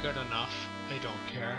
good enough. I don't care.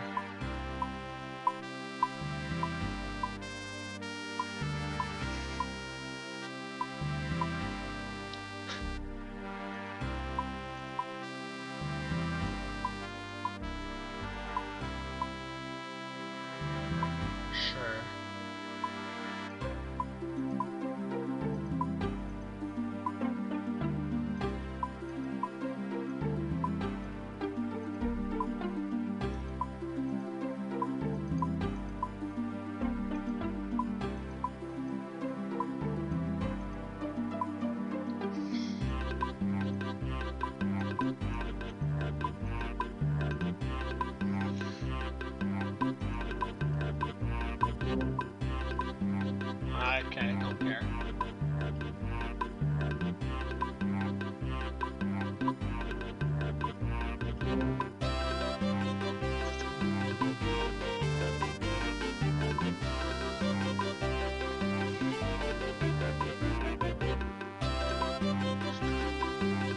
Okay, I don't care.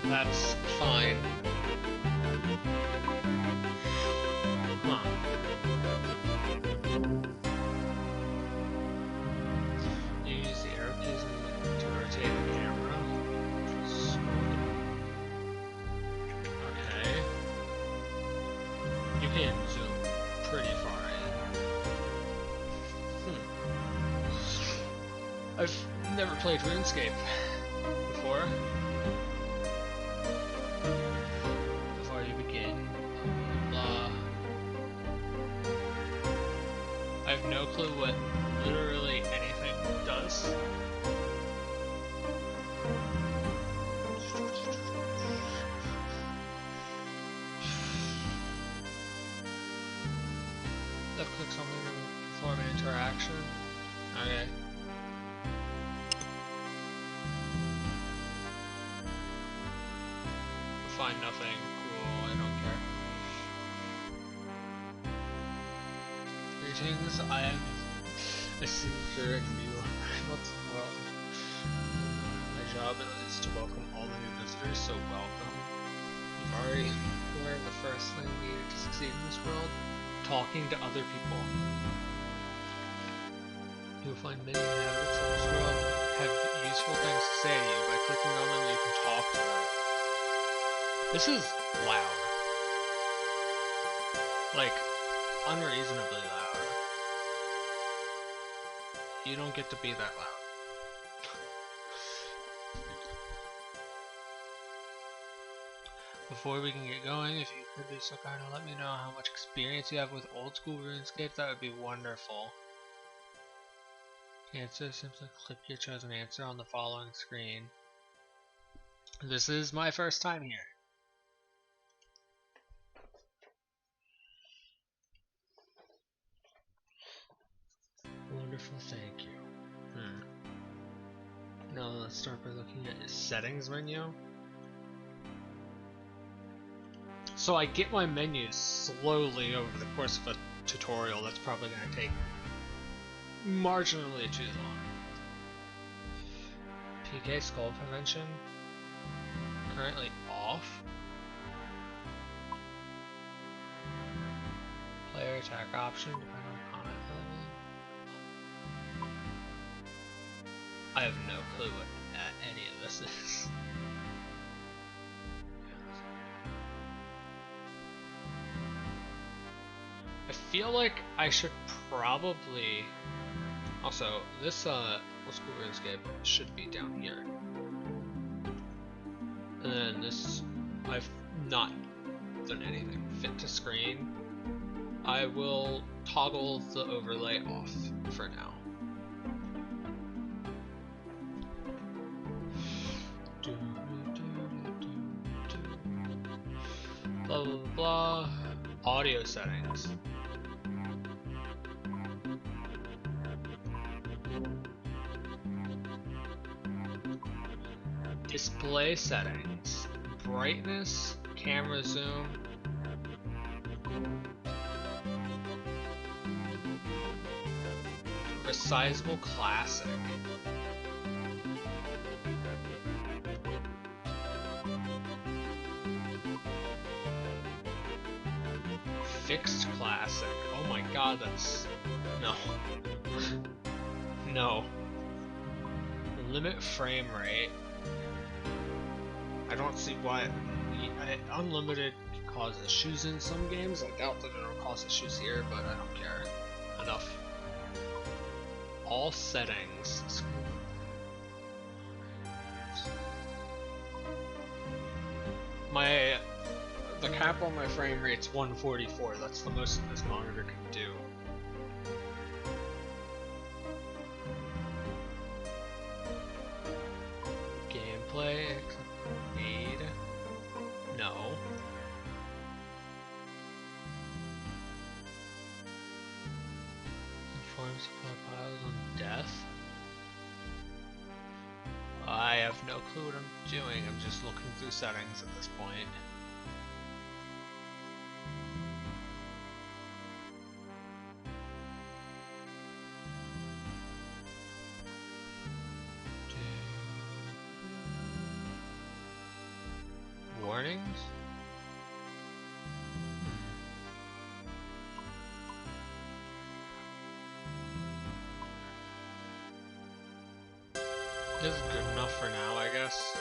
That's fine. Huh. Use the arrow keys to rotate the camera. Okay. You can zoom pretty far in. I've never played RuneScape before. Before you begin, blah. I have no clue what literally anything does. Left click something to perform an interaction. Okay. Find nothing cool, I don't care. Greetings, I am a seeker and new not the world. My job is to welcome all the new visitors, so welcome. You've already learned the first thing needed to succeed in this world, talking to other people. You'll find many inhabitants of this world have useful things to say to you. By clicking on them, you can talk to them. This is loud. Like, unreasonably loud. You don't get to be that loud. Before we can get going, if you could be so kind to let me know how much experience you have with old school RuneScape, that would be wonderful. Answer, simply click your chosen answer on the following screen. This is my first time here. Wonderful, thank you. Now let's start by looking at your settings menu. So I get my menus slowly over the course of a tutorial that's probably going to take marginally too long. PK skull prevention currently off. Player attack option depending on comment level. I have no clue what any of this is. I feel like I should probably also this old school RuneScape should be down here. And then this I've not done anything. Fit to screen. I will toggle the overlay off for now. Blah blah blah. Audio settings. Display settings. Brightness. Camera zoom. Resizable classic. Fixed classic. Oh my god, that's... No. No. Limit frame rate. I don't see why... Unlimited can cause issues in some games. I doubt that it'll cause issues here, but I don't care. Enough. All settings. The cap on my frame rate's 144. That's the most this monitor can do. Gameplay aid. No. Inform supply piles on death. I have no clue what I'm doing. I'm just looking through settings at this point. Warnings? This is good enough for now, I guess.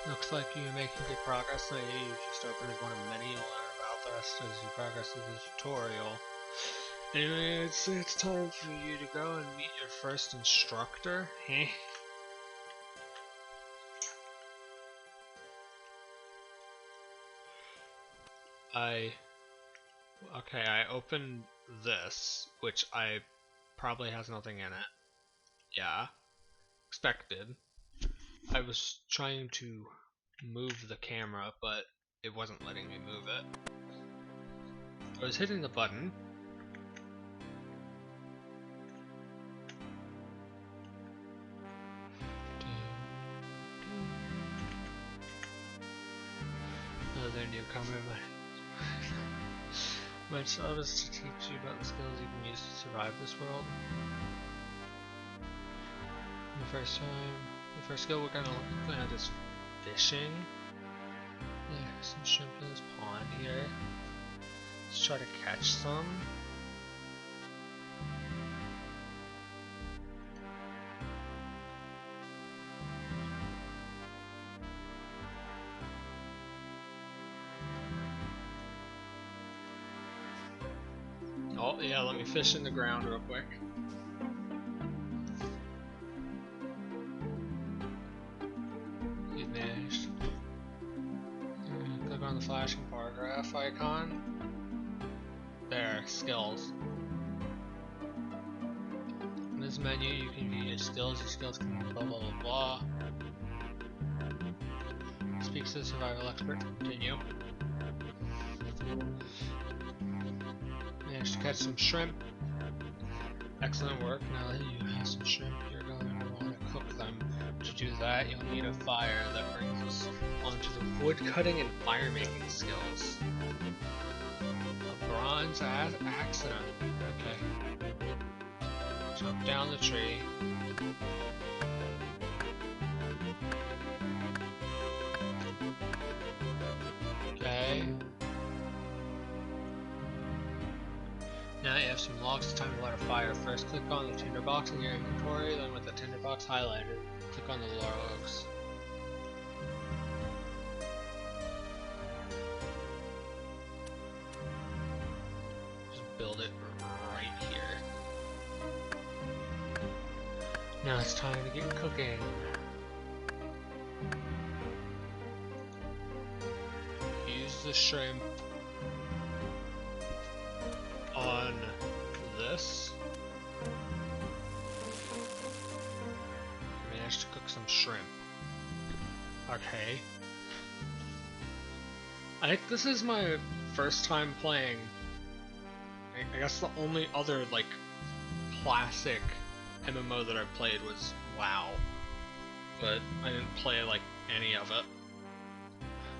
Looks like you're making good progress. Now you just opened as one of many. You'll learn about the rest as you progress through the tutorial. Anyway, I'd say it's time for you to go and meet your first instructor. Heh. Okay, I opened this, which probably has nothing in it. Yeah. Expected. I was trying to move the camera, but it wasn't letting me move it. I was hitting the button. Another newcomer. My job is to teach you about the skills you can use to survive this world. The first skill we're gonna look at is fishing. There's some shrimp in this pond here. Let's try to catch some. Oh yeah, let me fish in the ground real quick. You managed. Click on the flashing paragraph icon. There, skills. In this menu you can view your skills. Your skills can blah blah blah blah. Speaks to the survival expert. Continue. Managed to catch some shrimp. Excellent work. Now that you have some shrimp, you're going to want to cook them. To do that, you'll need a fire. That brings us onto the wood cutting and fire making skills. A bronze axe and okay. Jump down the tree. Okay. Now you have some logs, it's time to light a fire. First click on the tinderbox in your inventory, then with the tinderbox highlighted, click on the logs. Just build it right here. Now it's time to get cooking. Use the shrimp on this. I managed to cook some shrimp. Okay. I think this is my first time playing. I guess the only other like classic MMO that I played was WoW, but I didn't play like any of it.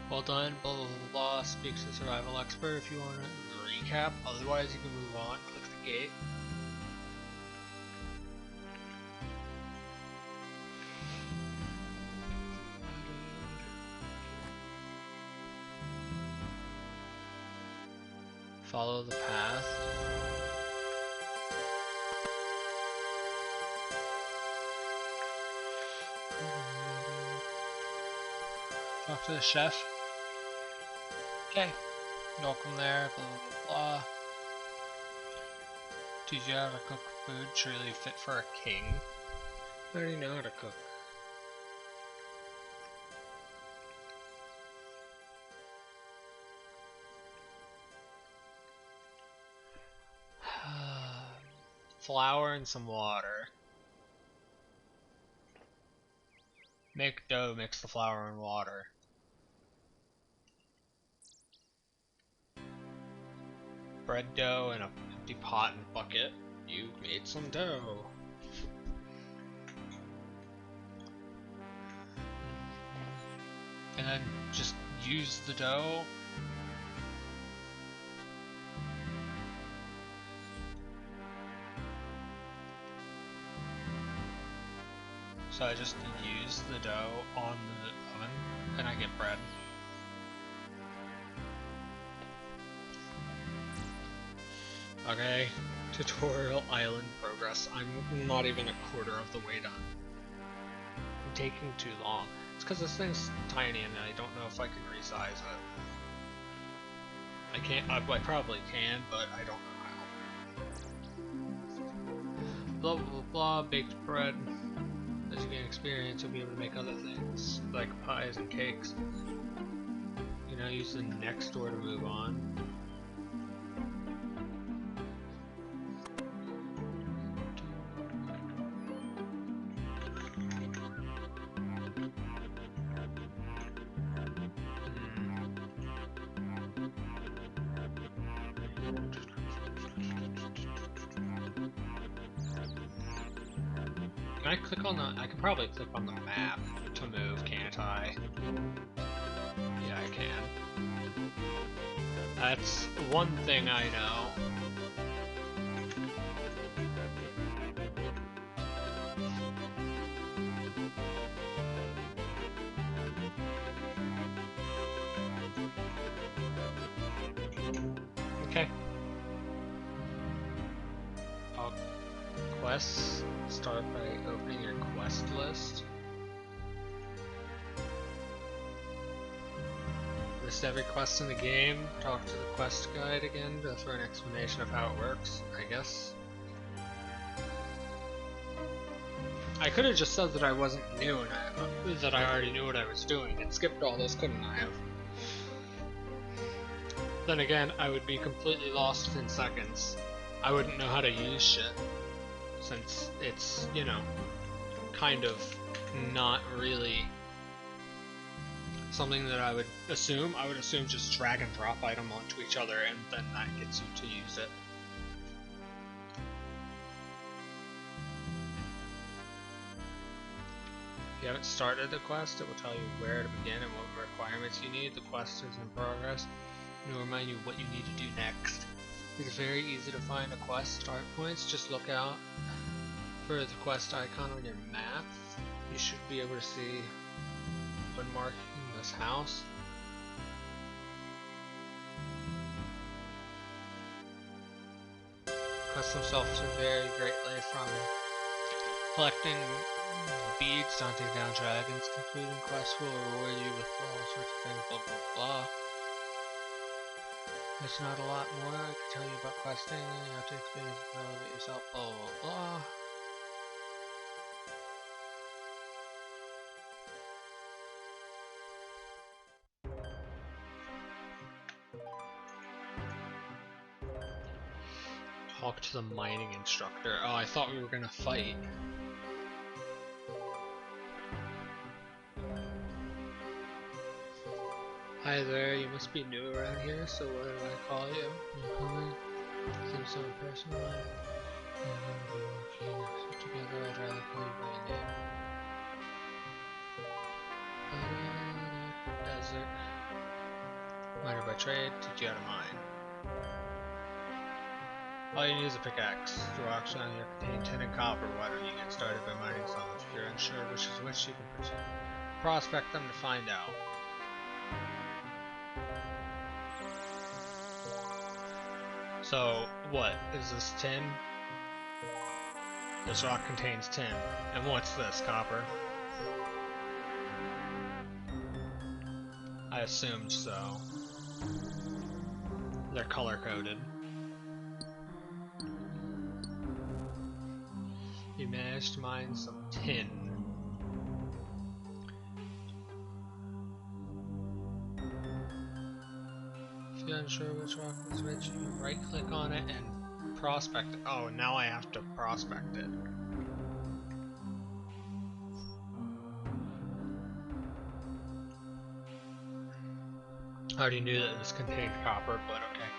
Well done, blah blah blah blah, speaks to survival expert. If you want to recap, otherwise you can move on, click the gate. Follow the path. Talk to the chef. Okay. Welcome there, blah blah blah. Teach you how to cook food truly fit for a king. I already know how to cook. Flour and some water. Make dough, mix the flour and water. Bread dough in an empty pot and bucket. You made some dough. And then just use the dough. So I just use the dough on the oven and I get bread. Okay, tutorial island progress. I'm not even a quarter of the way done. I'm taking too long. It's because this thing's tiny and I don't know if I can resize it. I can't, I probably can, but I don't know how. Blah blah blah, baked bread. As you gain experience, you'll be able to make other things, like pies and cakes. You know, use the next door to move on. Can I click on the... I can probably click on the map to move, can't I? Yeah, I can. That's one thing I know. Okay. Quests. Start by opening your quest list. List every quest in the game. Talk to the quest guide again for an explanation of how it works, I guess. I could have just said that I wasn't new and that I already knew what I was doing and skipped all this, couldn't I have? Then again, I would be completely lost within seconds. I wouldn't know how to use shit. Since it's, you know, kind of not really something that I would assume. I would assume just drag and drop item onto each other and then that gets you to use it. If you haven't started the quest, it will tell you where to begin and what requirements you need. The quest is in progress and it will remind you what you need to do next. It's very easy to find a quest start points. Just look out for the quest icon on your map. You should be able to see when marking this house. Quests themselves vary greatly from collecting beads, hunting down dragons. Completing quests will reward you with all sorts of things, blah blah blah. There's not a lot more I can tell you about questing. You have to experience and elevate yourself, blah blah blah. Talk to the mining instructor. Oh, I thought we were gonna fight. Hi there, you must be new around here, so what do I call you? Coming? Seems so impersonal. So together I'd rather call you by name. Desert. Miner by trade, teach you how to mine. All you need is a pickaxe. The rocks around here contain tin and copper. Why don't you get started by mining some? If you're unsure which is which, you can prospect them to find out. So, what? Is this tin? This rock contains tin. And what's this? Copper? I assumed so. They're color-coded. You managed to mine some tin. If you're unsure which rock is which, you right-click on it and prospect it. Oh, now I have to prospect it. I already knew that this contained copper, but okay.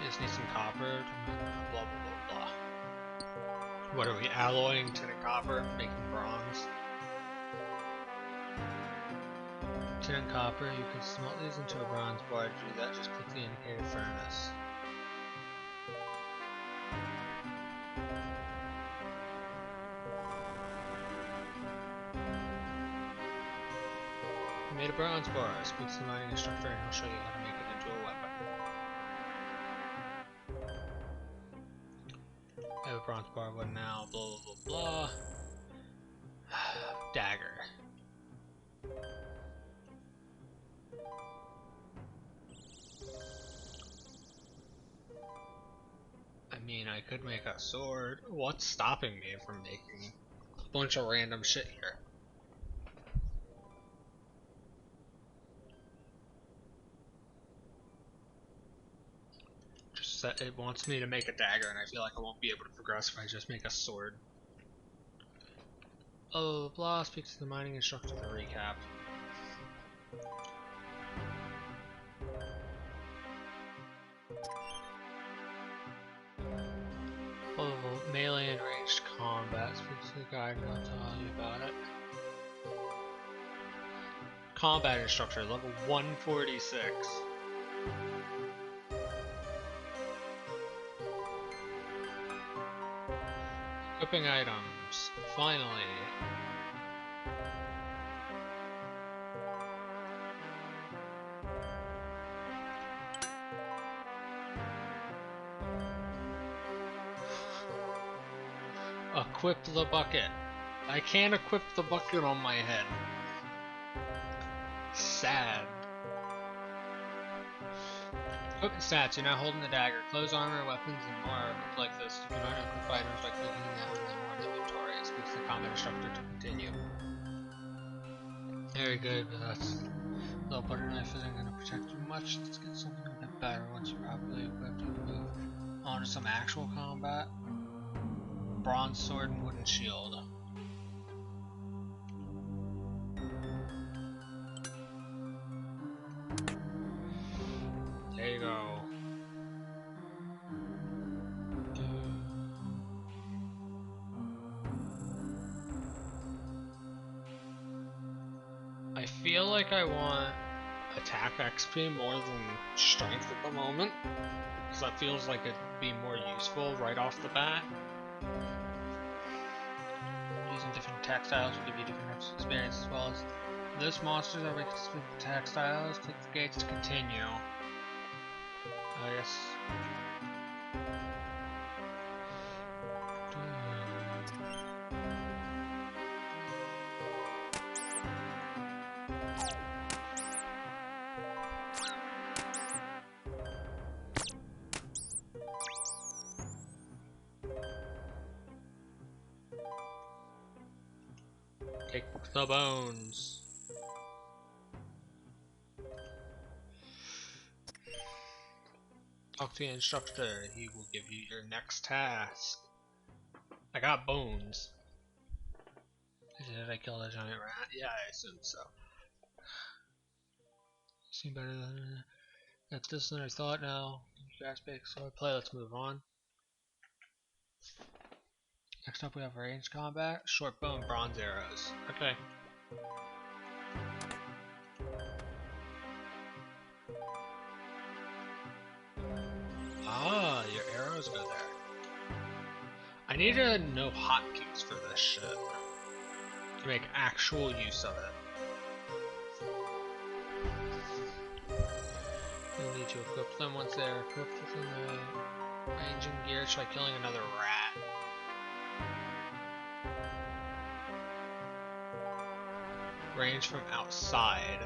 You just need some copper, blah blah blah blah. What are we, alloying tin and copper, making bronze? Tin and copper, you can smelt these into a bronze bar. To do that, just click the indicated furnace. You made a bronze bar. Speak to the mining instructor and he'll show you how to make it into a weapon. I have a bronze bar, what now? Blah blah blah blah. Dagger. I mean, I could make a sword. What's stopping me from making a bunch of random shit here? Just that it wants me to make a dagger, and I feel like I won't be able to progress if I just make a sword. Oh, blah, speaks to the mining instructor to recap. Oh, melee and ranged combat. Speaks to the guide and I'll tell you about it. Combat instructor, level 146. Equipping items. Finally. Equip the bucket. I can't equip the bucket on my head. Sad. Equipment stats. You're now holding the dagger. Clothes, armor, weapons, and more are equipped like this. You cannot equip items by clicking them and then more in inventory. It speaks to the combat instructor to continue. Very good, but that's a little butter knife isn't going to protect you much. Let's get something a bit better. Once you're properly equipped, you can move on to some actual combat. Bronze sword and wooden shield. There you go. I feel like I want attack XP more than strength at the moment, because that feels like it'd be more useful right off the bat. Using different attack styles will give you different types of experience, as well as this monsters are weak to specific attack styles. Click the gates to continue. I guess. Take the bones. Talk to the instructor. He will give you your next task. I got bones. Did I kill a giant rat? Yeah, I assume so. Seem better than at this than I thought. Now, aspects sword play. Let's move on. Next up, we have ranged combat. Short bow and bronze arrows. Okay. Ah, your arrows go there. I need to know hotkeys for this shit to make actual use of it. You'll need to equip them. Once they are equipped within the ranging gear, try killing another rat. Range from outside.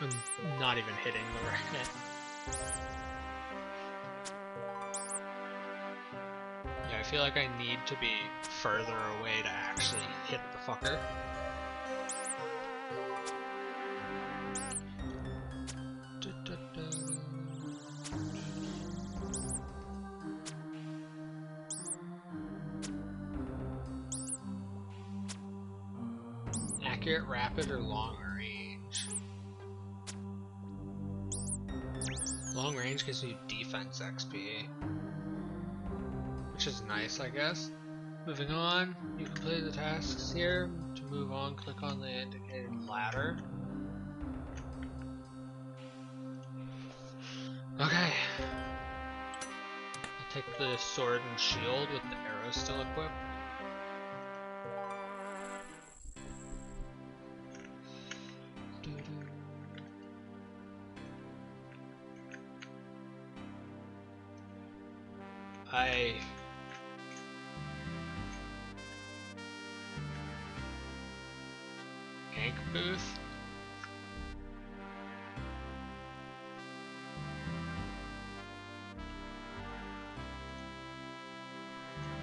I'm not even hitting the rat. Yeah, I feel like I need to be further away to actually hit the fucker. Accurate, rapid, or long range? Long range gives you defense XP, which is nice, I guess. Moving on, you complete the tasks here. To move on, click on the indicated ladder. Okay. I'll take the sword and shield with the arrow still equipped. Tank booth.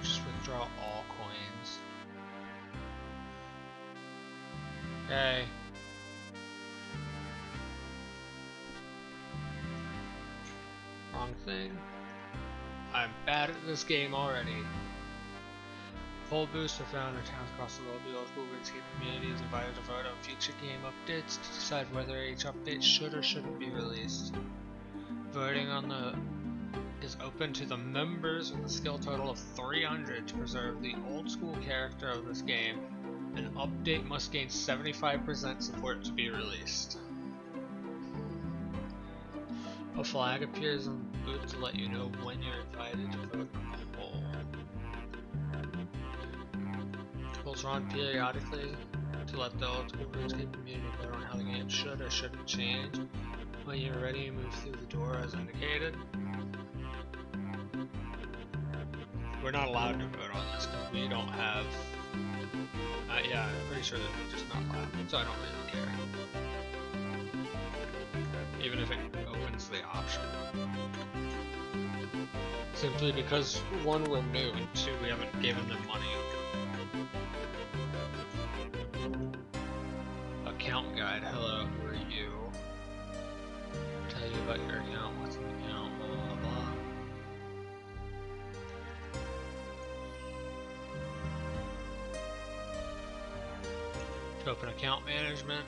Just withdraw all coins. Okay. Wrong thing. I'm bad at this game already. Full boosts are found in towns across the world. The eligible RuneScape community is invited to vote on future game updates to decide whether each update should or shouldn't be released. Voting on is open to the members with a skill total of 300 to preserve the old school character of this game. An update must gain 75% support to be released. A flag appears on the booth to let you know when you're invited to vote on the poll. Polls are on periodically to let the old school RuneScape community vote on how the game should or shouldn't change. When you're ready, you move through the door as indicated. We're not allowed to vote on this because we don't have... yeah, I'm pretty sure that we're just not allowed, so I don't really care. Even if it opens the option. Simply because, one, we're new, and two, we haven't given them money. Account guide, hello, who are you? Tell you about your account, what's an account, blah blah blah. To open account management.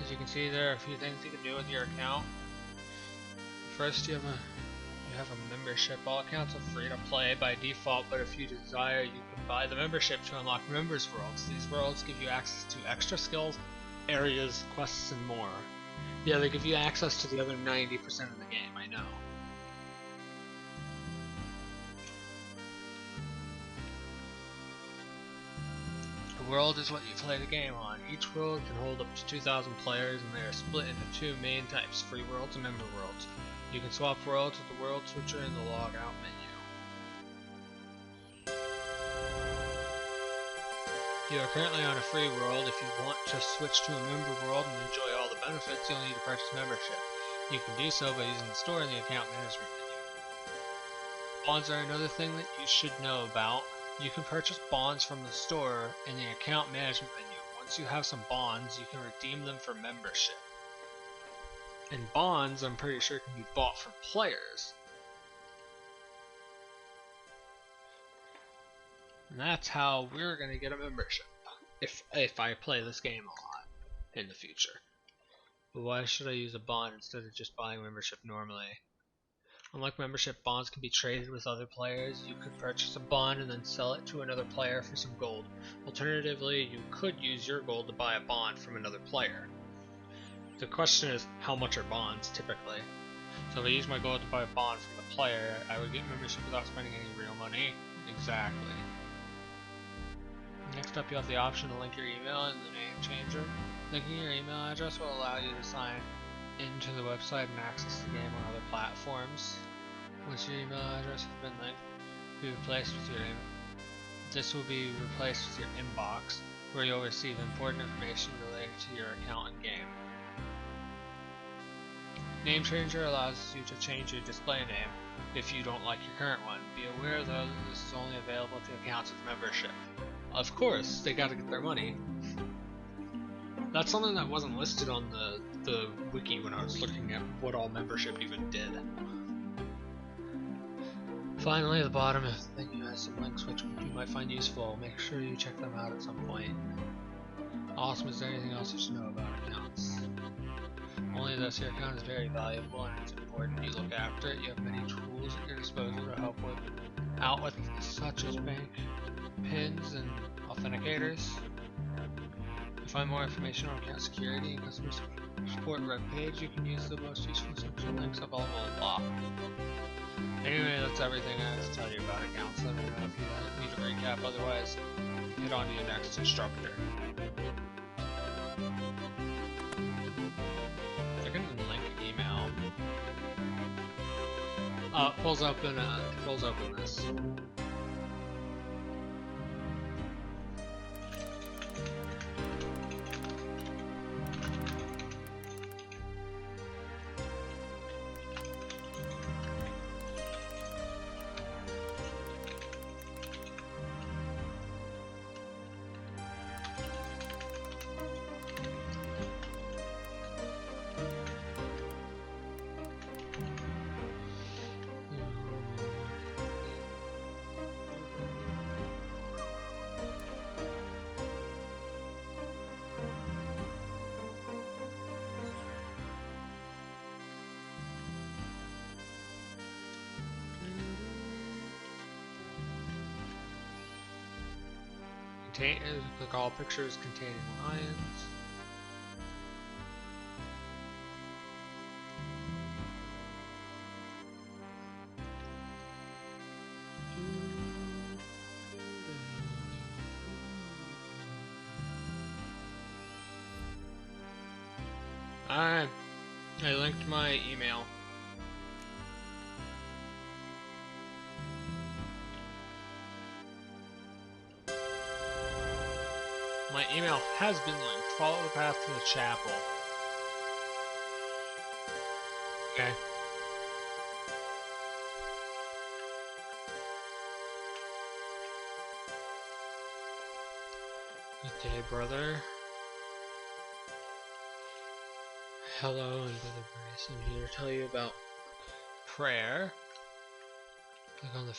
As you can see, there are a few things you can do with your account. First, you have a membership. All accounts are free to play by default, but if you desire, you can buy the membership to unlock members worlds. These worlds give you access to extra skills, areas, quests, and more. Yeah, they give you access to the other 90% of the game, I know. The world is what you play the game on. Each world can hold up to 2,000 players, and they are split into two main types, free worlds and member worlds. You can swap worlds with the world switcher in the logout menu. You are currently on a free world. If you want to switch to a member world and enjoy all the benefits, you'll need to purchase membership. You can do so by using the store in the account management menu. Bonds are another thing that you should know about. You can purchase bonds from the store in the account management menu. Once you have some bonds, you can redeem them for membership. And bonds, I'm pretty sure, can be bought from players. And that's how we're going to get a membership, if I play this game a lot in the future. But why should I use a bond instead of just buying membership normally? Unlike membership, bonds can be traded with other players. You could purchase a bond and then sell it to another player for some gold. Alternatively, you could use your gold to buy a bond from another player. The question is, how much are bonds typically? So if I use my gold to buy a bond from a player, I would get membership without spending any real money. Exactly. Next up, you have the option to link your email in the name changer. Linking your email address will allow you to sign into the website and access the game on other platforms. Once your email address has been linked, this will be replaced with your inbox, where you'll receive important information related to your account and game. Name changer allows you to change your display name if you don't like your current one. Be aware though that this is only available to accounts with membership. Of course, they gotta get their money. That's something that wasn't listed on the wiki when I was looking at what all membership even did. Finally, at the bottom of the thing has some links which you might find useful. Make sure you check them out at some point. Awesome, is there anything else you should know about accounts? Only this, your account is very valuable and it's important you look after it. You have many tools at your disposal to help out with such as bank pins and authenticators. To find more information on account security and customer support webpage, you can use the most useful section links available below. Anyway, that's everything I have to tell you about accounts. Let me know if you need a recap, otherwise head on to your next instructor. They're gonna link email. Pulls open this. Click all pictures containing lions. Alright, I linked my email. My email has been linked. Follow the path to the chapel. Okay. Good day, brother. Hello, I'm Brother Bryce. I'm here to tell you about prayer. Click on the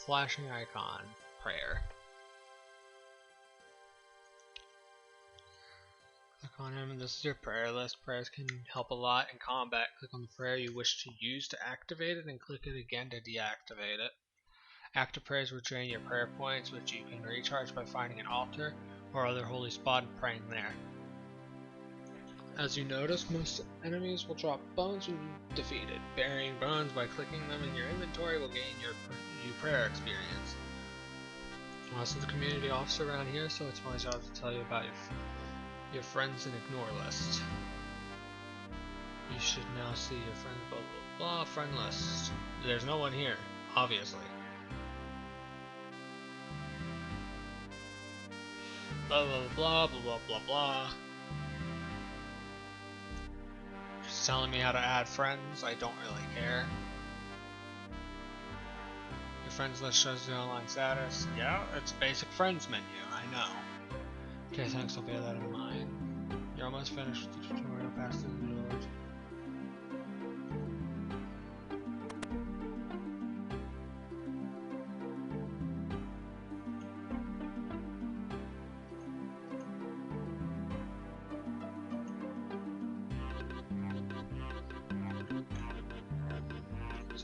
flashing icon. Prayer. Click on him, and this is your prayer list. Prayers can help a lot in combat. Click on the prayer you wish to use to activate it, and click it again to deactivate it. Active prayers will drain your prayer points, which you can recharge by finding an altar or other holy spot and praying there. As you notice, most enemies will drop bones when defeated. Burying bones by clicking them in your inventory will gain your prayer experience. I'm also the community officer around here, so it's my job to tell you about your friends and ignore list. You should now see your friends blah blah blah friend list. There's no one here, obviously. Blah blah blah blah blah blah blah. Just telling me how to add friends. I don't really care. Your friends list shows the online status. Yeah, it's a basic friends menu. I know. Okay, thanks. I'll bear that in mind. You're almost finished with the tutorial. Pass through the doors.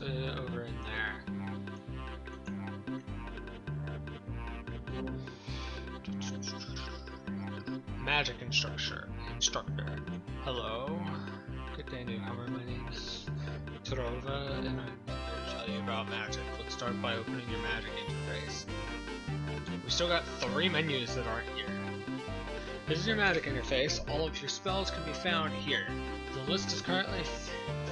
What's over in there? Magic instructor. Hello. Good day, newcomer. My name is Trova, and I'm here to tell you about magic. Let's start by opening your magic interface. We still got 3 menus that aren't here. This is your magic interface. All of your spells can be found here. The list is currently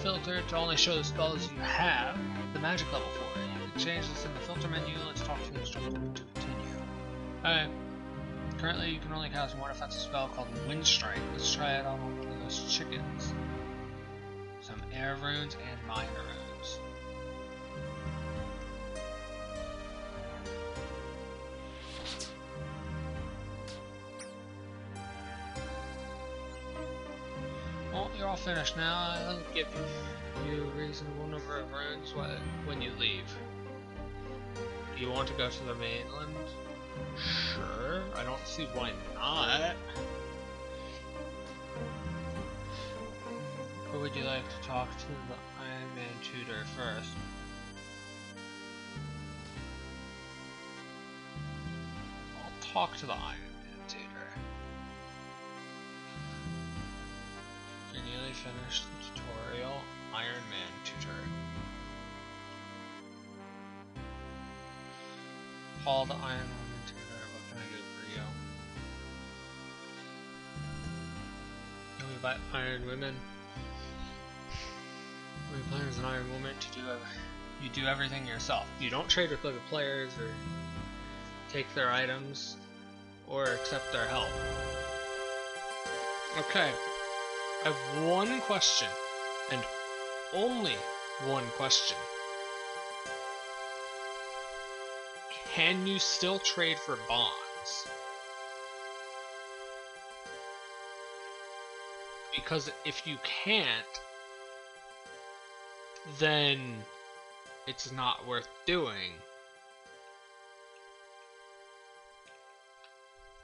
filtered to only show the spells you have the magic level for. You can change this in the filter menu. Let's talk to the instructor to continue. Alright. Currently, you can only cast one offensive spell called Wind Strike. Let's try it on one of those chickens. Some air runes and minor runes. Well, you're all finished now. I'll give you a reasonable number of runes when you leave. Do you want to go to the mainland? Sure, I don't see why not. Or would you like to talk to the Iron Man tutor first? I'll talk to the Iron Man tutor. You're nearly finished the tutorial. Iron Man tutor. Call the Iron Woman tutor. What can I do for you? Can we buy Iron Women? We play as an Iron Woman to you do everything yourself. You don't trade with other players or take their items or accept their help. Okay, I have one question and only one question. Can you still trade for bonds? Because if you can't, then it's not worth doing.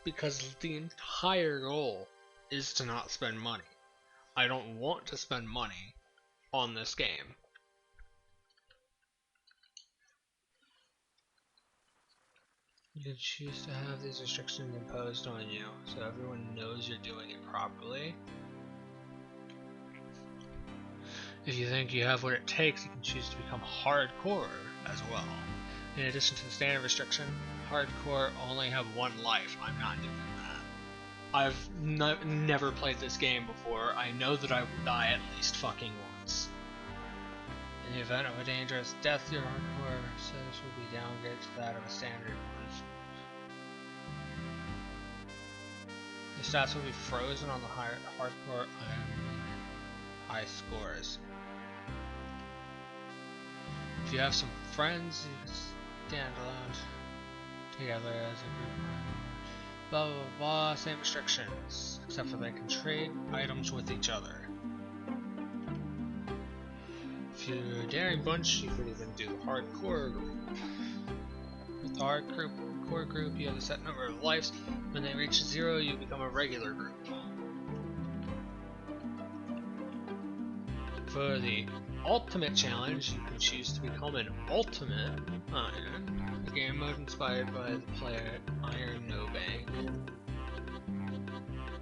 Because the entire goal is to not spend money. I don't want to spend money on this game. You can choose to have these restrictions imposed on you, so everyone knows you're doing it properly. If you think you have what it takes, you can choose to become hardcore as well. In addition to the standard restriction, hardcore only have 1 life. I'm not doing that. I've never played this game before. I know that I will die at least fucking once. In the event of a dangerous death, your hardcore status will be downgraded to that of a standard one. Your stats will be frozen on the hardcore high scores. If you have some friends, you can stand alone together as a group. Blah blah blah, same restrictions, except for they can trade items with each other. If you're a daring bunch, you could even do hardcore group. With the hardcore group, you have a set number of lives. When they reach 0, you become a regular group. For the ultimate challenge, you can choose to become an ultimate Iron, a game mode inspired by the player Iron No Bank.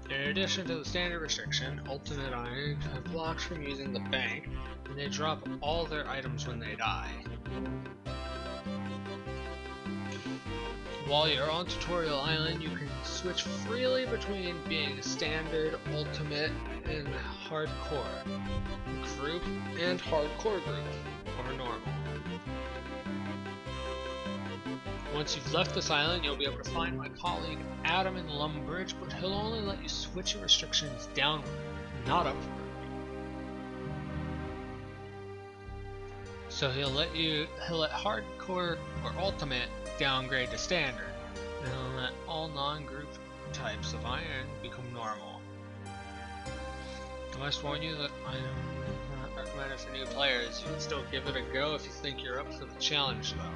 In addition to the standard restriction, Ultimate Iron have blocks from using the bank, and they drop all their items when they die. While you're on Tutorial Island, you can switch freely between being standard, ultimate, and hardcore, group, and hardcore group, or normal. Once you've left this island, you'll be able to find my colleague Adam in Lumbridge, but he'll only let you switch your restrictions downward, not upward. So he'll let hardcore or ultimate downgrade to standard, and he'll let all non-group types of iron become normal. I must warn you that I am not recommended for new players. You can still give it a go if you think you're up for the challenge though.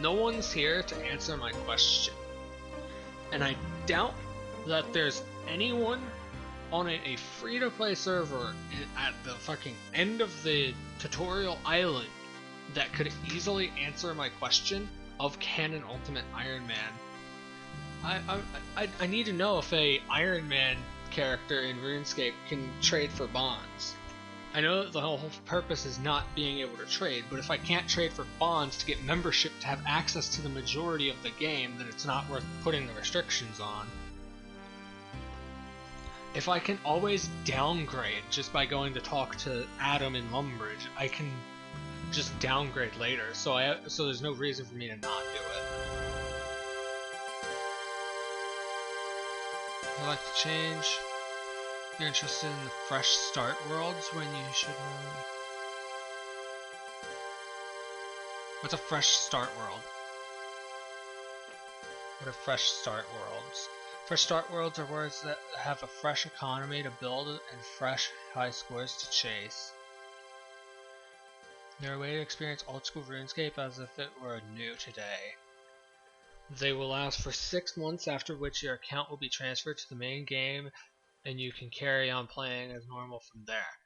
No one's here to answer my question, and I doubt that there's anyone on a free-to-play server at the fucking end of the tutorial island that could easily answer my question of can an Ultimate Iron Man. I need to know if a Iron Man character in RuneScape can trade for bonds. I know that the whole purpose is not being able to trade, but if I can't trade for bonds to get membership to have access to the majority of the game, then it's not worth putting the restrictions on. If I can always downgrade just by going to talk to Adam in Lumbridge, I can just downgrade later, so there's no reason for me to not do it. I'd like to change. You're interested in the fresh start worlds when you should know. What's a fresh start world? What are fresh start worlds? Fresh start worlds are worlds that have a fresh economy to build and fresh high scores to chase. They're a way to experience old school RuneScape as if it were new today. They will last for 6 months, after which your account will be transferred to the main game and you can carry on playing as normal from there.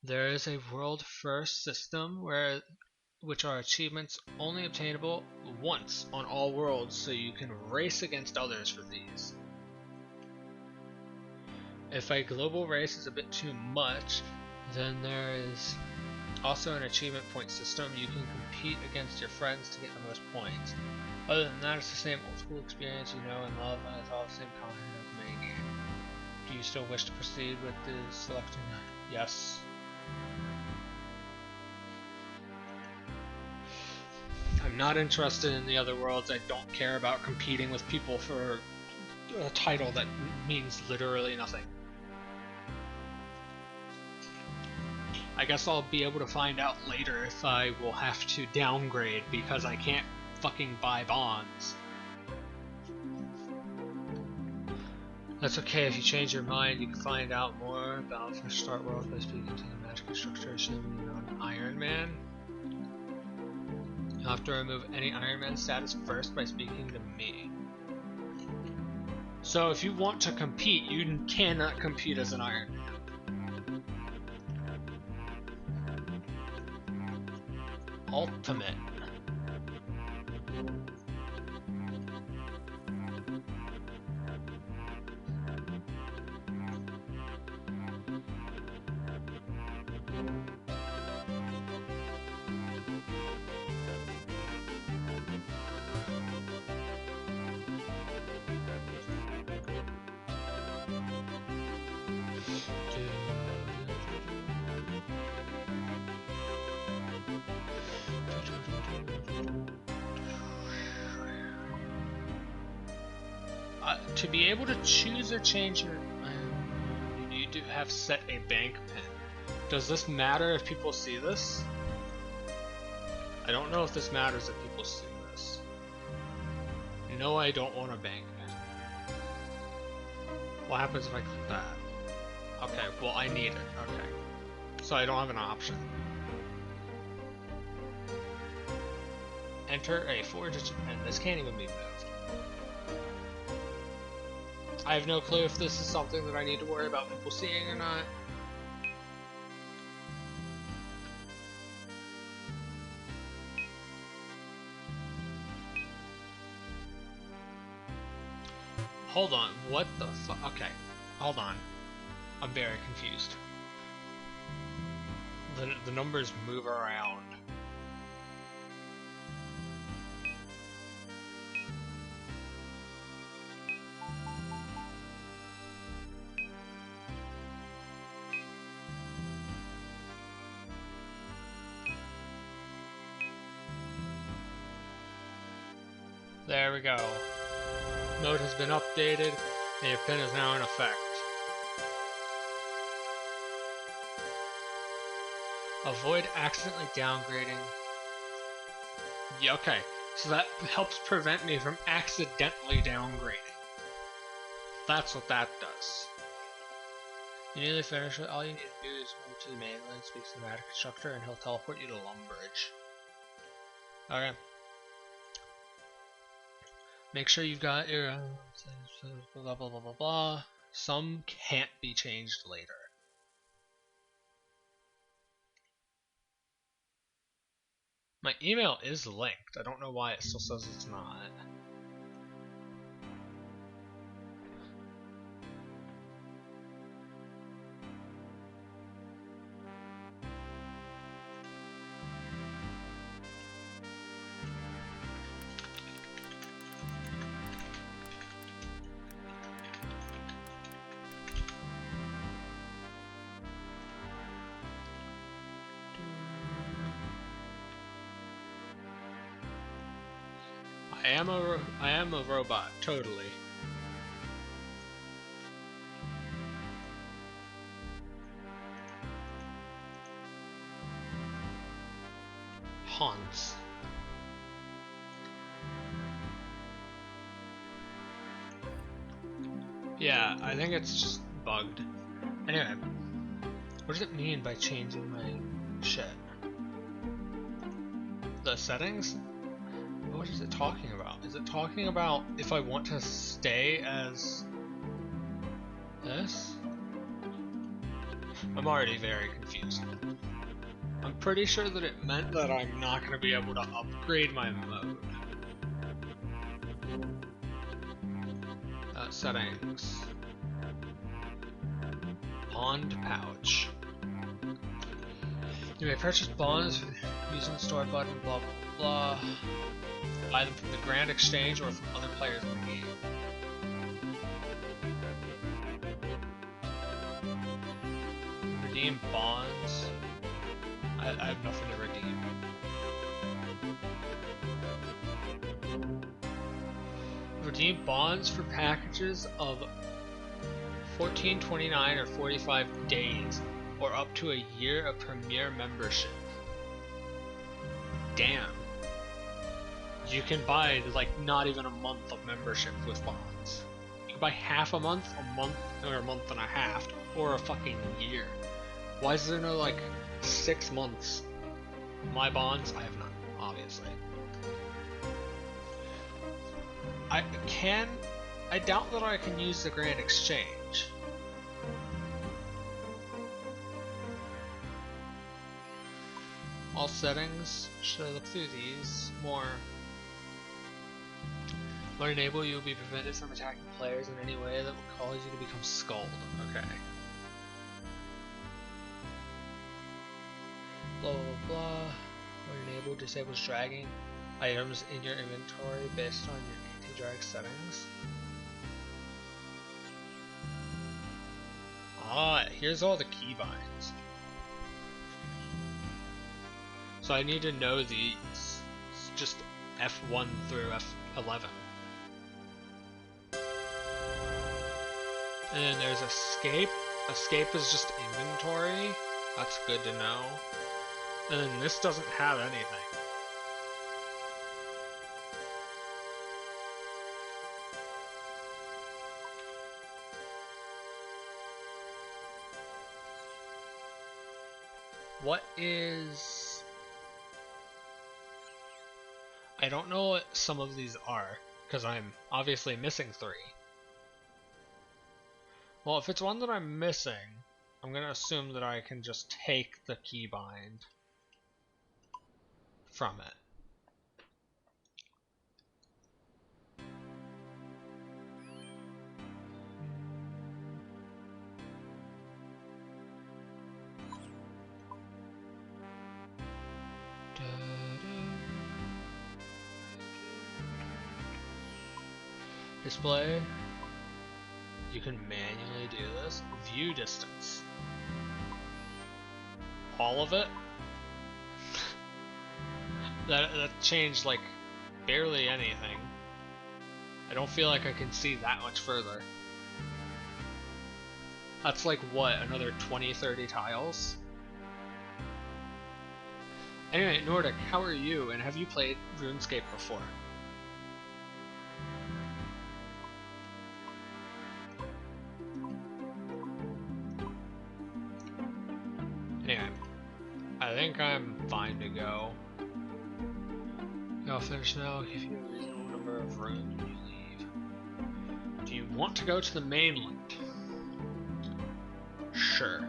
There is a world first system which are achievements only obtainable once on all worlds, so you can race against others for these. If a global race is a bit too much, then there is also an achievement point system. You can compete against your friends to get the most points. Other than that, it's the same old school experience you know and love, and it's all the same content as the main game. Do you still wish to proceed with the selecting? Yes. I'm not interested in the other worlds. I don't care about competing with people for a title that means literally nothing. I guess I'll be able to find out later if I will have to downgrade because I can't fucking buy bonds. That's okay, if you change your mind, you can find out more about Fresh Start World by speaking to the Magic Instructor on Iron Man. You'll have to remove any Iron Man status first by speaking to me. So if you want to compete, you cannot compete as an Iron Man. Ultimate. To be able to choose or change your, you need to have set a bank pin. Does this matter if people see this? I don't know if this matters if people see this. No, I don't want a bank pin. What happens if I click that? Okay, well I need it. Okay. So I don't have an option. Enter a 4-digit pin. This can't even be moved. I have no clue if this is something that I need to worry about people seeing or not. Hold on, what the fuck? Okay, hold on. I'm very confused. The numbers move around. There we go. Node has been updated, and your pin is now in effect. Avoid accidentally downgrading. Yeah, okay, so that helps prevent me from accidentally downgrading. That's what that does. You nearly finished it. All you need to do is move to the mainland, speak to the Magic Instructor, and he'll teleport you to Lumbridge. Okay. Make sure you've got your blah blah blah blah blah. Some can't be changed later. My email is linked. I don't know why it still says it's not. I am a robot, totally. Hans. Yeah, I think it's just bugged. Anyway, what does it mean by changing my shit? The settings? What is it talking about? Is it talking about if I want to stay as this? I'm already very confused. I'm pretty sure that it meant that I'm not going to be able to upgrade my mode. Settings. Bond pouch. You may purchase bonds using the store button, blah blah blah. Buy them from the Grand Exchange or from other players in the game. Redeem bonds. I have nothing to redeem. Redeem bonds for packages of 14, 29, or 45 days, or up to a year of Premier membership. Damn. You can buy like not even a month of membership with bonds. You can buy half a month, or a month and a half, or a fucking year. Why is there no like 6 months? My bonds, I have none, obviously. I doubt that I can use the Grand Exchange. All settings, should I look through these more? When enabled, you will be prevented from attacking players in any way that will cause you to become skulled. Okay. Blah blah blah. When enabled, disables dragging items in your inventory based on your anti-drag settings. Ah, here's all the keybinds. So I need to know these. It's just F1 through F11. And then there's escape. Escape is just inventory. That's good to know. And then this doesn't have anything. What is... I don't know what some of these are, because I'm obviously missing 3. Well, if it's one that I'm missing, I'm going to assume that I can just take the keybind from it. Display. You can manually do this. View distance. All of it? that changed like barely anything. I don't feel like I can see that much further. That's like what, another 20-30 tiles? Anyway, Nordic, how are you, and have you played RuneScape before? Anyway, I think I'm fine to go. I'll finish now. If you have a reasonable number of runes when you leave. Do you want to go to the mainland? Sure.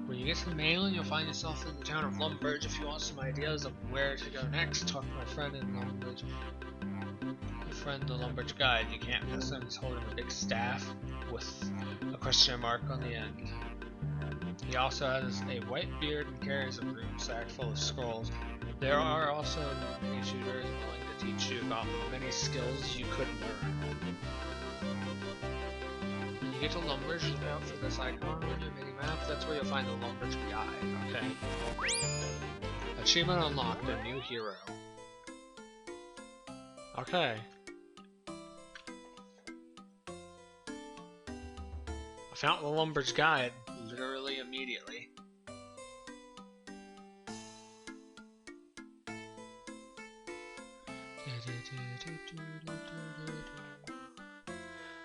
When you get to the mainland, you'll find yourself in the town of Lumbridge. If you want some ideas of where to go next, talk to my friend in Lumbridge. My friend, the Lumbridge guide. You can't miss him. He's holding a big staff with a question mark on the end. He also has a white beard and carries a broom sack full of scrolls. There are also many tutors willing to teach you about many skills you could learn. When you get to Lumbridge, look out for this icon on your mini-map. That's where you'll find the Lumbridge guide. Okay. Achievement unlocked, a new hero. Okay. I found the Lumbridge guide literally immediately.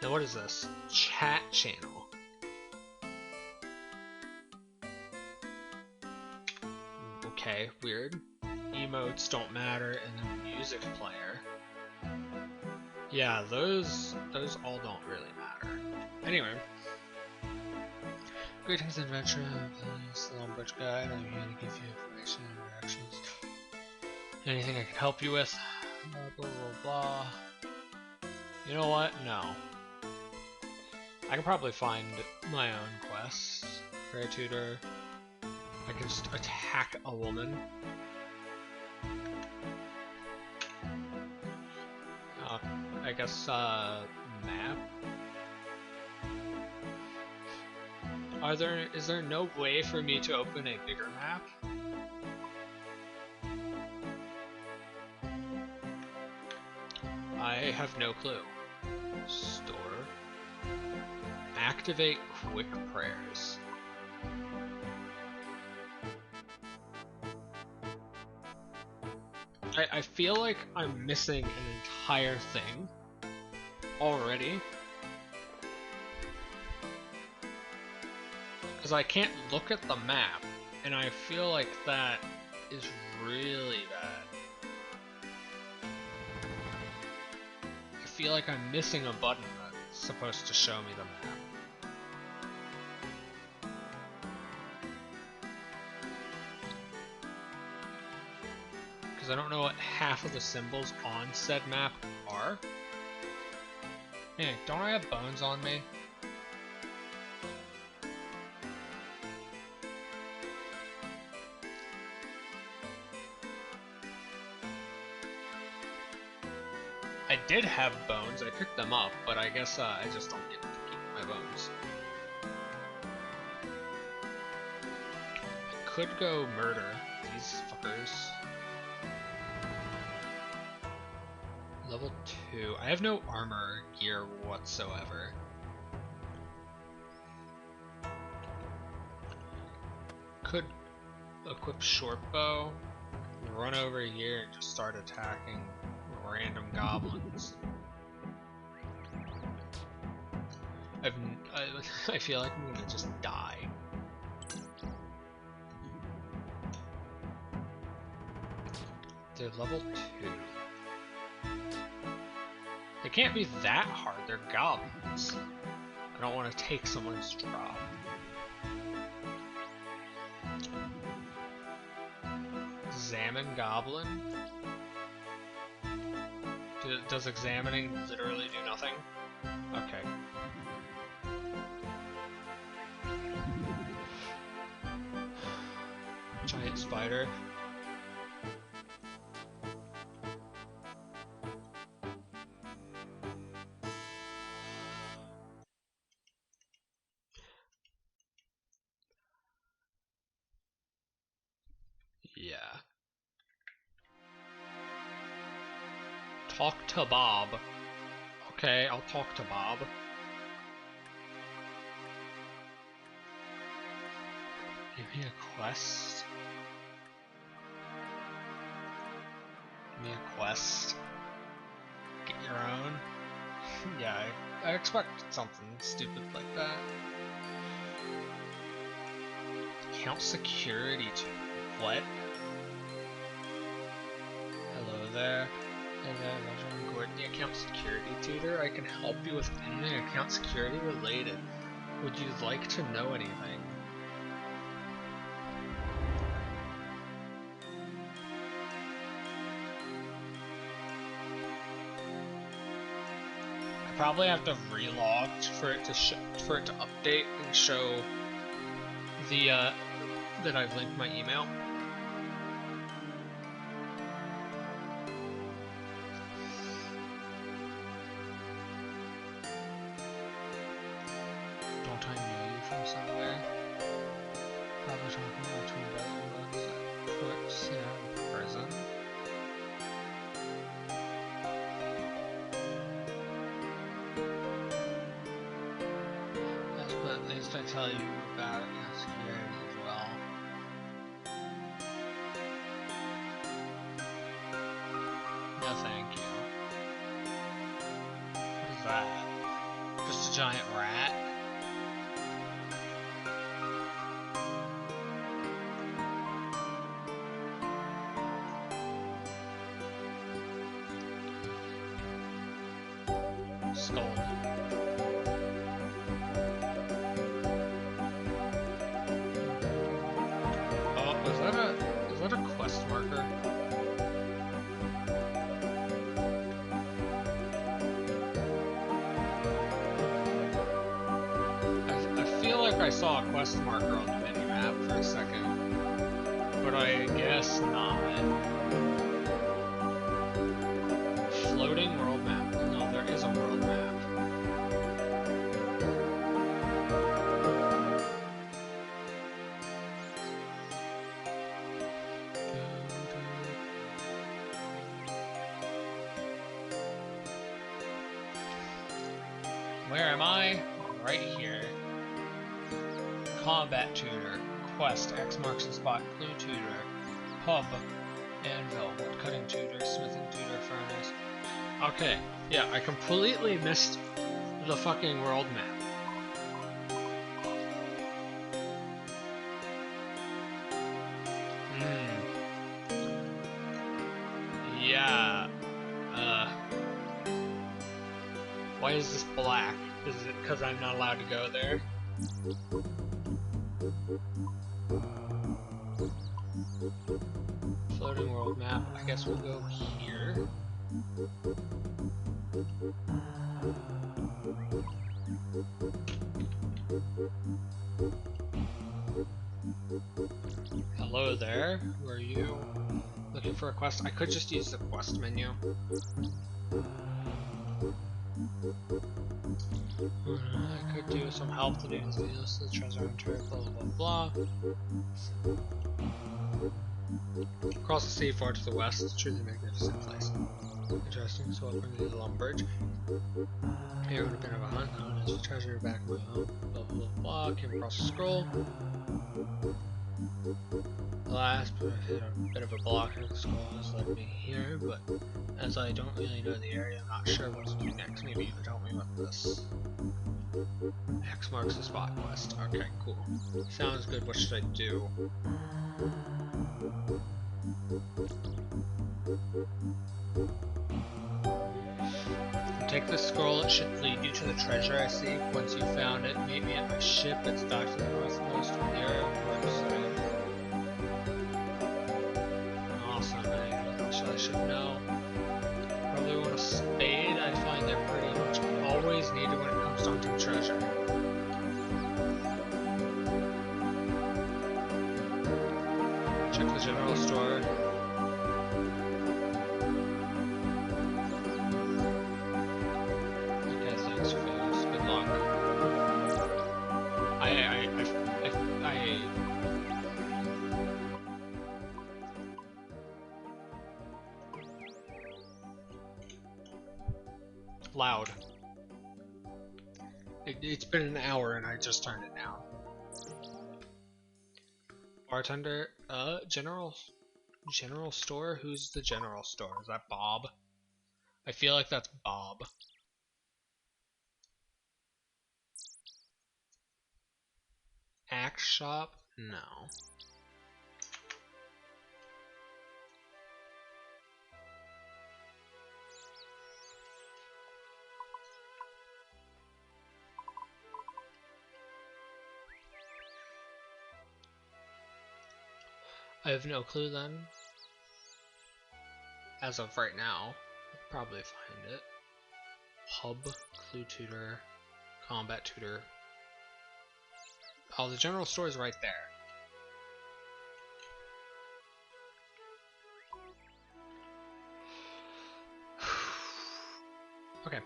Now what is this? Chat channel. Okay, weird. Emotes don't matter, and then music player. Yeah, those all don't really matter. Anyway. Greetings, adventurer. Please, the Lumbridge guide. I'm here to give you information and directions. Anything I can help you with? Blah, blah, blah, blah. You know what? No. I can probably find my own quests. Prayer tutor. I can just attack a woman. I guess, map? Is there no way for me to open a bigger map? I have no clue. Store. Activate quick prayers. I feel like I'm missing an entire thing already. Because I can't look at the map, and I feel like that is really bad. I feel like I'm missing a button that's supposed to show me the map. Because I don't know what half of the symbols on said map are. Hey, don't I have bones on me? I did have bones, I picked them up, but I guess I just don't get to keep my bones. I could go murder these fuckers. Level 2. I have no armor gear whatsoever. Could equip short bow, run over here and just start attacking random goblins. I feel like I'm gonna just die. They're level 2. They can't be that hard, they're goblins. I don't want to take someone's drop. Examine goblin? Does examining literally do nothing? Okay. Giant spider. Yeah. Talk to Bob. Okay, I'll talk to Bob. Give me a quest. Give me a quest. Get your own. Yeah, I expect something stupid like that. Account security to what? Hello there. The account security tutor. I can help you with anything account security related. Would you like to know anything? I probably have to relog for it to update and show the that I've linked my email. Don't I know you from somewhere? Probably talking about between brothers at Port Sam prison. Yes, but at least I tell you about it in security as well. No, thank you. What is that? Just a giant rat? Skull. Oh, is that a quest marker? I feel like I saw a quest marker on the mini-map for a second, but I guess not. Floating world map. No, there is a world map. Where am I? Right here. Combat tutor. Quest. X marks the spot. Clue tutor. Pub. Anvil. Wood cutting tutor. Smithing tutor. Furnace. Okay. Yeah, I completely missed the fucking world map. Yeah. Why is this black? Is it because I'm not allowed to go there? Floating world map. I guess we'll go here. Hello there. Who are you? Looking for a quest? I could just use the quest menu. I could do some help to do this, the treasure hunter, blah blah blah blah. Across the sea far to the west, it's a truly magnificent place. Interesting, so up into the Lumbridge. Here would have been of a hunt, there's a treasure back in my home, blah blah blah, came across a scroll. Alas, but I've hit a bit of a blocker, the scroll has led me here, but as I don't really know the area, I'm not sure what to do next. Maybe you could help me with this. X marks the spot quest. Okay, cool. Sounds good, what should I do? Take the scroll, it should lead you to the treasure I see. Once you've found it, meet me at my ship. It's docked to the northmost from the area. Awesome, anything else I should know? Probably want a spade. I find they're pretty much always needed when it comes to hunting treasure. Check the general store. Loud. It's been an hour and I just turned it down. Bartender, general store? Who's the general store? Is that Bob? I feel like that's Bob. Axe shop? No. I have no clue then. As of right now, I'll probably find it. Hub, Clue Tutor, Combat Tutor. Oh, the general store is right there. Okay.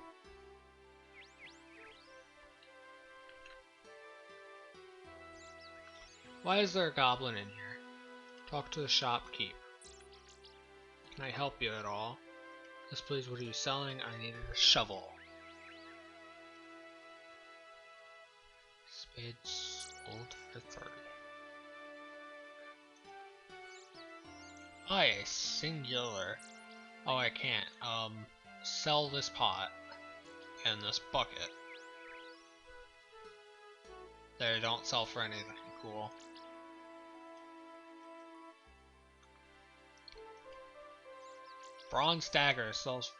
Why is there a goblin in here? Talk to the shopkeep. Can I help you at all? Yes, please, what are you selling? I needed a shovel. Spade sold for 30. Aye, singular. Oh, I can't. Sell this pot and this bucket. They don't sell for anything. Cool. Bronze dagger sells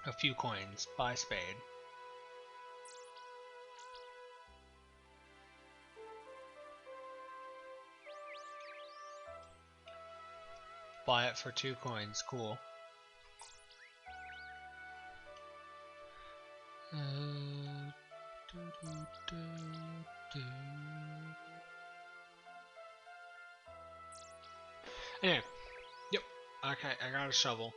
for a few coins. Buy spade. Buy it for 2 coins. Cool. Anyway, yep. Okay, I got a shovel.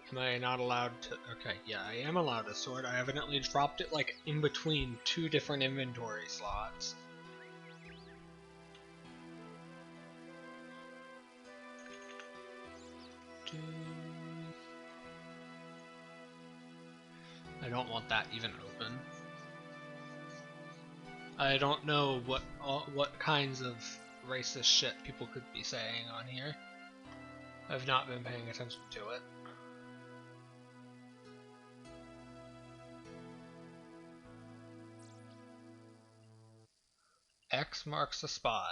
Am I not allowed to? Okay, yeah, I am allowed a sword. I evidently dropped it like in between 2 different inventory slots. I don't want that even open. I don't know what kinds of racist shit people could be saying on here. I've not been paying attention to it. X marks the spot.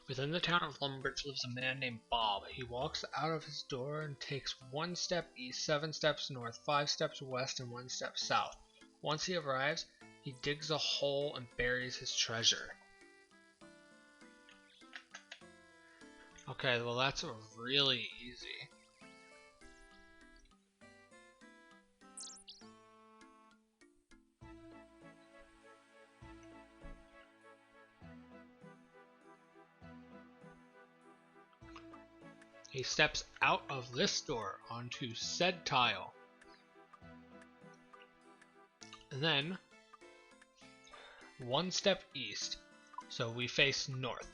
Within the town of Lumbridge lives a man named Bob. He walks out of his door and takes 1 step east, 7 steps north, 5 steps west, and 1 step south. Once he arrives, he digs a hole and buries his treasure. Okay, well that's really easy. He steps out of this door onto said tile. And then 1 step east, so we face north.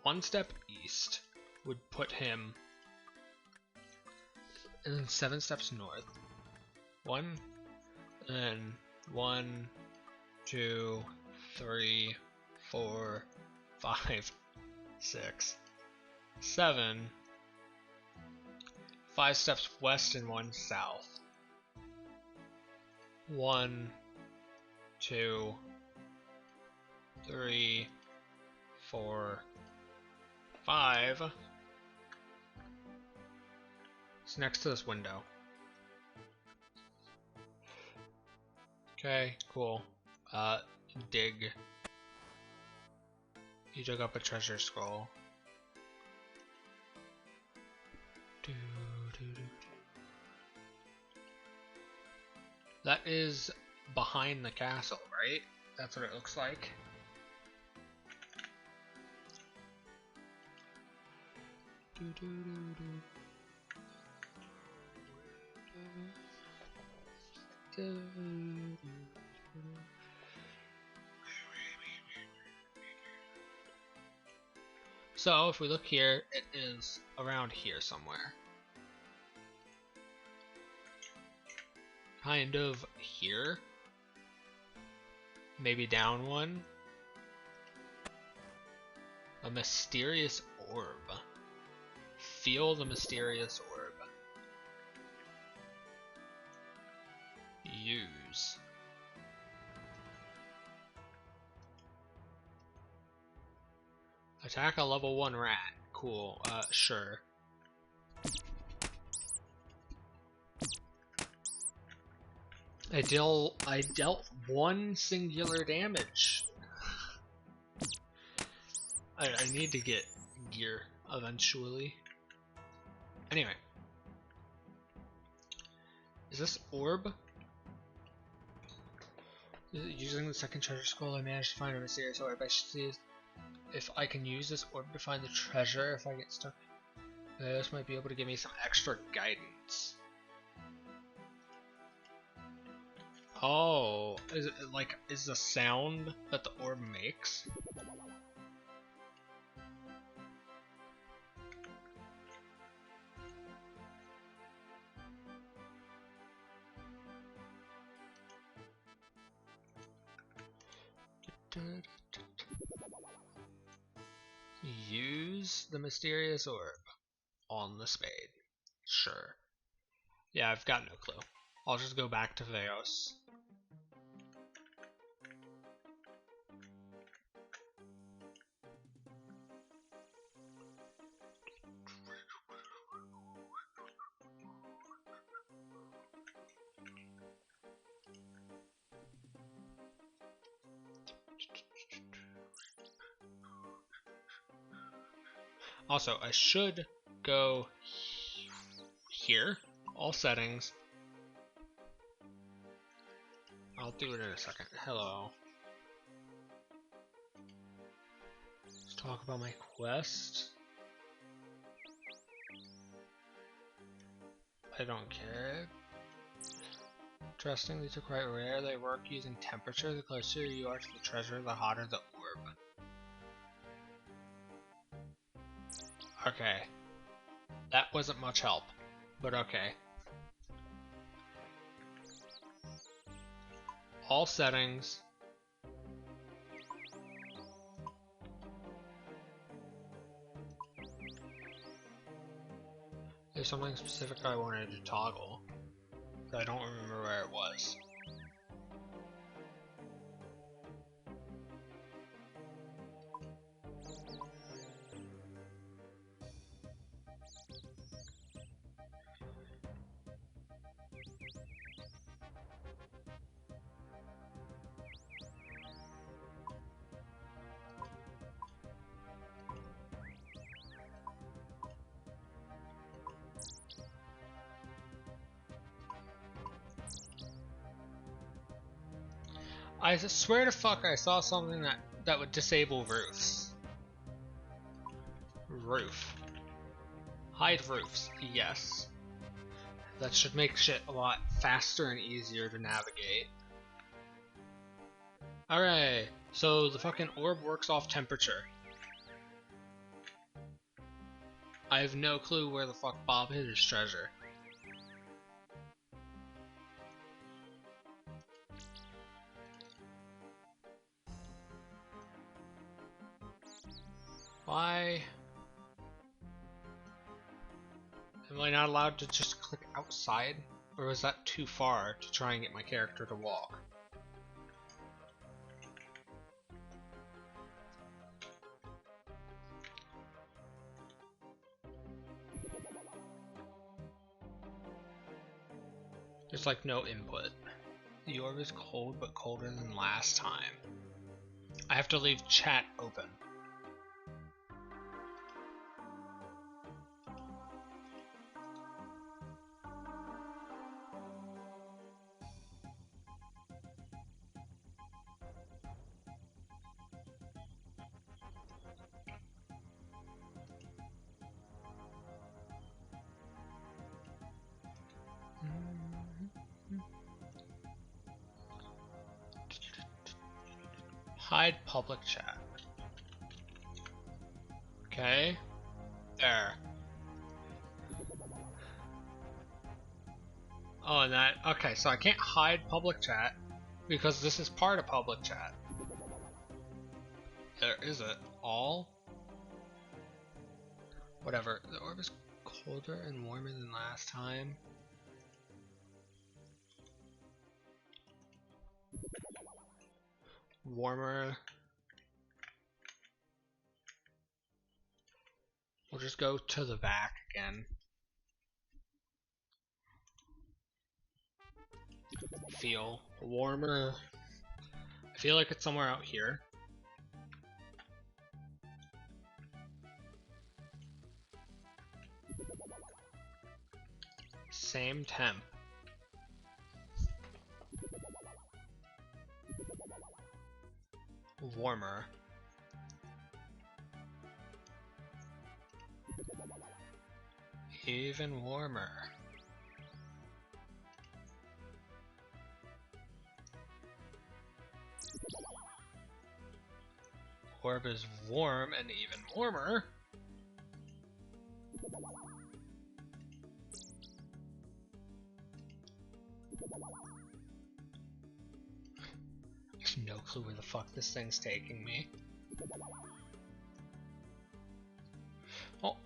1 step east would put him, and then 7 steps north. 1, and then 1, 2, 3, 4, 5, 6, 7. 5 steps west and 1 south. 1, 2, 3, 4, 5. It's next to this window. Okay, cool. Dig. You dug up a treasure scroll. That is behind the castle, right? That's what it looks like. So if we look here, it is around here somewhere. Kind of here. Maybe down 1. A mysterious orb. Feel the mysterious orb. Use. Attack a level 1 rat. Cool. Sure. I dealt one singular damage. I need to get gear eventually. Anyway. Is this orb? Using the second treasure scroll, I managed to find a mysterious orb. I should see if I can use this orb to find the treasure if I get stuck. This might be able to give me some extra guidance. Oh, is it like, is the sound that the orb makes? Use the mysterious orb on the spade. Sure. Yeah, I've got no clue. I'll just go back to Veos. Also, I should go here, all settings. I'll do it in a second. Hello. Let's talk about my quest. I don't care. Interesting, these are quite rare. They work using temperature. The closer you are to the treasure, the hotter the orb. Okay. That wasn't much help, but okay. All settings. There's something specific I wanted to toggle, but I don't remember where it was. I swear to fuck I saw something that would disable roofs. Roof. Hide roofs, yes. That should make shit a lot faster and easier to navigate. Alright, so the fucking orb works off temperature. I have no clue where the fuck Bob hid his treasure. Why? Am I not allowed to just click outside? Or is that too far to try and get my character to walk? There's like no input. The orb is cold but colder than last time. I have to leave chat open. Hide public chat. Okay. There. Oh, and that. Okay, so I can't hide public chat because this is part of public chat. There is it. All? Whatever. The orb is colder and warmer than last time. Warmer. We'll just go to the back again. Feel warmer. I feel like it's somewhere out here. Same temp. Warmer. Even warmer. Orb is warm and even warmer. I have no clue where the fuck this thing's taking me. Oh,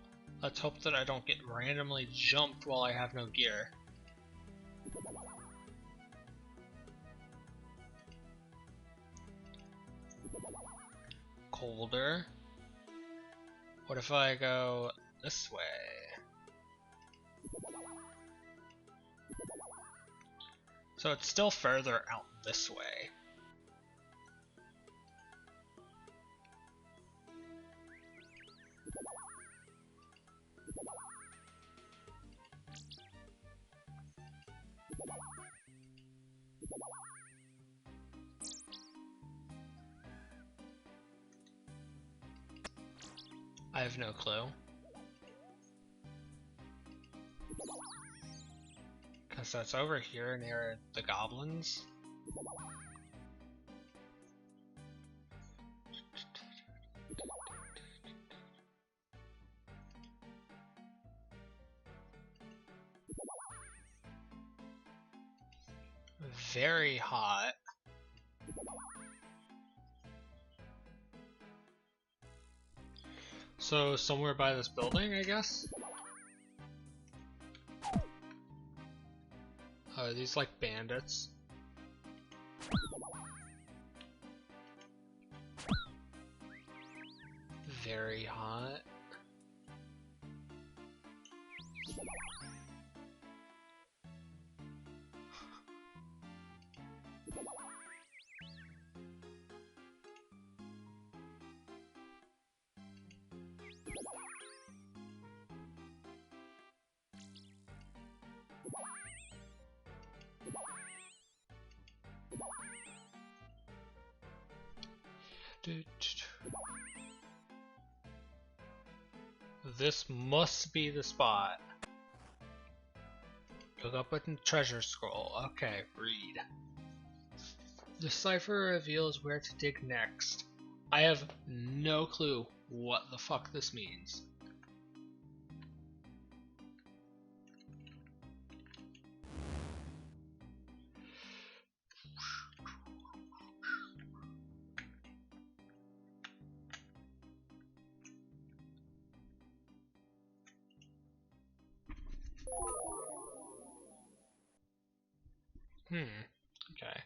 let's hope that I don't get randomly jumped while I have no gear. Colder. What if I go this way? So it's still further out this way. I have no clue. Because that's over here near the goblins. Very hot. So somewhere by this building, I guess? Are these like bandits? Very hot. This must be the spot. Look up with the treasure scroll. Okay, read. The cipher reveals where to dig next. I have no clue what the fuck this means. Okay.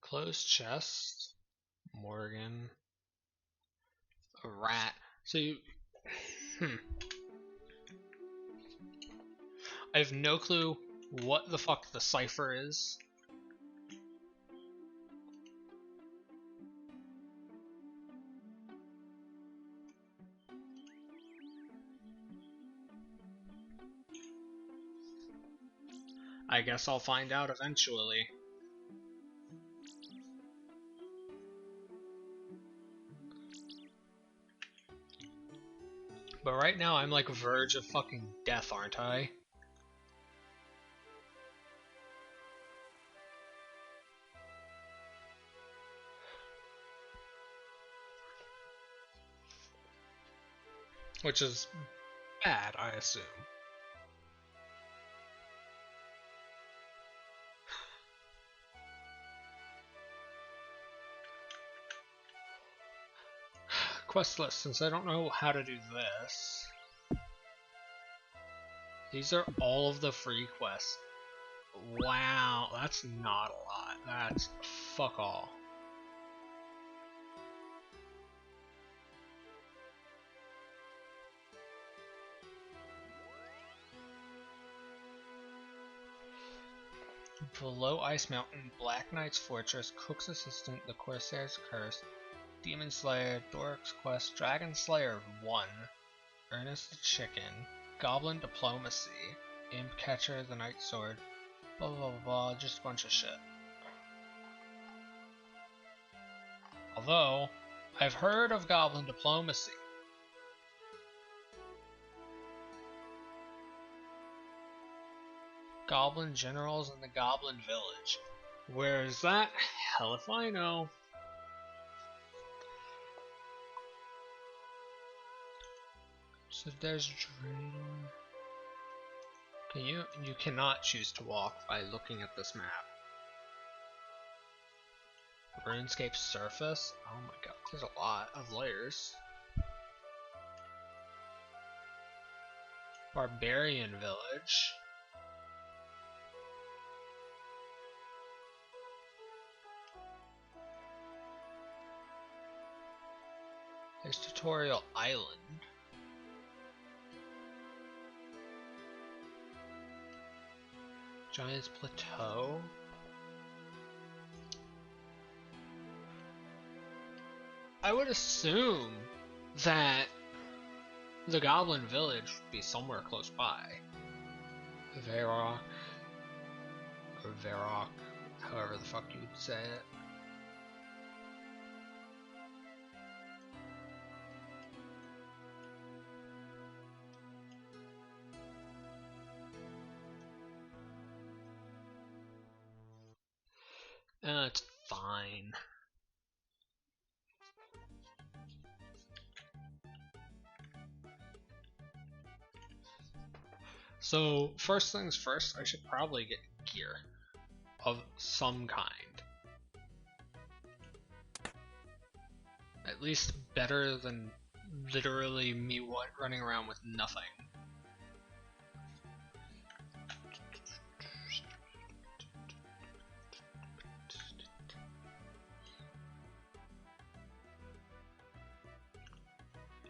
Closed chest. Morgan. A rat. So you... I have no clue what the fuck the cipher is. I guess I'll find out eventually. But right now I'm like verge of fucking death, aren't I? Which is bad, I assume. Quest list, since I don't know how to do this. These are all of the free quests. Wow, that's not a lot. That's fuck all. Below Ice Mountain, Black Knight's Fortress, Cook's Assistant, The Corsair's Curse, Demon Slayer, Doric's Quest, Dragon Slayer 1, Ernest the Chicken, Goblin Diplomacy, Imp Catcher, The Night Sword, blah blah blah blah, just a bunch of shit. Although, I've heard of Goblin Diplomacy. Goblin Generals in the Goblin Village. Where is that? Hell if I know. So there's Draenor. You cannot choose to walk by looking at this map. RuneScape surface? Oh my god, there's a lot of layers. Barbarian Village. There's Tutorial Island. Giant's Plateau. I would assume that the Goblin Village would be somewhere close by. Varrock. Or Varrock. However the fuck you would say it. It's fine. So, first things first, I should probably get gear of some kind. At least better than literally me running around with nothing.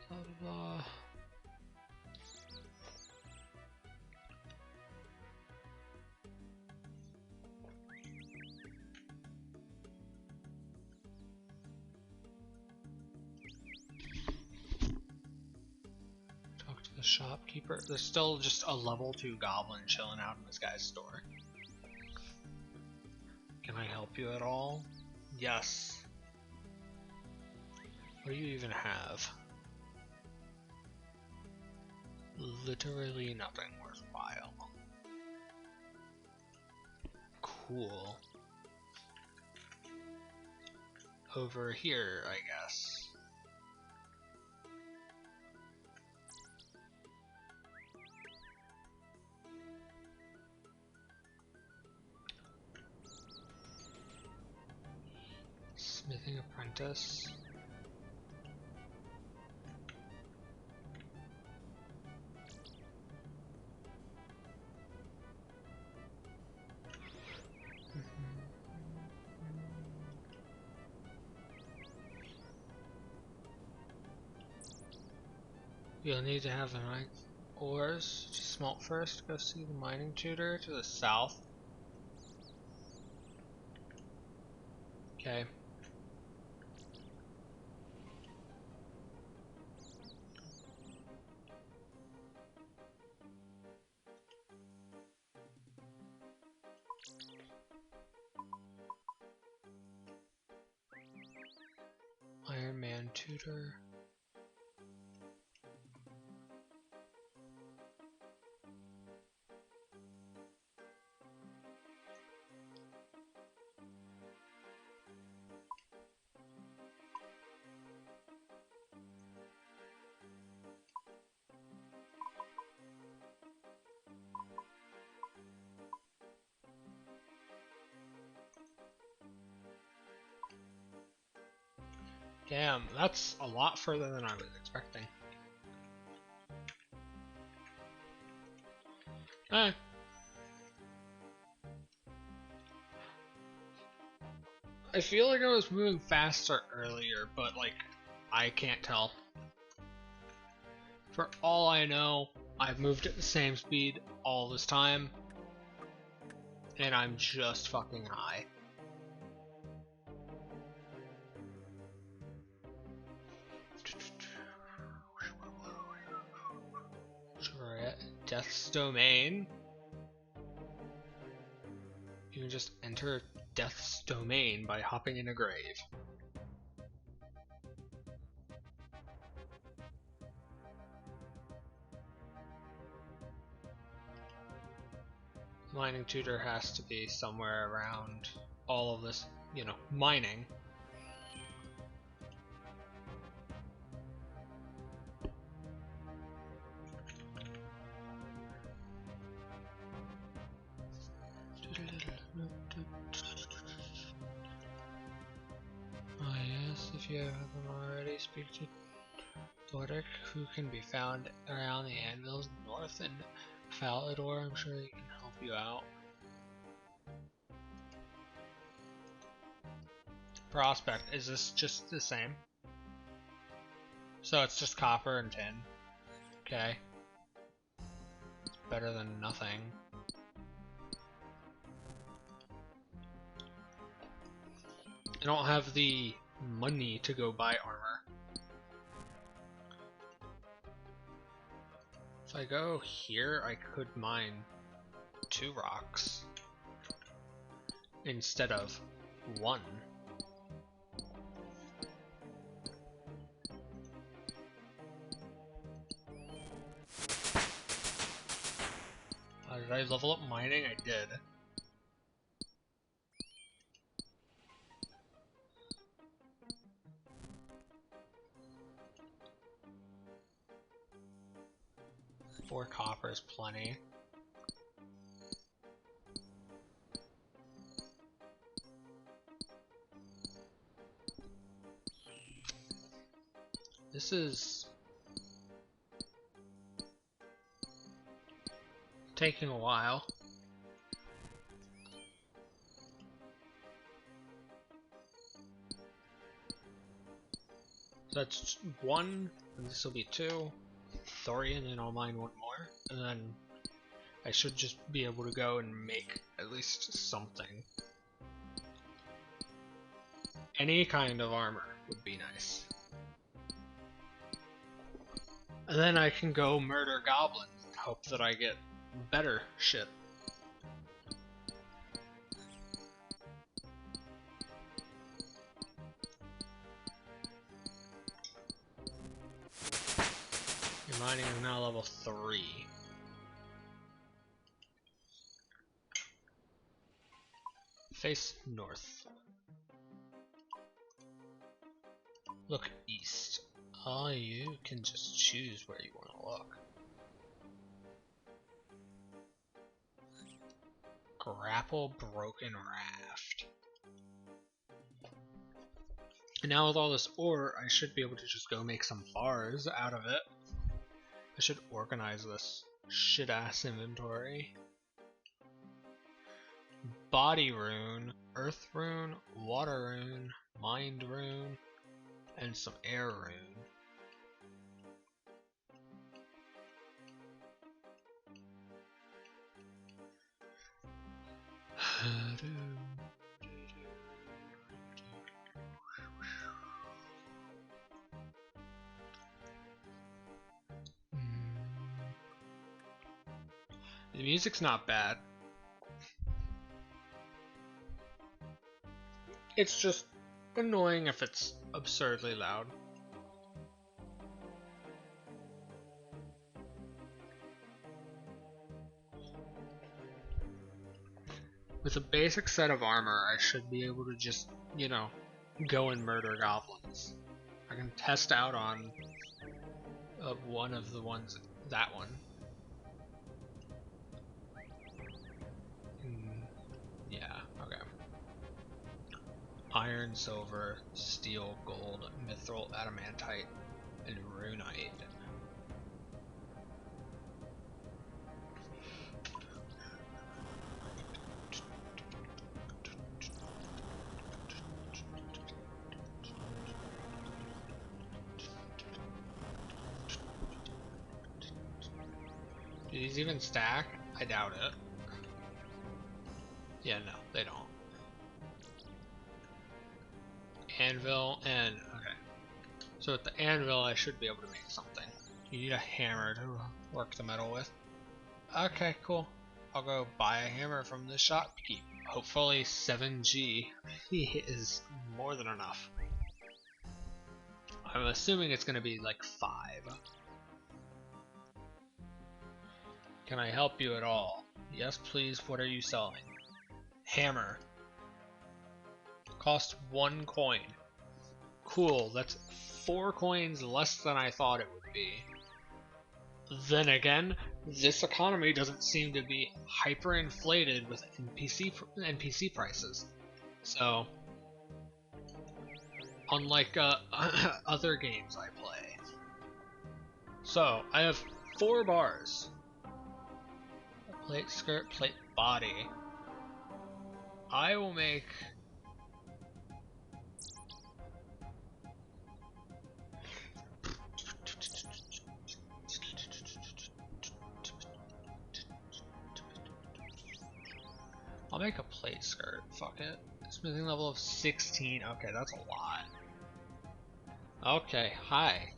Blah, blah, blah. Talk to the shopkeeper. There's still just a level 2 goblin chilling out in this guy's store. Can I help you at all? Yes. What do you even have? Literally nothing worthwhile. Cool. Over here, I guess. Smithing apprentice. You'll need to have the right ores to smelt first. Go see the mining tutor to the south. Okay. Iron Man tutor. Damn, that's a lot further than I was expecting. Eh. I feel like I was moving faster earlier, but like, I can't tell. For all I know, I've moved at the same speed all this time. and I'm just fucking high. Death's domain. You can just enter Death's domain by hopping in a grave. Mining tutor has to be somewhere around all of this, you know, mining. Oh yes, if you haven't already, speak to Doric, who can be found around the anvils north in Falador. I'm sure he can help you out. Prospect, is this just the same? So it's just copper and tin. Okay. It's better than nothing. I don't have the money to go buy armor. If I go here, I could mine 2 rocks instead of 1. Did I level up mining? I did. Four copper is plenty. This is taking a while. So that's 1, and this will be 2. Thorian, and I'll mine 1 more, and then I should just be able to go and make at least something. Any kind of armor would be nice. And then I can go murder goblins and hope that I get better shit. Your mining is now level 3. Face north. Look east. Oh, you can just choose where you want to look. Grapple broken raft. And now with all this ore, I should be able to just go make some bars out of it. I should organize this shit-ass inventory. Body rune, earth rune, water rune, mind rune, and some air rune. The music's not bad. It's just annoying if it's absurdly loud. With a basic set of armor, I should be able to just, you know, go and murder goblins. I can test out on one of the ones, that one. Yeah, okay. Iron, silver, steel, gold, mithril, adamantite, and runite. Do these even stack? I doubt it. Yeah, no, they don't. Anvil and okay. So with the anvil, I should be able to make something. You need a hammer to work the metal with. Okay, cool. I'll go buy a hammer from the shopkeep. Hopefully 7G is more than enough. I'm assuming it's gonna be like 5. Can I help you at all? Yes, please. What are you selling? Hammer. Cost 1 coin. Cool, that's 4 coins less than I thought it would be. Then again, this economy doesn't seem to be hyperinflated with NPC prices. So, unlike other games I play. So, I have 4 bars. Plate, skirt, plate, body. I will make... I'll make a plate skirt, fuck it. Smithing level of 16, okay, that's a lot. Okay, hi.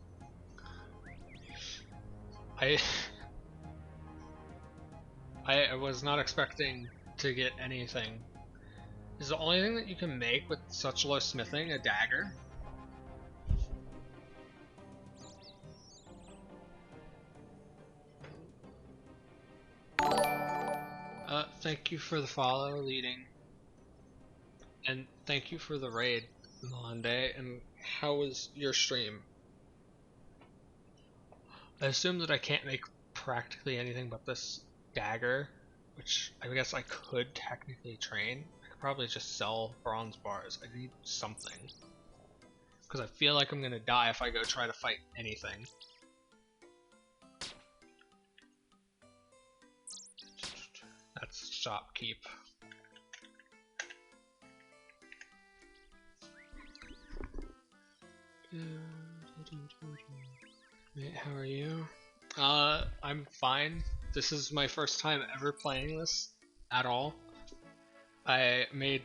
I was not expecting to get anything. Is the only thing that you can make with such low smithing a dagger? Thank you for the follow, leading. And thank you for the raid, Monday. And how was your stream? I assume that I can't make practically anything but this dagger, which I guess I could technically train. I could probably just sell bronze bars. I need something. Because I feel like I'm gonna die if I go try to fight anything. That's shopkeep. How are you? I'm fine. This is my first time ever playing this at all. I made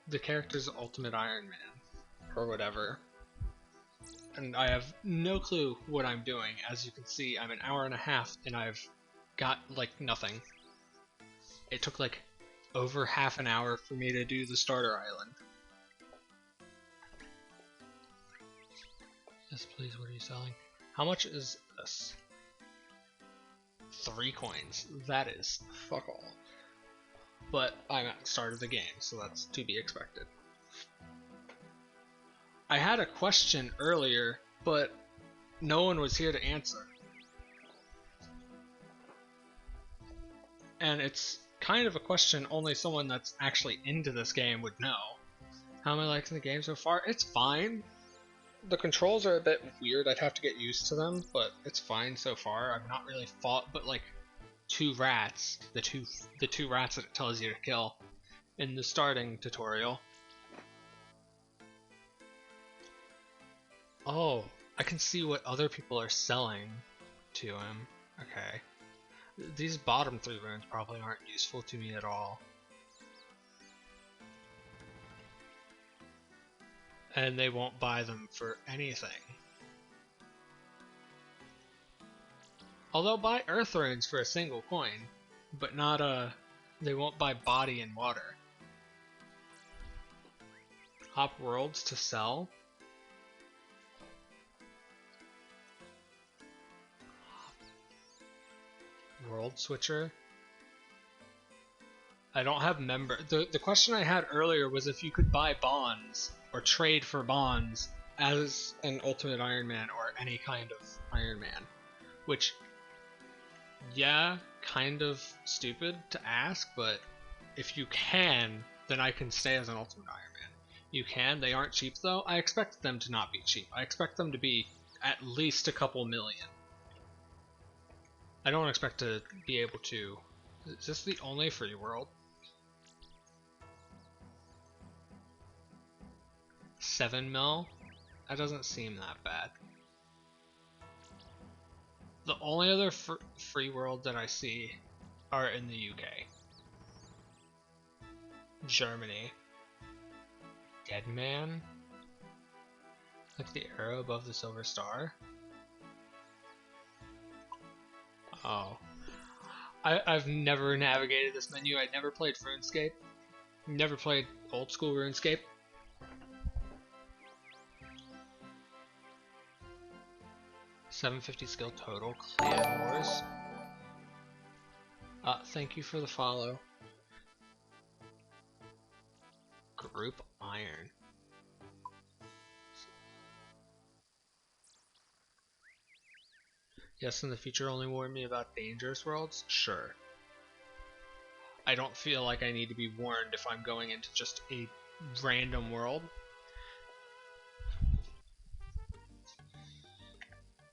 the character's Ultimate Iron Man, or whatever. And I have no clue what I'm doing. As you can see, I'm an hour and a half and I've got like nothing. It took like over half an hour for me to do the starter island. Yes, please, what are you selling? How much is this? 3 coins. That is fuck all. But I'm at the start of the game, so that's to be expected. I had a question earlier, but no one was here to answer. And it's kind of a question only someone that's actually into this game would know. How am I liking the game so far? It's fine. The controls are a bit weird, I'd have to get used to them, but it's fine so far. I've not really fought but like 2 rats, the two rats that it tells you to kill in the starting tutorial. Oh, I can see what other people are selling to him. Okay. These bottom 3 runes probably aren't useful to me at all. And they won't buy them for anything. Although buy earth runes for a single coin, but not they won't buy body and water. Hop worlds to sell. World switcher. I don't have member. The question I had earlier was if you could buy bonds or trade for bonds as an Ultimate Iron Man or any kind of Iron Man, which, yeah, kind of stupid to ask, but if you can, then I can stay as an Ultimate Iron Man. You can. They aren't cheap though. I expect them to not be cheap. I expect them to be at least a couple million. I don't expect to be able to. Is this the only free world? 7 mil? That doesn't seem that bad. The only other free world that I see are in the UK. Germany. Dead man? Like the arrow above the silver star? Oh. I've never navigated this menu. I never played RuneScape. Never played old school RuneScape. $750 skill total. Clan Wars. Thank you for the follow. Group Iron. Yes, in the future only warn me about dangerous worlds? Sure. I don't feel like I need to be warned if I'm going into just a random world.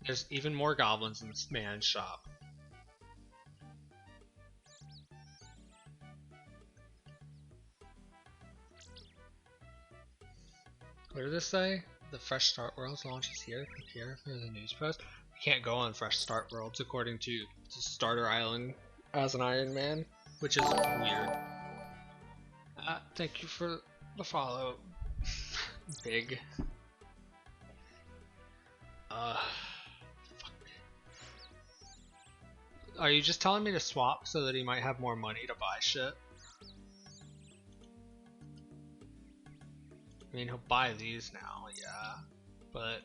There's even more goblins in this man's shop. What did this say? The Fresh Start Worlds launches here. Click here for the news post. You can't go on Fresh Start Worlds according to the Starter Island as an Iron Man, which is weird. Thank you for the follow. Big. Fuck. Are you just telling me to swap so that he might have more money to buy shit? I mean, he'll buy these now, yeah, but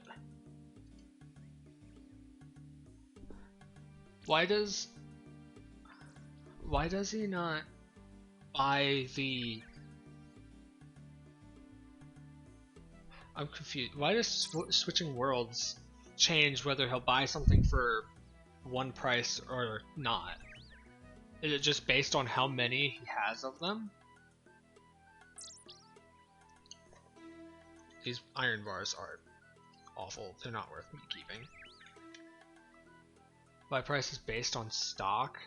why does he not buy the? I'm confused. Why does switching worlds change whether he'll buy something for one price or not? Is it just based on how many he has of them? These iron bars are awful. They're not worth me keeping. My price is based on stock.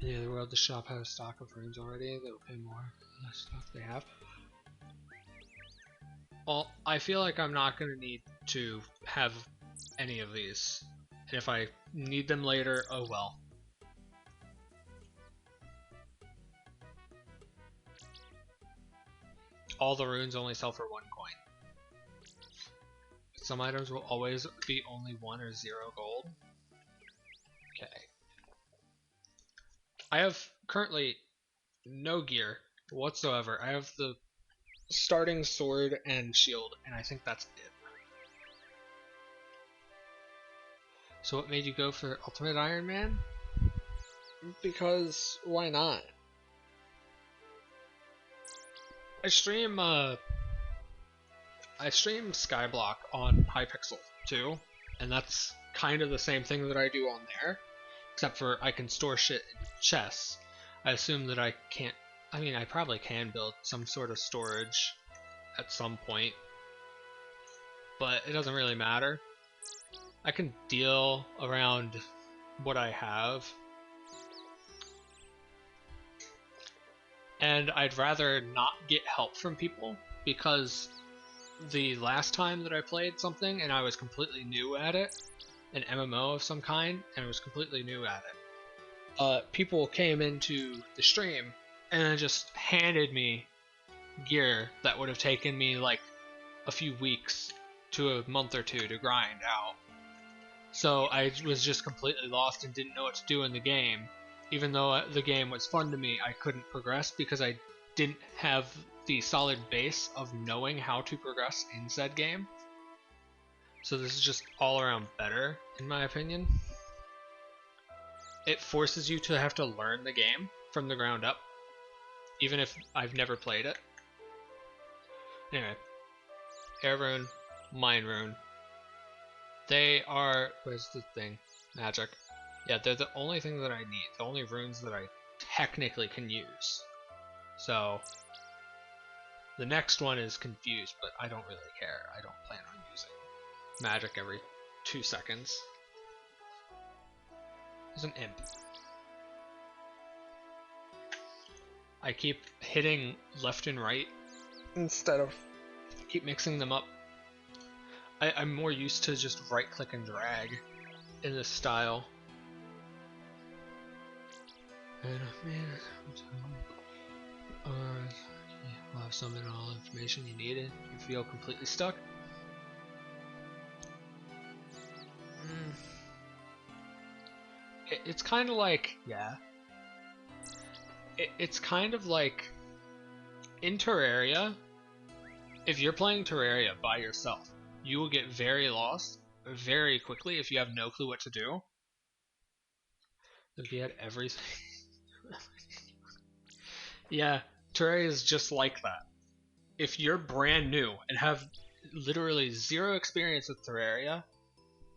In the other world, the shop has a stock of runes already. They'll pay more for the stock they have. Well, I feel like I'm not going to need to have any of these. And if I need them later, oh well. All the runes only sell for 1 coin. Some items will always be only 1 or 0 gold. Okay. I have currently no gear whatsoever. I have the starting sword and shield, and I think that's it. So what made you go for Ultimate Iron Man? Because why not? I stream Skyblock on Hypixel too, and that's kind of the same thing that I do on there, except for I can store shit in chests. I assume that I can't. I mean, I probably can build some sort of storage at some point, but it doesn't really matter. I can deal around what I have. And I'd rather not get help from people, because the last time that I played something and I was completely new at it, an MMO of some kind, and I was completely new at it, people came into the stream and just handed me gear that would have taken me like a few weeks to a month or two to grind out. So I was just completely lost and didn't know what to do in the game. Even though the game was fun to me, I couldn't progress because I didn't have the solid base of knowing how to progress in said game. So this is just all around better, in my opinion. It forces you to have to learn the game from the ground up, even if I've never played it. Anyway, Air Rune, Mine Rune. They are, where's the thing? Magic. Yeah, they're the only thing that I need, the only runes that I technically can use. So, the next one is Confused, but I don't really care. I don't plan on using magic every 2 seconds. There's an imp. I keep hitting left and right instead of keep mixing them up. I'm more used to just right click and drag in this style. summon all information you needed. You feel completely stuck? It's kind of like, yeah. It's kind of like in Terraria, if you're playing Terraria by yourself, you will get very lost very quickly if you have no clue what to do. If you had everything. Yeah, Terraria is just like that. If you're brand new and have literally zero experience with Terraria,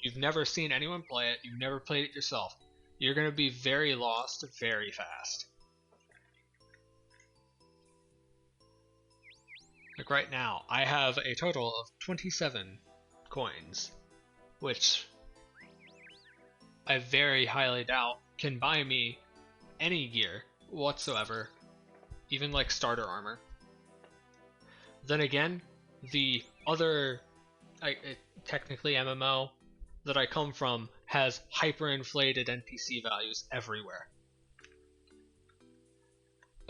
you've never seen anyone play it, you've never played it yourself, you're going to be very lost very fast. Like right now, I have a total of 27 coins, which I very highly doubt can buy me any gear whatsoever, even like starter armor. Then again, the other, technically MMO that I come from has hyperinflated NPC values everywhere.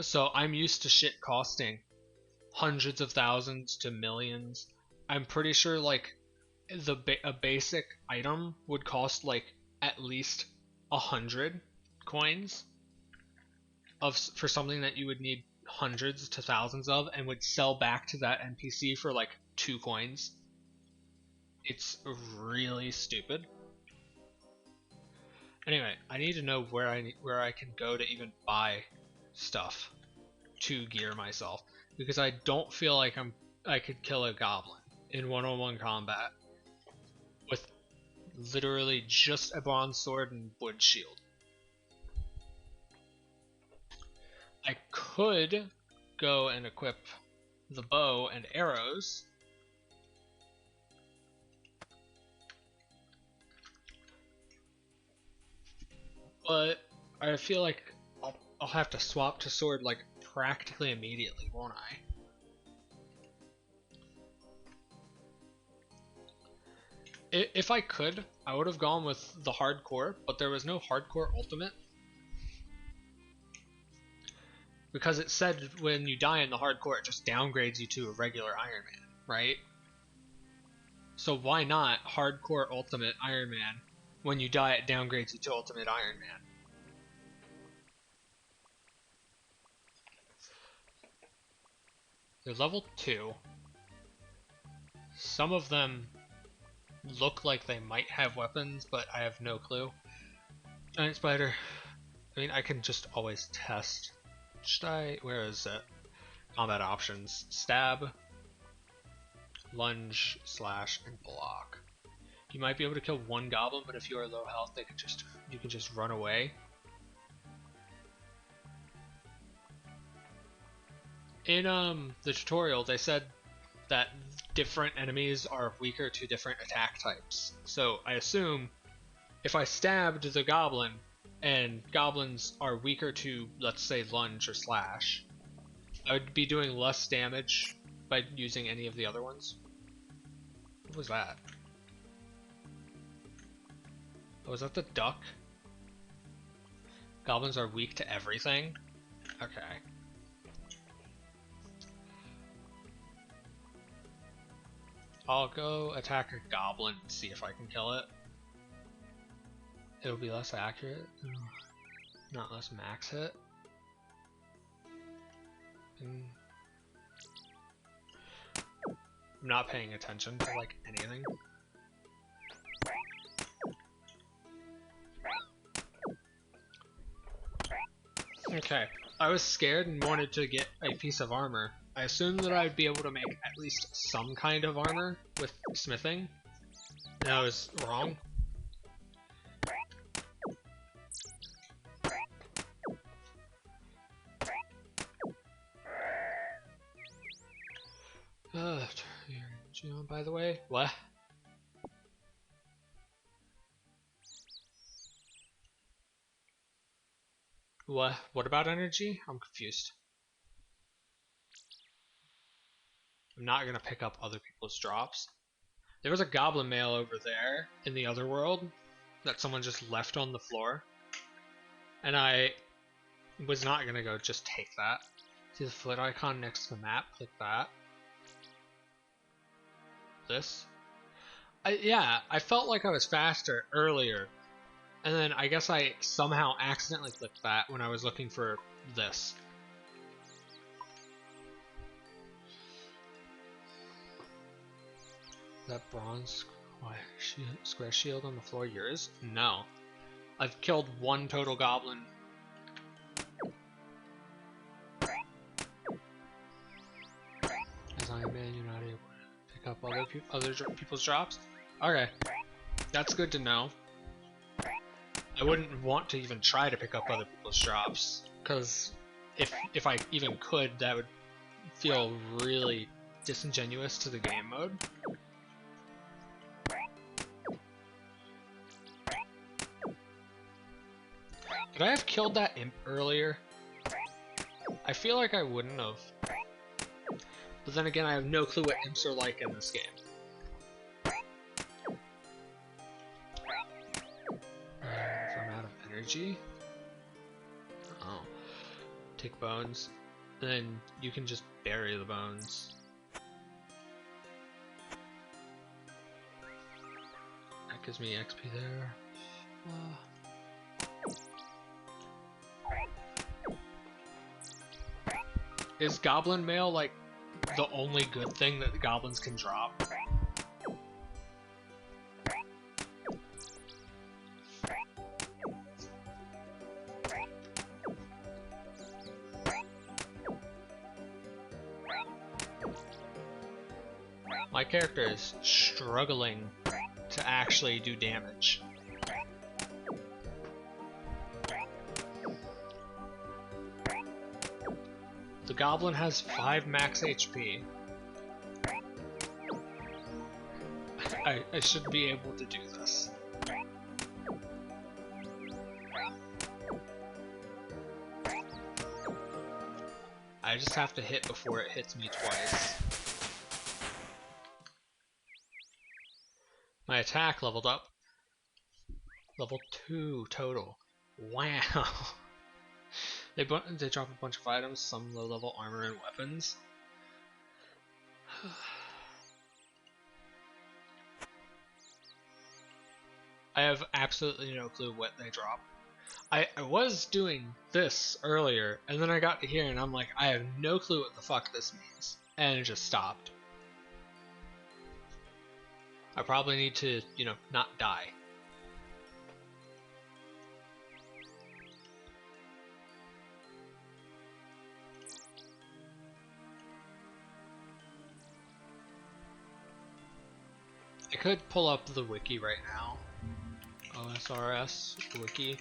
So I'm used to shit costing hundreds of thousands to millions. I'm pretty sure like a basic item would cost like at least 100 coins for something that you would need hundreds to thousands of and would sell back to that NPC for like 2 coins. It's really stupid. Anyway, I need to know where I can go to even buy stuff to gear myself, because I don't feel like I could kill a goblin in one-on-one combat with literally just a bronze sword and wood shield. I could go and equip the bow and arrows, but I feel like I'll have to swap to sword like practically immediately, won't I? If I could, I would have gone with the hardcore, but there was no hardcore ultimate. Because it said when you die in the hardcore, it just downgrades you to a regular Iron Man, right? So why not hardcore ultimate Iron Man? When you die, it downgrades you to ultimate Iron Man. They're level 2. Some of them look like they might have weapons, but I have no clue. Giant spider. I mean, I can just always test. Should I? Where is it? Combat options. Stab, lunge, slash, and block. You might be able to kill one goblin, but if you are low health, you can just run away. In the tutorial, they said that different enemies are weaker to different attack types. So I assume if I stabbed the goblin and goblins are weaker to, let's say, lunge or slash, I would be doing less damage by using any of the other ones. What was that? Oh, was that the duck? Goblins are weak to everything? Okay. I'll go attack a goblin and see if I can kill it. It'll be less accurate. Not less max hit. I'm not paying attention to like anything. Okay, I was scared and wanted to get a piece of armor. I assumed that I'd be able to make at least some kind of armor with smithing, and I was wrong. By the way, what? What about energy? I'm confused. I'm not gonna pick up other people's drops. There was a goblin mail over there in the other world that someone just left on the floor, and I was not gonna go just take that. See the foot icon next to the map? Click that. This. Yeah, I felt like I was faster earlier, and then I guess I somehow accidentally clicked that when I was looking for this. That bronze square shield on the floor yours? No. I've killed one total goblin. As Iron Man, you're not able to pick up other people's drops? Okay. That's good to know. I wouldn't want to even try to pick up other people's drops, because if I even could, that would feel really disingenuous to the game mode. Could I have killed that imp earlier? I feel like I wouldn't have. But then again, I have no clue what imps are like in this game. If I'm out of energy. Oh. Take bones. And then you can just bury the bones. That gives me XP there. Is goblin mail like the only good thing that the goblins can drop? My character is struggling to actually do damage. The goblin has 5 max HP. I should be able to do this. I just have to hit before it hits me twice. My attack leveled up. Level 2 total. Wow. They drop a bunch of items, some low-level armor and weapons. I have absolutely no clue what they drop. I was doing this earlier, and then I got to here and I'm like, I have no clue what the fuck this means. And it just stopped. I probably need to, not die. I could pull up the wiki right now. OSRS wiki.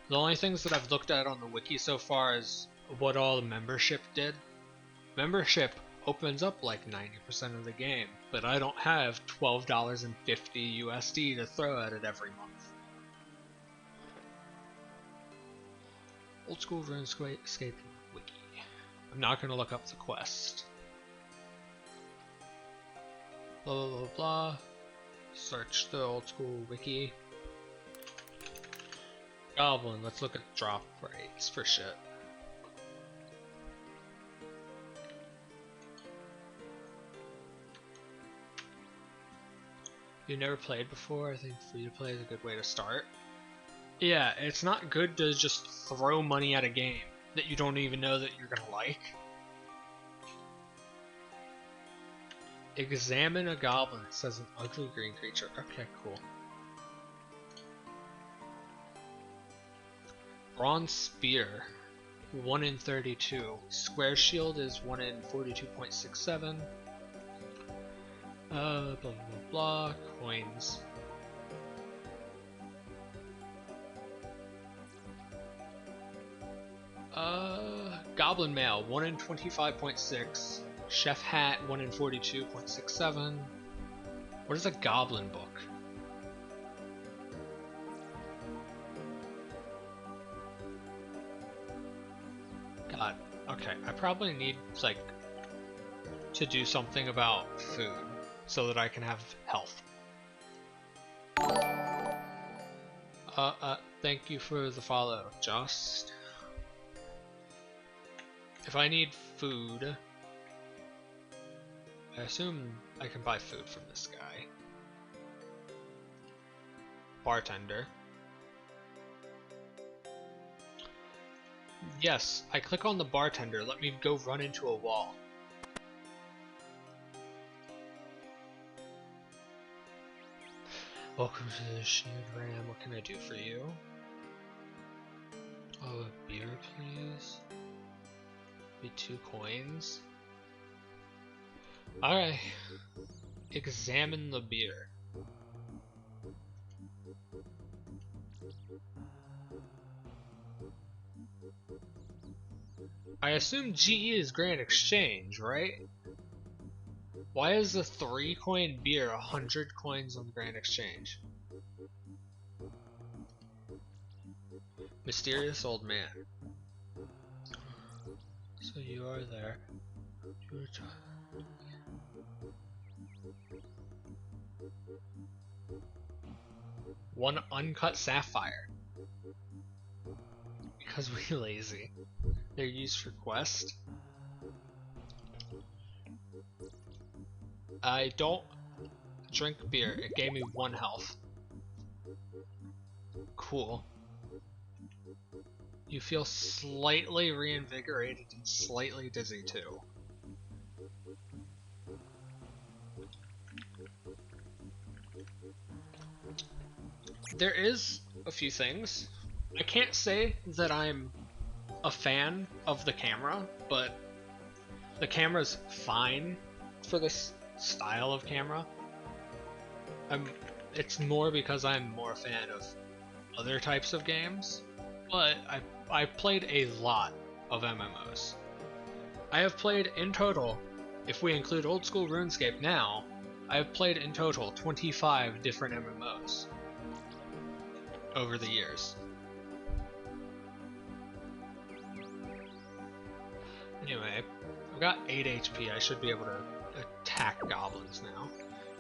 The only things that I've looked at on the wiki so far is what all the membership did. Membership opens up like 90% of the game, but I don't have $12.50 USD to throw at it every month. Old school RuneScape wiki. I'm not going to look up the quest. Blah blah blah blah. Search the old school wiki. Goblin, let's look at drop rates for shit. You've never played before? I think free to play is a good way to start. Yeah, it's not good to just throw money at a game that you don't even know that you're gonna like. Examine a goblin. It says an ugly green creature. Okay, cool. Bronze spear. 1 in 32. Square shield is 1 in 42.67. Blah blah blah. Coins. Goblin mail. 1 in 25.6. Chef hat, 1 in 42.67. What is a goblin book? God, okay, I probably need, like, to do something about food so that I can have health. Thank you for the follow, Just. if I need food, I assume I can buy food from this guy. Bartender. Yes, I click on the bartender. Let me go run into a wall. Welcome to the Shield Ram. What can I do for you? Oh, a beer, please. Be 2 coins. Alright. Examine the beer. I assume GE is Grand Exchange, right? Why is a 3-coin beer 100 coins on Grand Exchange? Mysterious old man. So you are there. One uncut sapphire. Because we lazy. They're used for quest. I don't drink beer. It gave me 1 health. Cool. You feel slightly reinvigorated and slightly dizzy too. There is a few things. I can't say that I'm a fan of the camera, but the camera's fine for this style of camera. It's more because I'm more a fan of other types of games, but I've played a lot of MMOs. I have played in total, if we include old school RuneScape now, I have played in total 25 different MMOs over the years. Anyway, I've got 8 HP, I should be able to attack goblins now.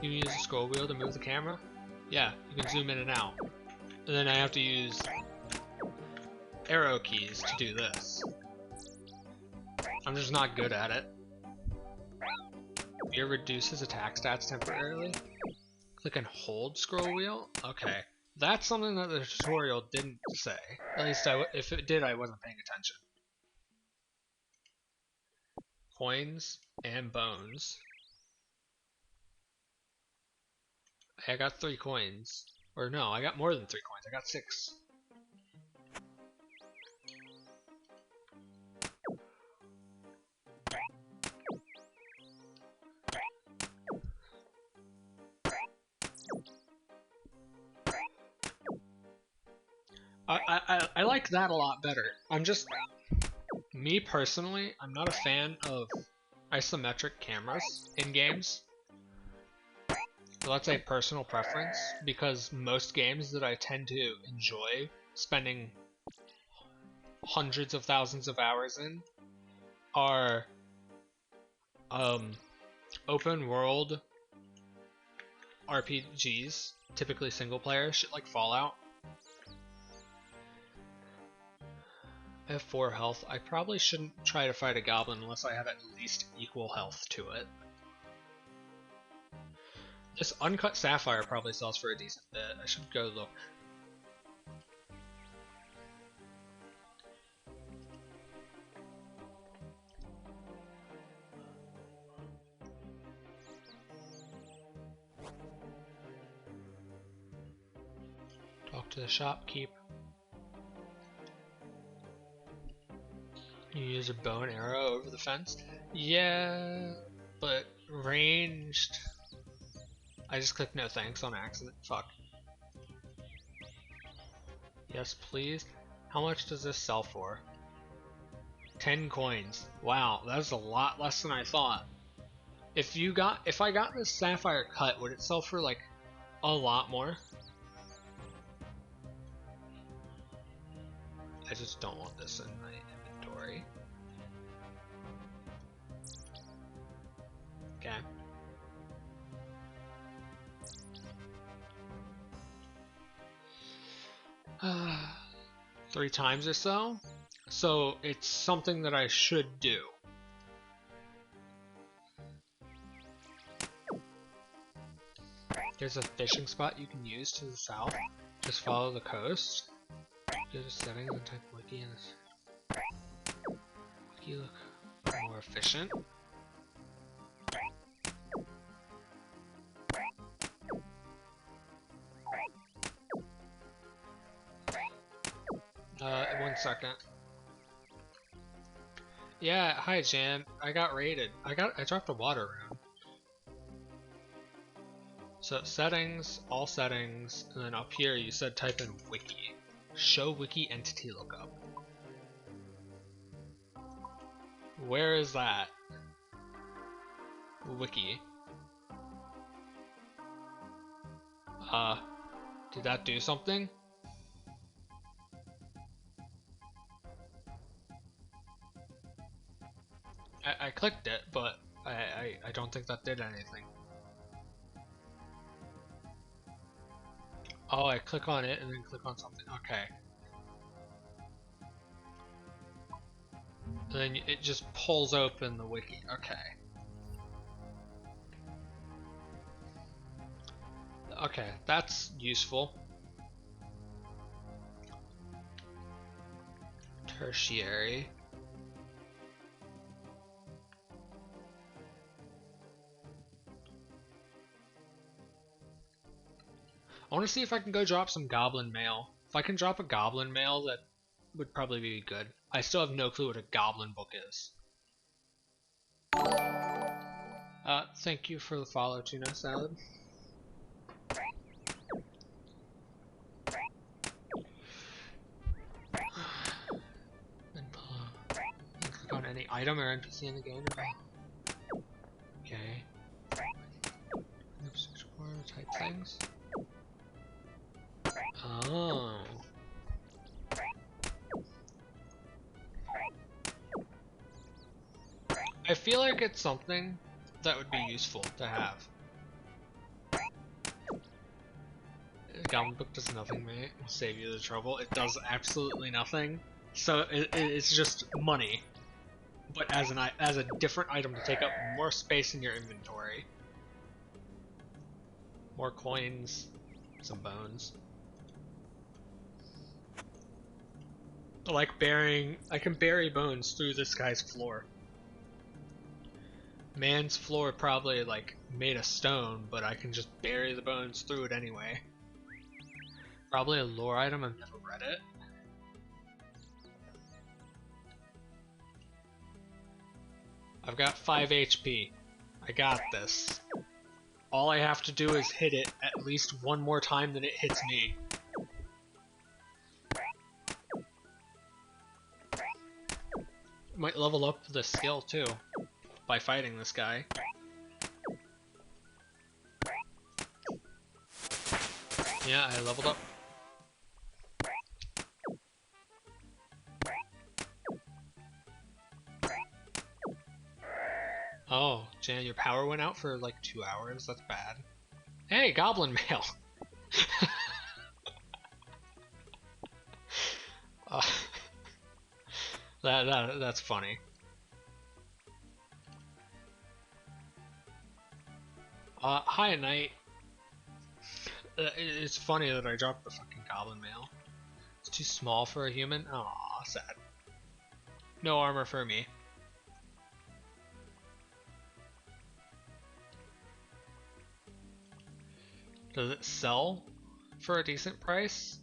You use the scroll wheel to move the camera? Yeah, you can zoom in and out. And then I have to use arrow keys to do this. I'm just not good at it. Beer reduces attack stats temporarily. Click and hold scroll wheel? Okay. That's something that the tutorial didn't say. At least if it did, I wasn't paying attention. Coins and bones. I got 3 coins. Or no, I got more than 3 coins. I got 6. I like that a lot better. Me personally, I'm not a fan of isometric cameras in games. So that's a personal preference, because most games that I tend to enjoy spending hundreds of thousands of hours in are open world RPGs, typically single player, shit like Fallout. I have 4 health. I probably shouldn't try to fight a goblin unless I have at least equal health to it. This uncut sapphire probably sells for a decent bit. I should go look. Talk to the shopkeep. You use a bow and arrow over the fence? Yeah, but ranged. I just clicked no thanks on accident. Fuck. Yes, please. How much does this sell for? 10 coins. Wow, that's a lot less than I thought. If I got this sapphire cut, would it sell for like a lot more? I just don't want this in my inventory. Okay. Three times or so? So it's something that I should do. There's a fishing spot you can use to the south. Just follow the coast. Go to settings and type wiki and wiki look more efficient. One second. Yeah, hi Jan. I got raided. I dropped a water rune. So settings, all settings, and then up here you said type in wiki. Show wiki entity lookup. Where is that? Wiki. Did that do something? I clicked it, but I don't think that did anything. Oh, I click on it and then click on something. Okay. And then it just pulls open the wiki. Okay. Okay, that's useful. Tertiary. I want to see if I can go drop some goblin mail. If I can drop a goblin mail, that would probably be good. I still have no clue what a goblin book is. Thank you for the follow, Tuna Salad. And click on any item or NPC in the game. Okay. Oops, explore type things. Oh. I feel like it's something that would be useful to have. The Goblin Book does nothing, mate. Will save you the trouble. It does absolutely nothing. So it's just money, but as a different item to take up more space in your inventory. More coins, some bones. Like I can bury bones through this guy's floor. Man's floor probably like made of stone, but I can just bury the bones through it anyway. Probably a lore item, I've never read it. I've got 5 HP. I got this. All I have to do is hit it at least one more time than it hits me. Might level up the skill too by fighting this guy. Yeah, I leveled up. Oh, Jan, your power went out for like 2 hours? That's bad. Hey, goblin mail! That's funny. Hi at night. It's funny that I dropped the fucking goblin mail. It's too small for a human? Aw, sad. No armor for me. Does it sell for a decent price?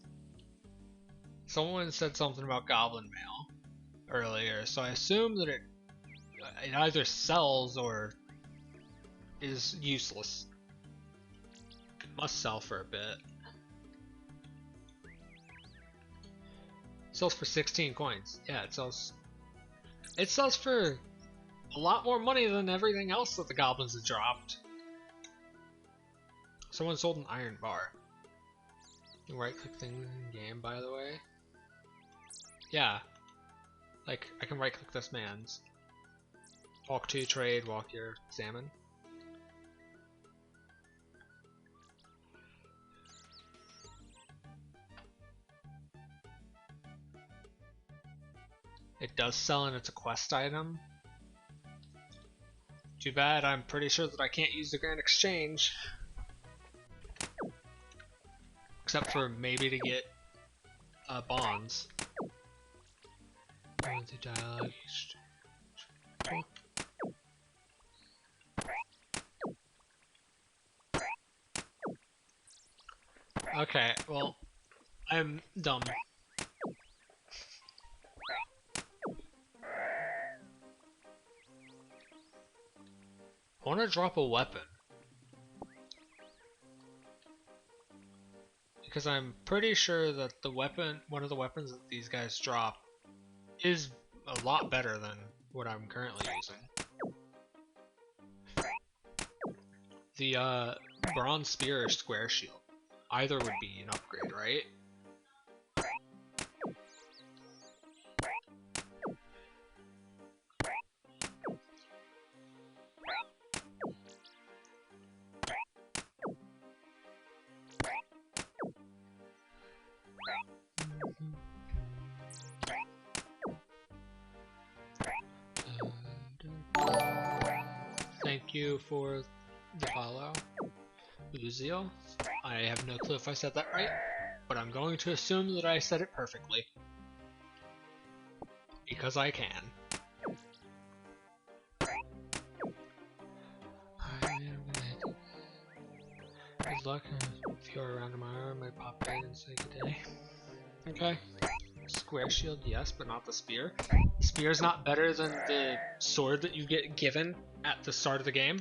Someone said something about goblin mail earlier, so I assume that it either sells or is useless. It must sell for a bit. It sells for 16 coins. Yeah, it sells. It sells for a lot more money than everything else that the goblins have dropped. Someone sold an iron bar. You right click things in game, by the way. Yeah. Like, I can right click this man's. Walk to, trade, walk here, examine. It does sell and it's a quest item. Too bad, I'm pretty sure that I can't use the Grand Exchange. Except for maybe to get bonds. The dialogue exchange. Okay, well, I'm dumb. I want to drop a weapon. Because I'm pretty sure that the weapon, one of the weapons that these guys drop, is a lot better than what I'm currently using. The bronze spear or square shield. Either would be an upgrade, right? Thank you for the follow, Lucio. I have no clue if I said that right, but I'm going to assume that I said it perfectly. Because I can. Good luck. If you're around tomorrow, I might pop in and say good day. Okay. Square shield, yes, but not the spear. Spear's not better than the sword that you get given at the start of the game.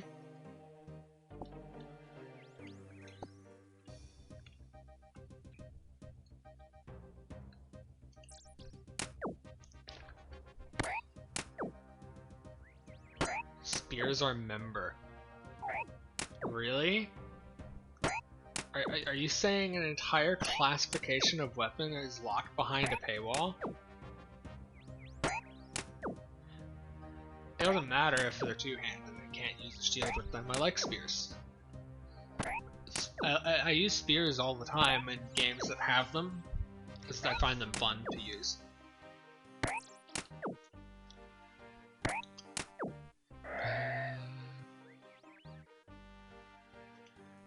Spears are member. Really? Are you saying an entire classification of weapon is locked behind a paywall? It doesn't matter if they're two-handed and I can't use a shield with them. I like spears. I use spears all the time in games that have them, because I find them fun to use.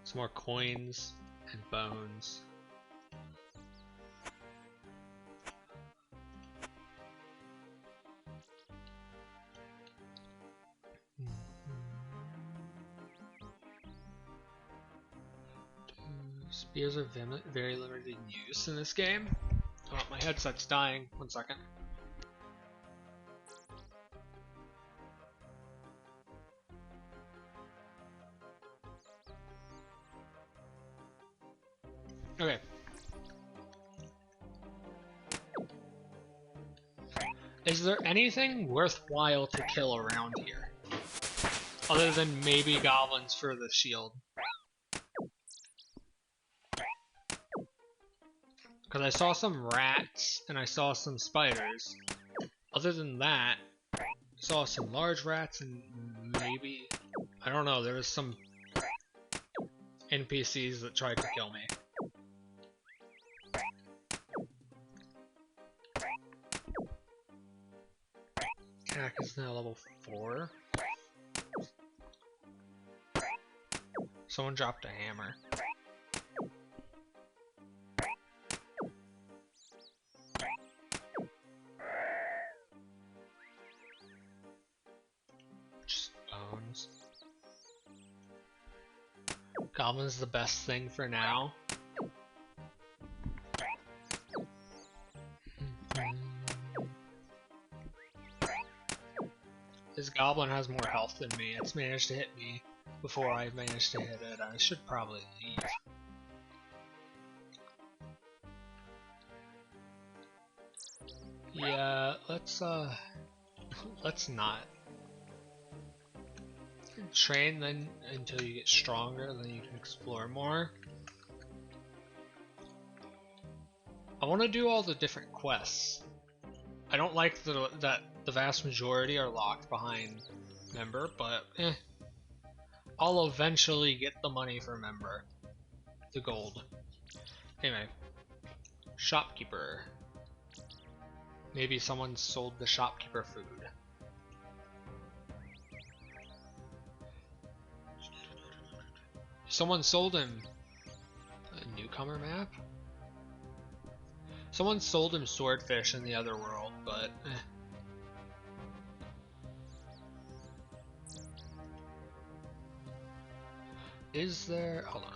Some more coins and bones. Spears are very limited in use in this game. Oh, my headset's dying. 1 second. Okay. Is there anything worthwhile to kill around here? Other than maybe goblins for the shield. Because I saw some rats and I saw some spiders. Other than that, I saw some large rats and maybe... I don't know, there was some NPCs that tried to kill me. Attack is now level 4. Someone dropped a hammer. Just bones. Goblin's the best thing for now. This goblin has more health than me. It's managed to hit me before I managed to hit it. I should probably leave. Yeah, let's not. Train then until you get stronger, then you can explore more. I want to do all the different quests. I don't like that the vast majority are locked behind member, but I'll eventually get the money for member. The gold. Anyway. Shopkeeper. Maybe someone sold the shopkeeper food. Someone sold him a newcomer map? Someone sold him swordfish in the other world, but Is there... hold on.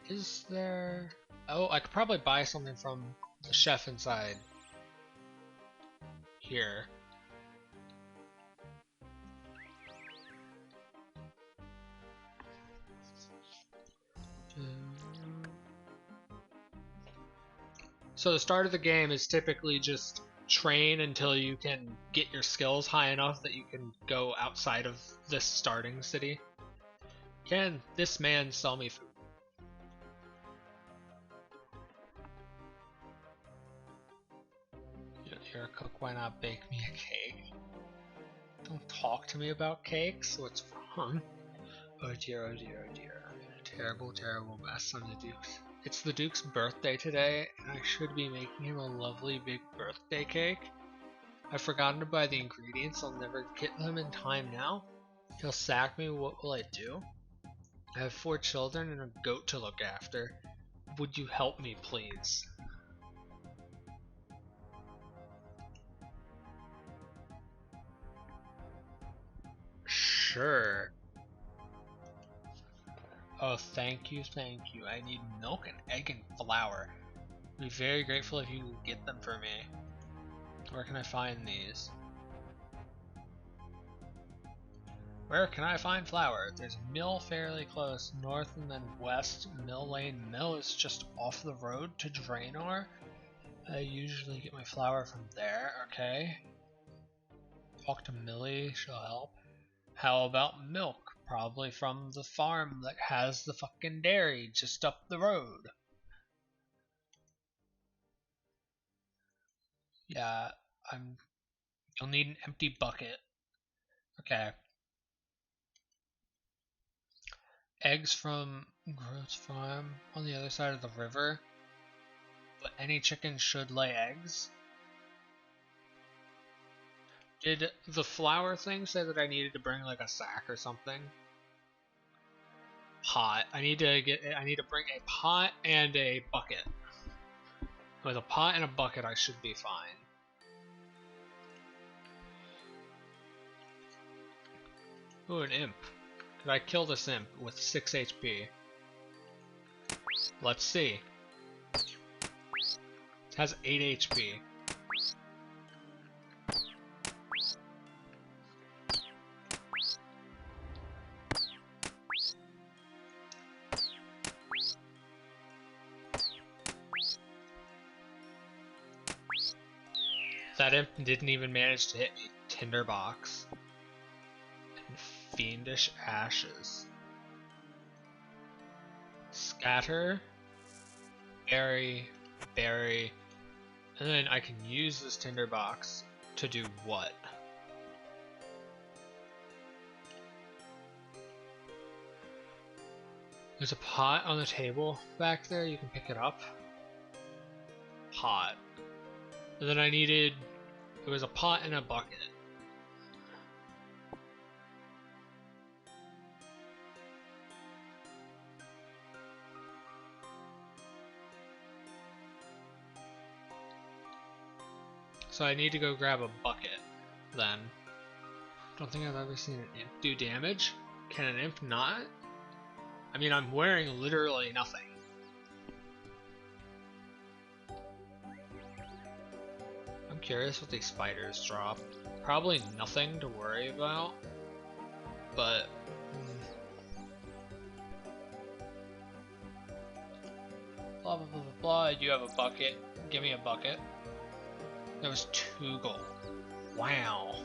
Is there... oh, I could probably buy something from the chef inside here. So the start of the game is typically just train until you can get your skills high enough that you can go outside of this starting city. Can this man sell me food? You're a cook, why not bake me a cake? Don't talk to me about cakes, what's wrong? Oh dear, oh dear, oh dear. Terrible, terrible mess on the Duke's. It's the Duke's birthday today, and I should be making him a lovely big birthday cake. I've forgotten to buy the ingredients, I'll never get them in time now. He'll sack me, what will I do? I have 4 children and a goat to look after. Would you help me, please? Sure. Oh, thank you, thank you. I need milk and egg and flour. I'd be very grateful if you could get them for me. Where can I find these? Where can I find flour? There's a mill fairly close, north and then west. Mill Lane Mill is just off the road to Draenor. I usually get my flour from there, okay. Talk to Millie, she'll help. How about milk? Probably from the farm that has the fucking dairy just up the road. Yeah, you'll need an empty bucket. Okay. Eggs from Groot's farm on the other side of the river. But any chicken should lay eggs. Did the flour thing say that I needed to bring like a sack or something? Pot. I need to bring a pot and a bucket. With a pot and a bucket I should be fine. Ooh, an imp. Could I kill this imp with 6 HP? Let's see. It has 8 HP. That imp didn't even manage to hit me. Tinderbox. And fiendish ashes. Scatter. Berry. Berry. And then I can use this tinderbox to do what? There's a pot on the table back there, you can pick it up. Pot. And then I needed, it was a pot and a bucket. So I need to go grab a bucket, then. Don't think I've ever seen an imp do damage. Can an imp not? I mean, I'm wearing literally nothing. I'm curious what these spiders drop. Probably nothing to worry about, but... blah blah blah blah blah, you have a bucket. Give me a bucket. That was 2 gold. Wow.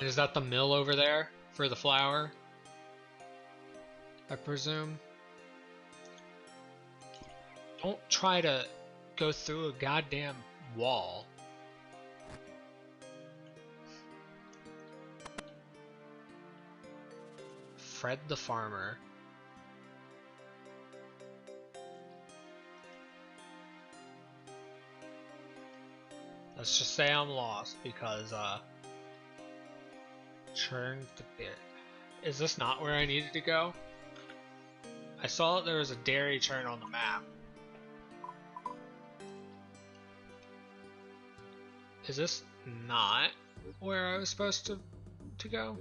Is that the mill over there for the flour? I presume. Don't try to go through a goddamn wall. Fred the farmer. Let's just say I'm lost because churn the bit. Is this not where I needed to go? I saw that there was a dairy churn on the map. Is this not where I was supposed to go?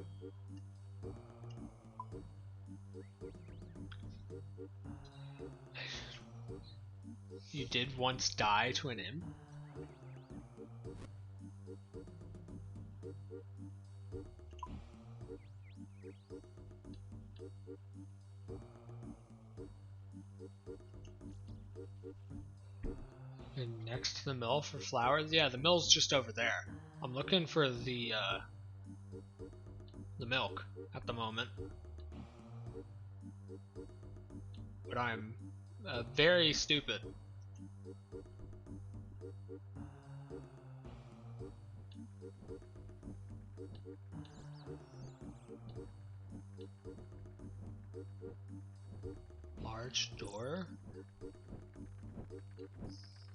You did once die to an imp? And next to the mill for flowers? Yeah, the mill's just over there. I'm looking for the milk at the moment. But I'm very stupid. Large door?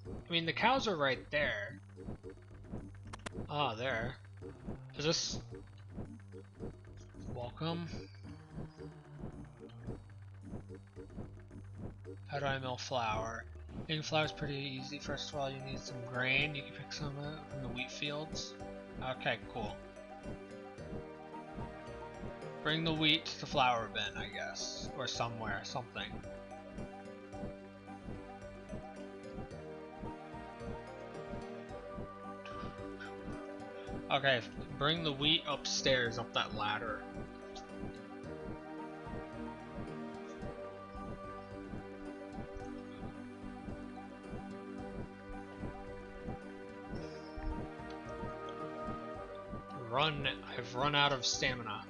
I mean, the cows are right there. Ah, there. Is this... Welcome? How do I mill flour? Making flour is pretty easy. First of all, you need some grain. You can pick some from the wheat fields. Okay, cool. Bring the wheat to the flour bin, I guess. Or somewhere, something. Okay, bring the wheat upstairs, up that ladder. I've run out of stamina.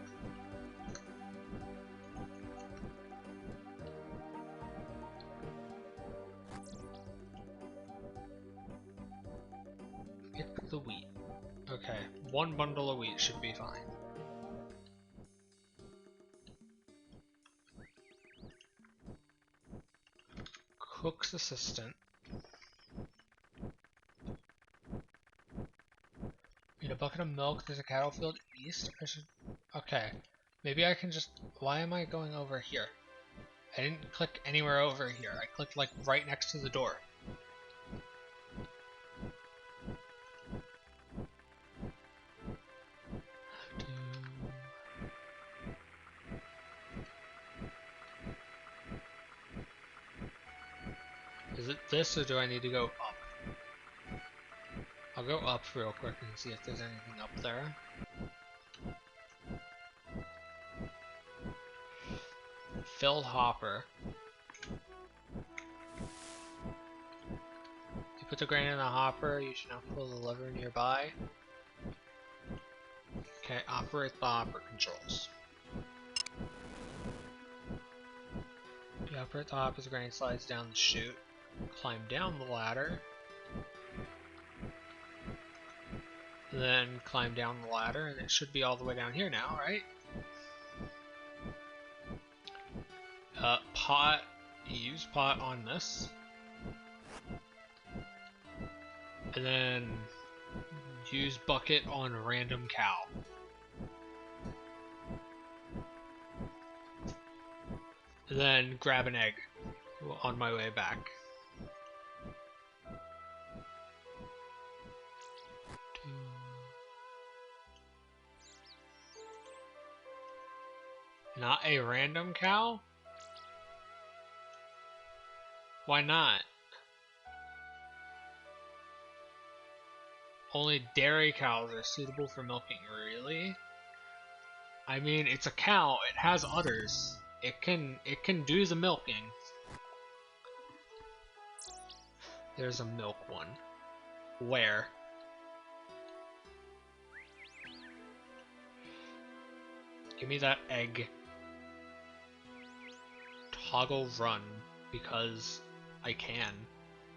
Pick the wheat. Okay, one bundle of wheat should be fine. Cook's assistant. Need a bucket of milk. There's a cattle field east. I should... Okay. Maybe I can just... Why am I going over here? I didn't click anywhere over here. I clicked like right next to the door. Is it this or do I need to go up? I'll go up real quick and see if there's anything up there. Filled hopper. You put the grain in the hopper, you should now pull the lever nearby. Okay, operate the hopper controls. You operate the hopper as the grain slides down the chute. Climb down the ladder. Then climb down the ladder, and it should be all the way down here now, right? Pot. Use pot on this. And then use bucket on random cow. And then grab an egg on my way back. Not a random cow? Why not? Only dairy cows are suitable for milking, really? I mean, it's a cow, it has udders. It can do the milking. There's a milk one. Where? Give me that egg. Toggle run, because I can.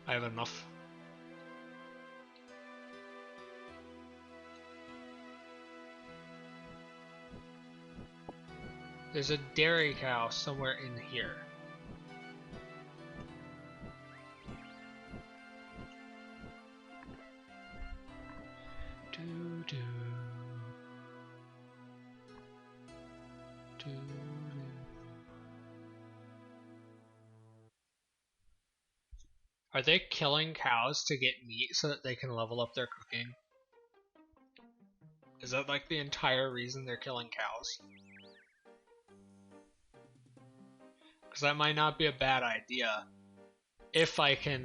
I have enough. There's a dairy cow somewhere in here. Doo-doo. Doo-doo. Are they killing cows to get meat so that they can level up their cooking? Is that like the entire reason they're killing cows? Because that might not be a bad idea if I can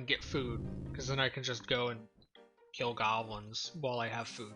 get food, because then I can just go and kill goblins while I have food.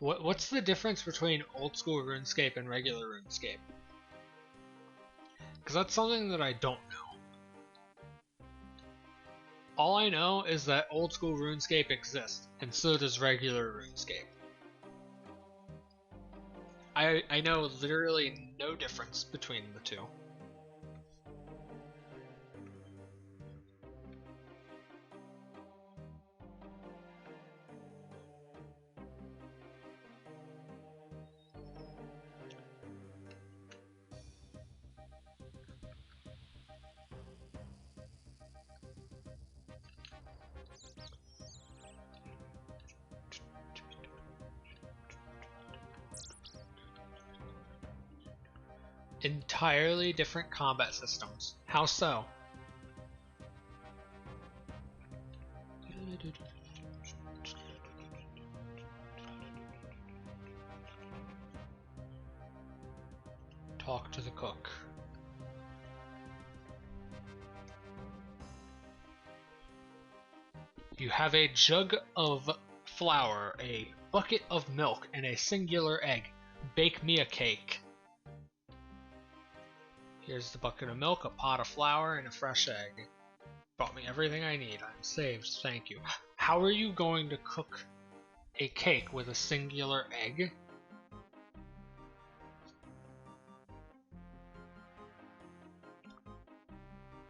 What's the difference between old school RuneScape and regular RuneScape? Because that's something that I don't know. All I know is that old school RuneScape exists, and so does regular RuneScape. I know literally no difference between the two. Entirely different combat systems. How so? Talk to the cook. You have a jug of flour, a bucket of milk, and a singular egg. Bake me a cake. Here's the bucket of milk, a pot of flour, and a fresh egg. Brought me everything I need. I'm saved, thank you. How are you going to cook a cake with a singular egg?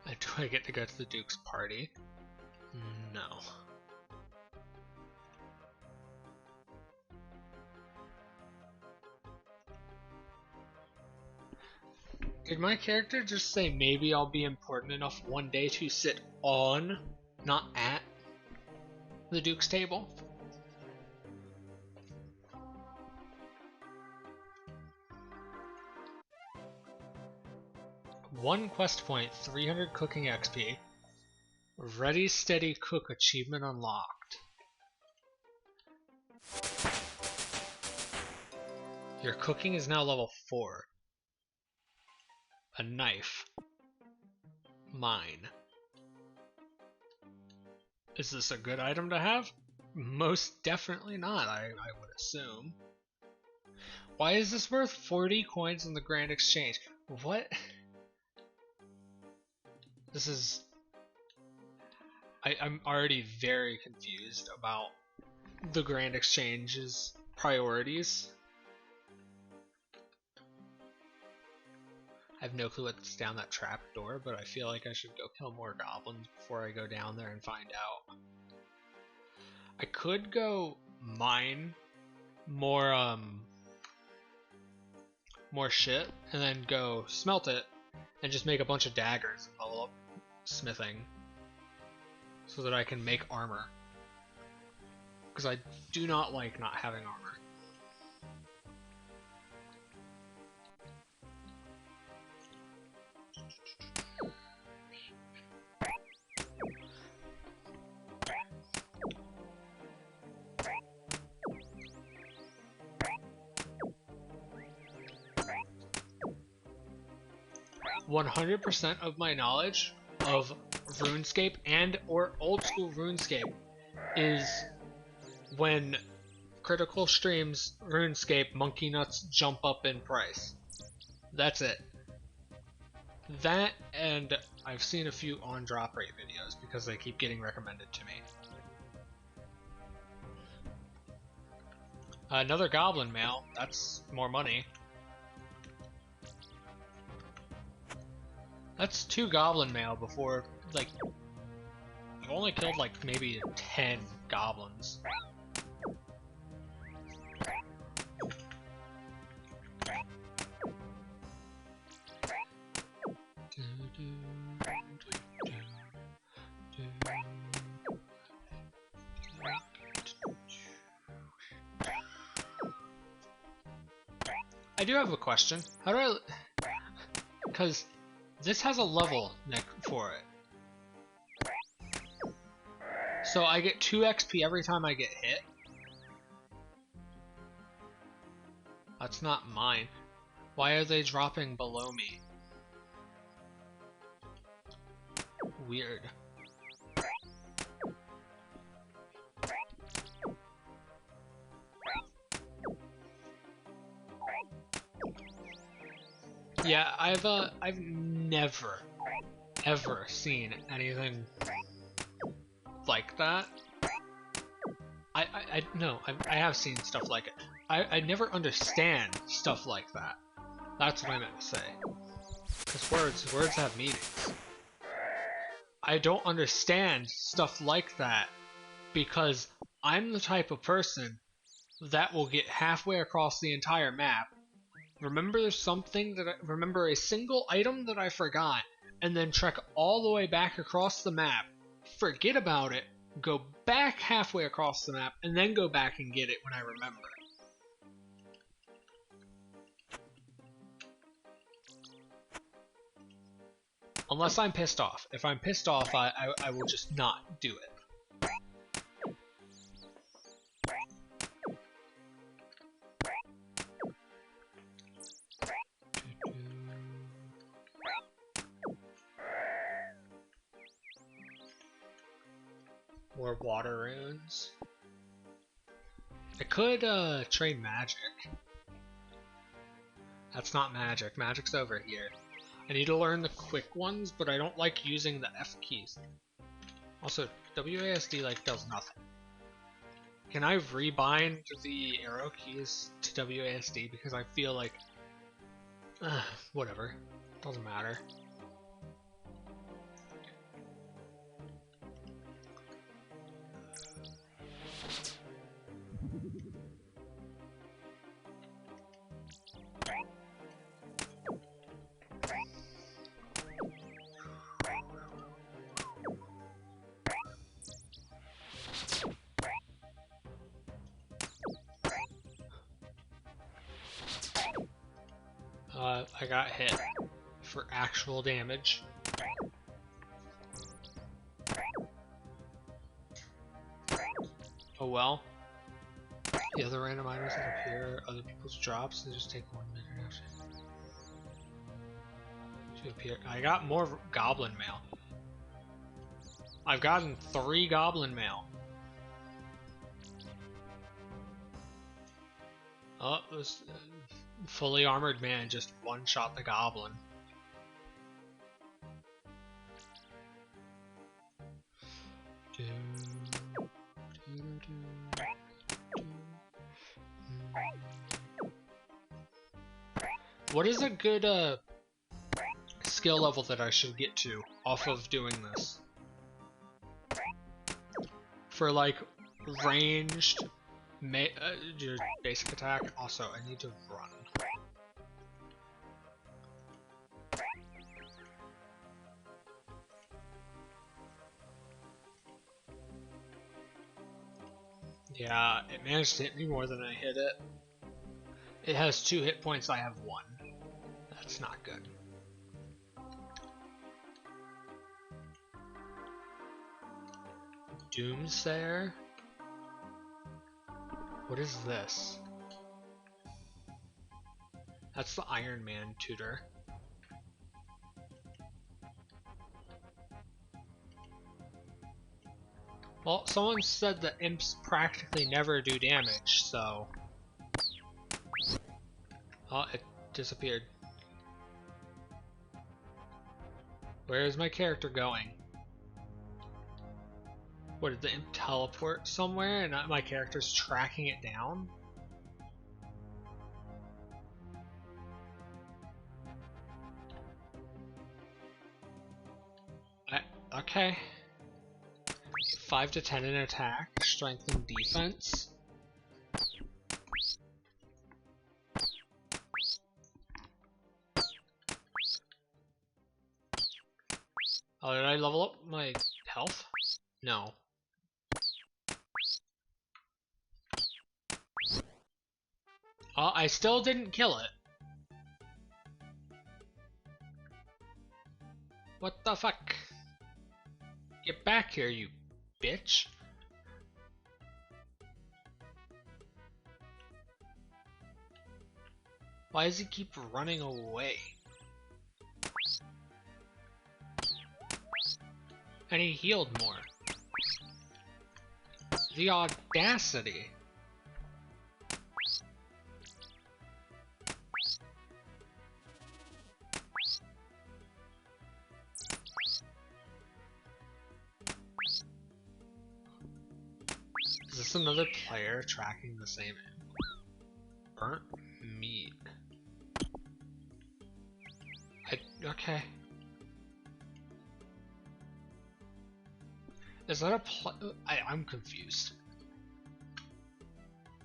Do I get to go to the Duke's party? No. Did my character just say maybe I'll be important enough one day to sit on, not at, the Duke's table? One quest point, 300 cooking XP. Ready, steady, cook achievement unlocked. Your cooking is now level 4. A knife. Mine. Is this a good item to have? Most definitely not, I would assume. Why is this worth 40 coins in the Grand Exchange? What? This is... I'm already very confused about the Grand Exchange's priorities. I have no clue what's down that trap door, but I feel like I should go kill more goblins before I go down there and find out. I could go mine more more shit and then go smelt it and just make a bunch of daggers and level up smithing so that I can make armor. Because I do not like not having armor. 100% of my knowledge of RuneScape and or old school RuneScape is when Critical streams RuneScape, monkey nuts jump up in price. That's it. That, and I've seen a few on drop rate videos because they keep getting recommended to me. Another goblin mail, that's more money. That's 2 goblin mail before, like, I've only killed like maybe 10 goblins. I do have a question. How do I... Because this has a level for it. So I get 2 XP every time I get hit. That's not mine. Why are they dropping below me? Weird. Yeah, I've never ever seen anything like that. I have seen stuff like it. I never understand stuff like that. That's what I meant to say. Because words have meanings. I don't understand stuff like that because I'm the type of person that will get halfway across the entire map, remember remember a single item that I forgot, and then trek all the way back across the map, forget about it, go back halfway across the map, and then go back and get it when I remember. Unless I'm pissed off. If I'm pissed off, I will just not do it. More water runes. I could trade magic. That's not magic. Magic's over here. I need to learn the quick ones, but I don't like using the F keys. Also, WASD like does nothing. Can I rebind the arrow keys to WASD because I feel like whatever. Doesn't matter. I got hit for actual damage. Oh well. The other random items that appear other people's drops, they just take 1 minute to appear. I got more goblin mail. I've gotten 3 goblin mail. Oh, this fully armored man just one-shot the goblin. What is a good skill level that I should get to off of doing this? For like ranged your basic attack. Also, I need to run. Yeah, it managed to hit me more than I hit it. It has 2 hit points, I have 1. That's not good. Doomsayer? What is this? That's the Iron Man tutor. Well, someone said that imps practically never do damage, so... Oh, it disappeared. Where is my character going? What, did the imp teleport somewhere and my character's tracking it down? Okay. 5 to 10 in attack, strength and defense. Oh, did I level up my health? No. Oh, I still didn't kill it. What the fuck? Get back here, you bitch. Why does he keep running away? And he healed more. The audacity. Is this another player tracking the same imp? Burnt meat. Okay. Is that a I'm confused.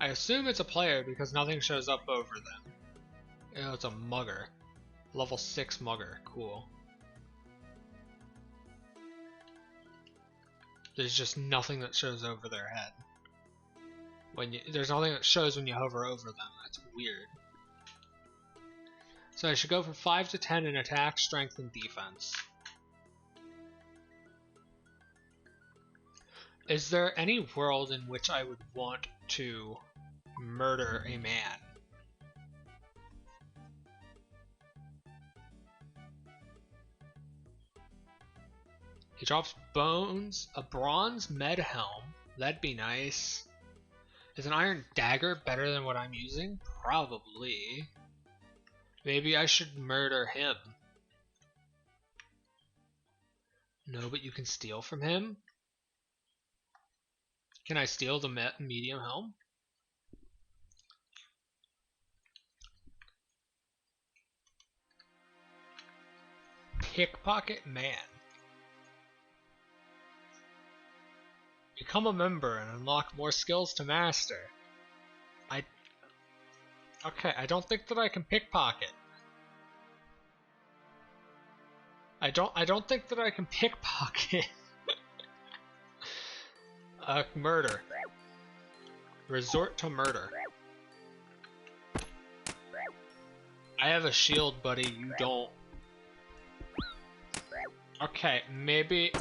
I assume it's a player because nothing shows up over them. Oh, it's a mugger. Level 6 mugger. Cool. There's just nothing that shows over their head. There's nothing that shows when you hover over them. That's weird. So I should go for 5 to 10 in attack, strength, and defense. Is there any world in which I would want to murder a man? He drops bones, a bronze med helm. That'd be nice. Is an iron dagger better than what I'm using? Probably. Maybe I should murder him. No, but you can steal from him? Can I steal the medium helm? Pickpocket man. Become a member and unlock more skills to master. Okay, I don't think that I can pickpocket. I don't think that I can pickpocket. Murder. Resort to murder. I have a shield, buddy, you don't. Okay, maybe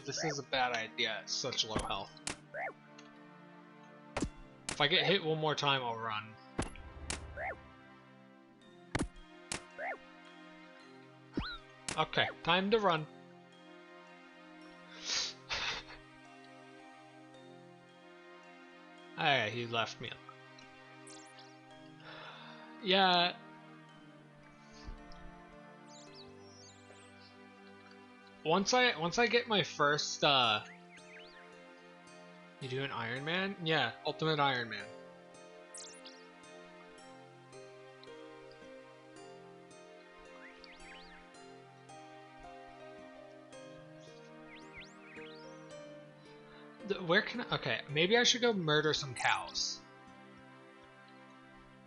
this is a bad idea at such low health. If I get hit one more time, I'll run. Okay, time to run. Hey, he left me. Yeah. Once I get my first you do an Iron Man? Yeah, Ultimate Iron Man. Where can I, okay, maybe I should go murder some cows.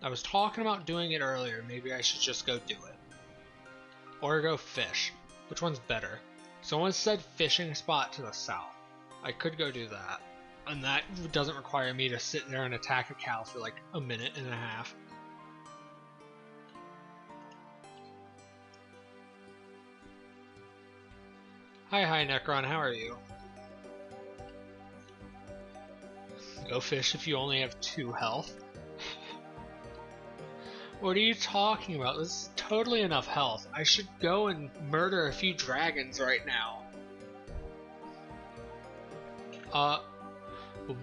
I was talking about doing it earlier, maybe I should just go do it. Or go fish. Which one's better? Someone said fishing spot to the south. I could go do that. And that doesn't require me to sit there and attack a cow for like a minute and a half. Hi Necron, how are you? Go fish if you only have 2 health. What are you talking about? This is totally enough health. I should go and murder a few dragons right now. Uh,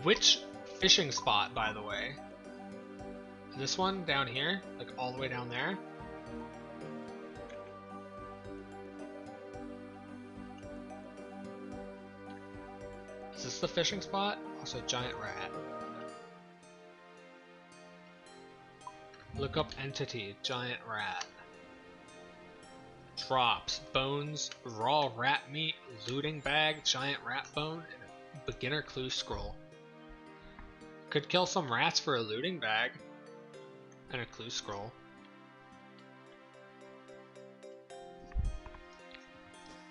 which fishing spot, by the way? This one down here? Like all the way down there? Is this the fishing spot? Also, giant rat. Look up entity, giant rat. Drops, bones, raw rat meat, looting bag, giant rat bone, and a beginner clue scroll. Could kill some rats for a looting bag and a clue scroll.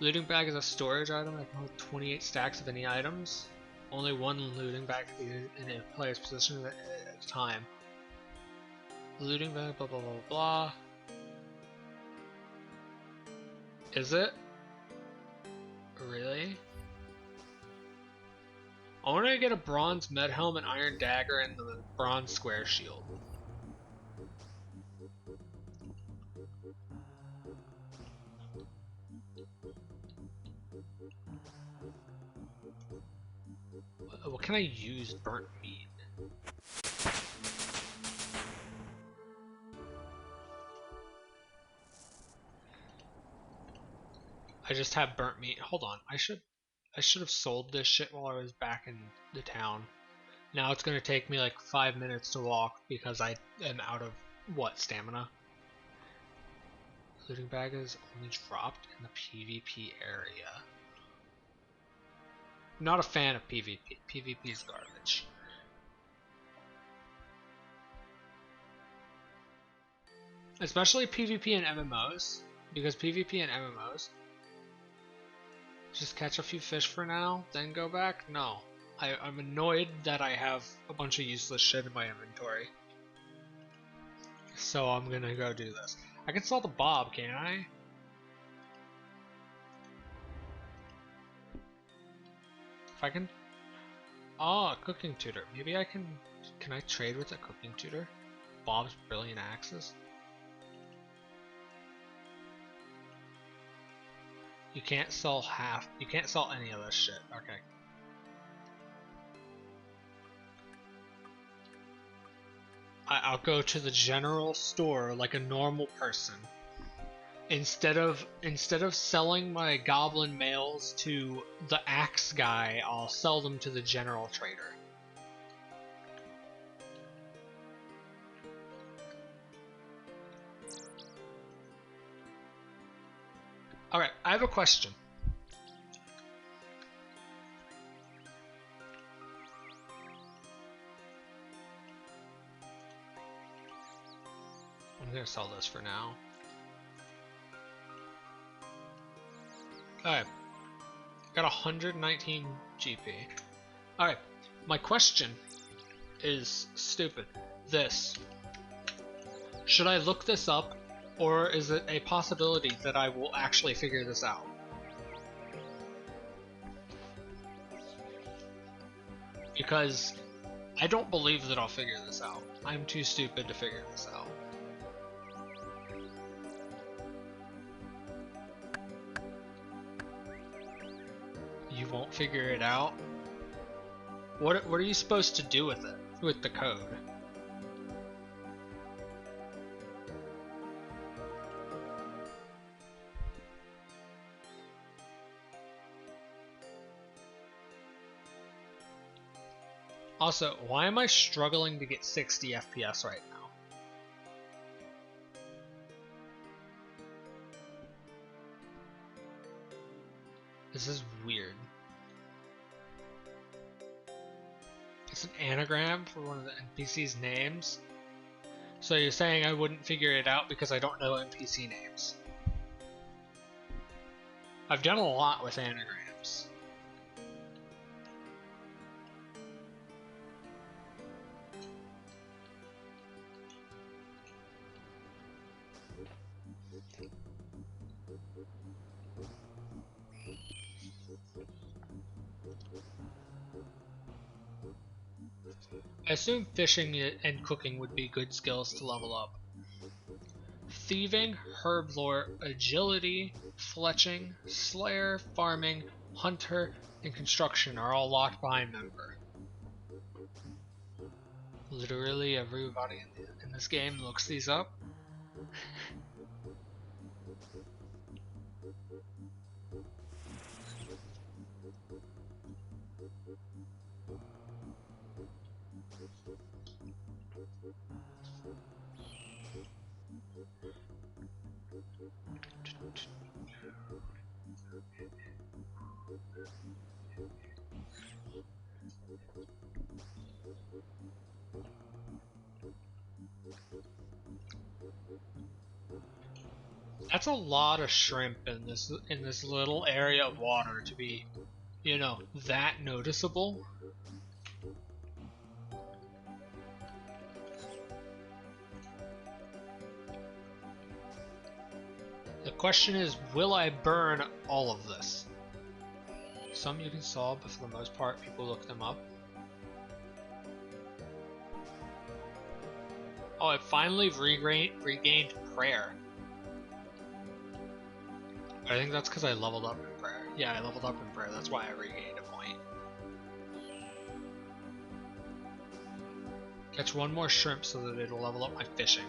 Looting bag is a storage item that can hold 28 stacks of any items. Only one looting bag can be in a player's position at a time. Looting bag, blah blah blah blah. Is it? Really? I want to get a bronze med helmet, iron dagger, and the bronze square shield. What can I use burnt meat? I just have burnt meat. Hold on, I should have sold this shit while I was back in the town. Now it's gonna take me like 5 minutes to walk because I am out of stamina. Looting bag is only dropped in the PvP area. Not a fan of PvP. PvP is garbage. Especially PvP and MMOs, because PvP and MMOs just catch a few fish for now, then go back? No. I'm annoyed that I have a bunch of useless shit in my inventory. So I'm gonna go do this. I can sell the bob, can't I? If I can... Oh, a cooking tutor. Maybe I can... Can I trade with a cooking tutor? Bob's brilliant axes? You can't sell you can't sell any of this shit. Okay. I'll go to the general store like a normal person. Instead of selling my goblin mails to the axe guy, I'll sell them to the general trader. Alright, I have a question. I'm gonna sell this for now. Alright. Got 119 GP. Alright, my question is stupid. This. Should I look this up? Or is it a possibility that I will actually figure this out? Because I don't believe that I'll figure this out. I'm too stupid to figure this out. You won't figure it out? What are you supposed to do with it? With the code? Also, why am I struggling to get 60 FPS right now? This is weird. It's an anagram for one of the NPC's names. So you're saying I wouldn't figure it out because I don't know NPC names. I've done a lot with anagrams. I assume fishing and cooking would be good skills to level up. Thieving, herb lore, agility, fletching, slayer, farming, hunter, and construction are all locked behind member. Literally everybody in this game looks these up. That's a lot of shrimp in this little area of water to be, you know, that noticeable. The question is, will I burn all of this? Some you can solve, but for the most part, people look them up. Oh, I finally regained prayer. I think that's because I leveled up in prayer. Yeah, I leveled up in prayer. That's why I regained a point. Catch one more shrimp so that it'll level up my fishing.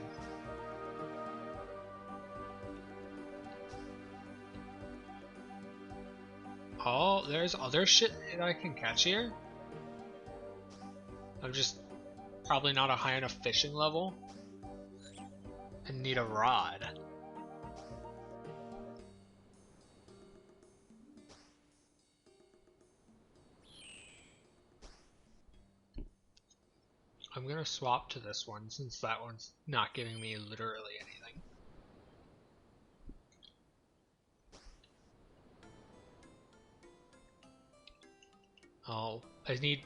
Oh, there's other shit that I can catch here. I'm just probably not a high enough fishing level and need a rod. I'm gonna swap to this one since that one's not giving me literally anything. Oh, I need,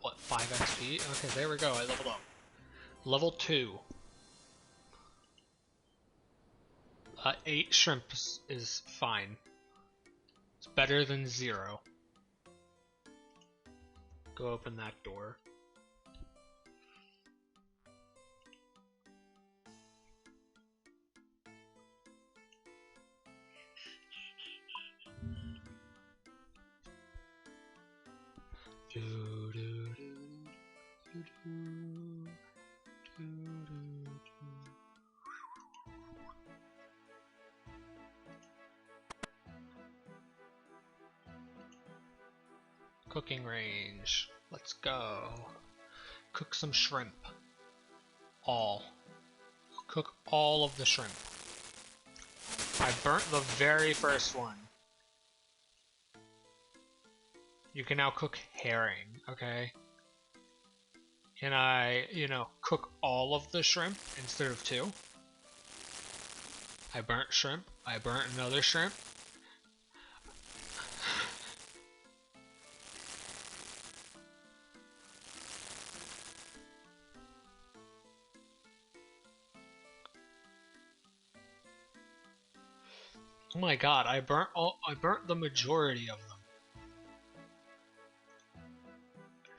what, 5 XP? Okay, there we go, I leveled up. Level 2. 8 shrimps is fine. It's better than 0. Go open that door. Cooking range. Let's go. Cook some shrimp. All. Cook all of the shrimp. I burnt the very first one. You can now cook herring, okay? Can I, you know, cook all of the shrimp instead of 2? I burnt shrimp. I burnt another shrimp. Oh my god, I burnt the majority of them.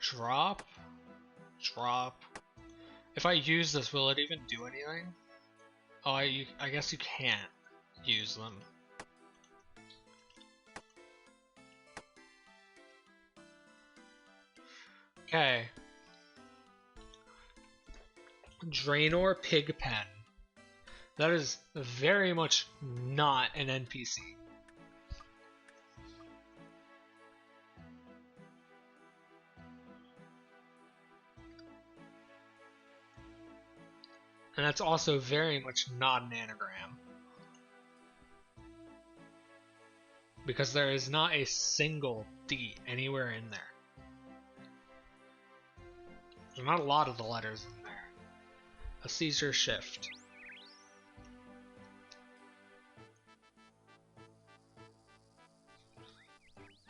Drop. If I use this, will it even do anything? Oh, I guess you can't use them. Okay. Draenor Pigpen. That is very much not an NPC. And that's also very much not an anagram. Because there is not a single D anywhere in there. There's not a lot of the letters in there. A Caesar shift.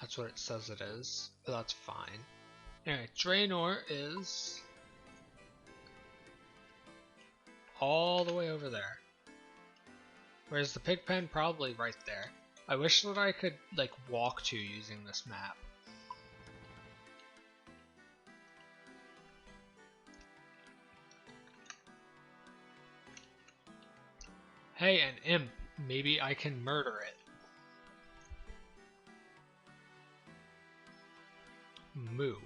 That's what it says it is, but that's fine. Anyway, Draenor is all the way over there. Whereas the Pigpen probably right there. I wish that I could like walk to using this map. Hey, an imp. Maybe I can murder it. Moo.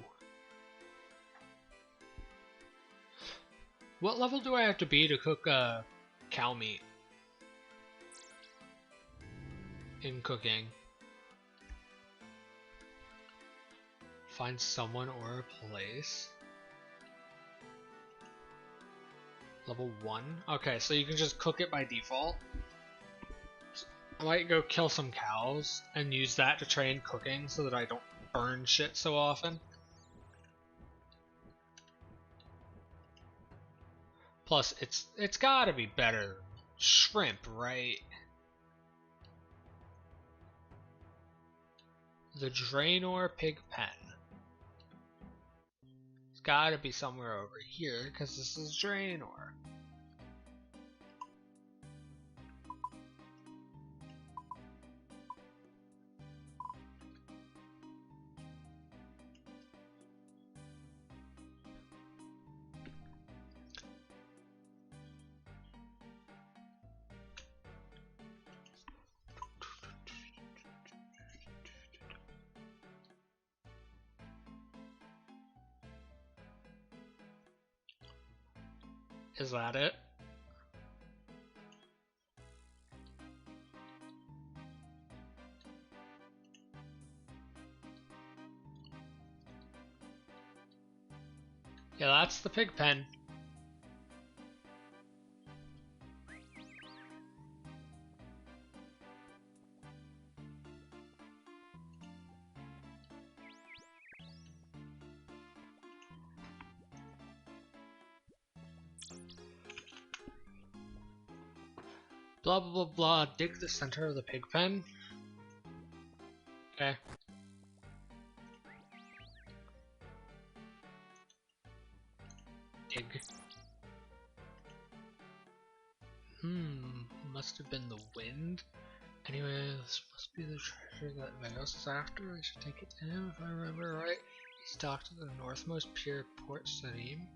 What level do I have to be to cook cow meat? In cooking. Find someone or a place. Level 1? Okay, so you can just cook it by default. I might go kill some cows and use that to train cooking so that I don't burn shit so often. Plus, it's gotta be better than shrimp, right? The Draenor Pig Pen. It's gotta be somewhere over here, because this is Draenor. Is that it? Yeah, that's the pig pen. Blah blah blah blah, dig the center of the pig pen. Okay. Dig. Must have been the wind. Anyway, this must be the treasure that Veos is after. I should take it to him if I remember right. He's docked at the northmost pier at Port Salim.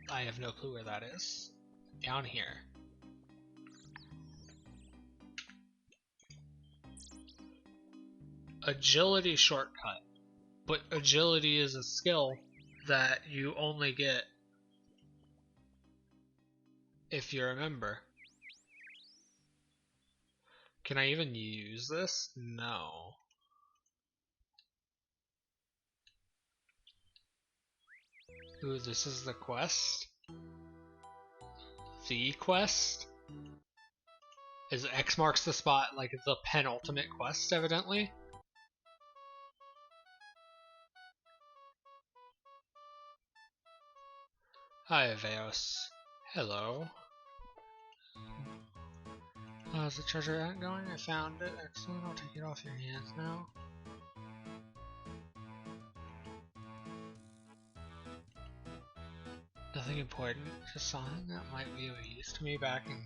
I have no clue where that is. Down here. Agility shortcut. But agility is a skill that you only get if you're a member. Can I even use this? No. Ooh, this is the quest? The quest? Is X marks the spot like the penultimate quest, evidently? Hi, Veos. Hello. How's the treasure hunt going? I found it. Excellent. I'll take it off your hands now. Nothing important. Just something that might be of use to me back in...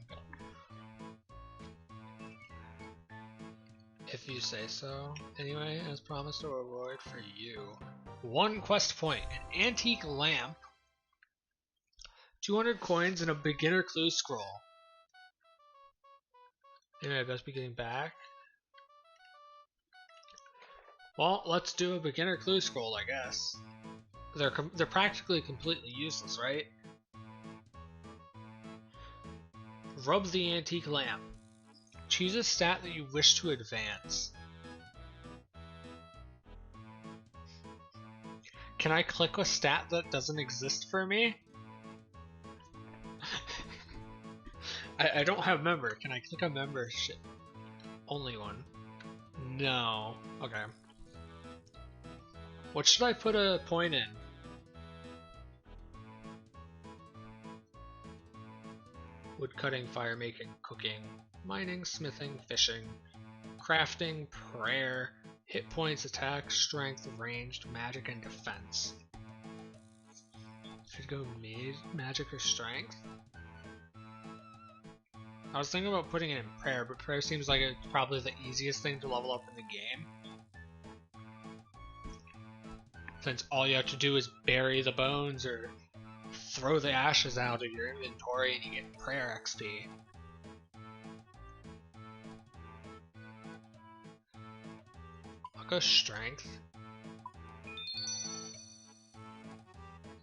If you say so. Anyway, as promised, a reward for you. 1 quest point. An antique lamp. 200 coins and a beginner clue scroll. Anyway, I best be getting back. Well, let's do a beginner clue scroll, I guess. They're practically completely useless, right? Rub the antique lamp. Choose a stat that you wish to advance. Can I click a stat that doesn't exist for me? I don't have member. Can I click a membership? Only one. No. Okay. What should I put a point in? Woodcutting, fire making, cooking, mining, smithing, fishing, crafting, prayer, hit points, attack, strength, ranged, magic, and defense. Should go magic or strength? I was thinking about putting it in prayer, but prayer seems like it's probably the easiest thing to level up in the game. Since all you have to do is bury the bones or throw the ashes out of your inventory and you get prayer XP. go strength.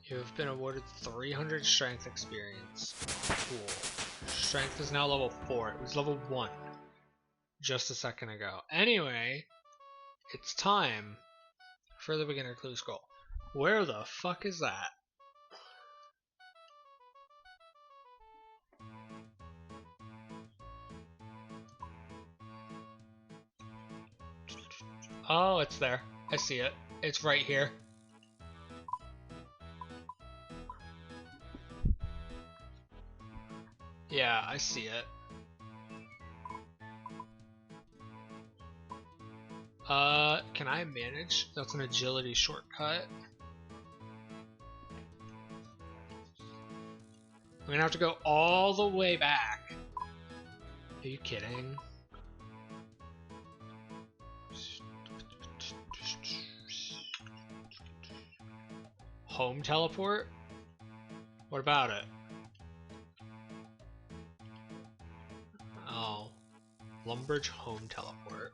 You've been awarded 300 strength experience. Cool. Strength is now level 4. It was level 1 just a second ago. Anyway, it's time for the beginner clue scroll. Where the fuck is that? Oh, it's there. I see it. It's right here. Yeah, I see it. Can I manage? That's an agility shortcut. I'm gonna have to go all the way back. Are you kidding? Home teleport? What about it? Oh. Lumbridge home teleport.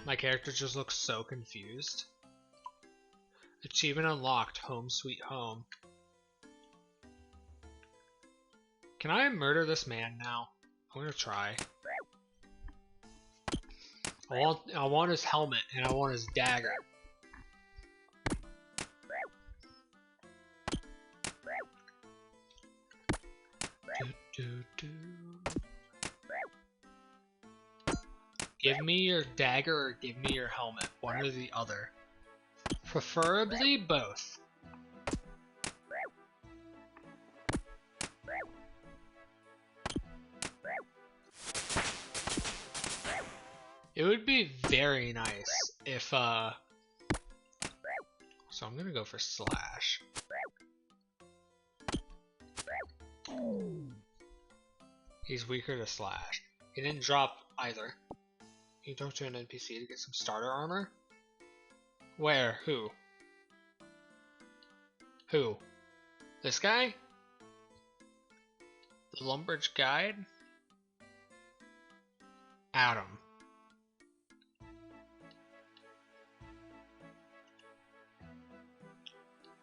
My character just looks so confused. Achievement unlocked, home sweet home. Can I murder this man now? I'm gonna try. I want his helmet and I want his dagger. Give me your dagger or give me your helmet. One or the other. Preferably both. It would be very nice if, so I'm gonna go for slash. He's weaker to slash. He didn't drop either. You talk to an NPC to get some starter armor? Where? Who? Who? This guy? The Lumbridge Guide? Adam.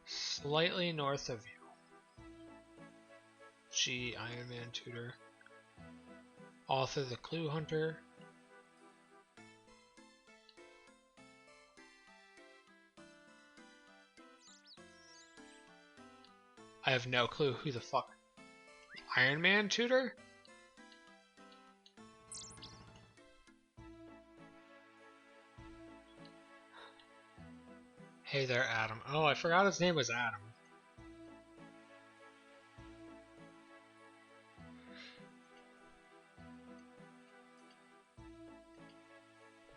Slightly north of you. G. Iron Man Tutor. Author the Clue Hunter. I have no clue who the fuck. Iron Man Tutor? Hey there, Adam. Oh, I forgot his name was Adam.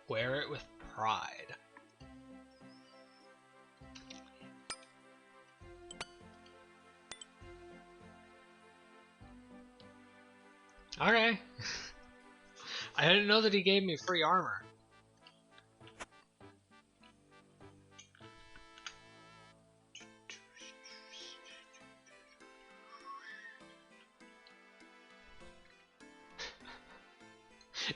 Wear it with pride. Okay. I didn't know that he gave me free armor.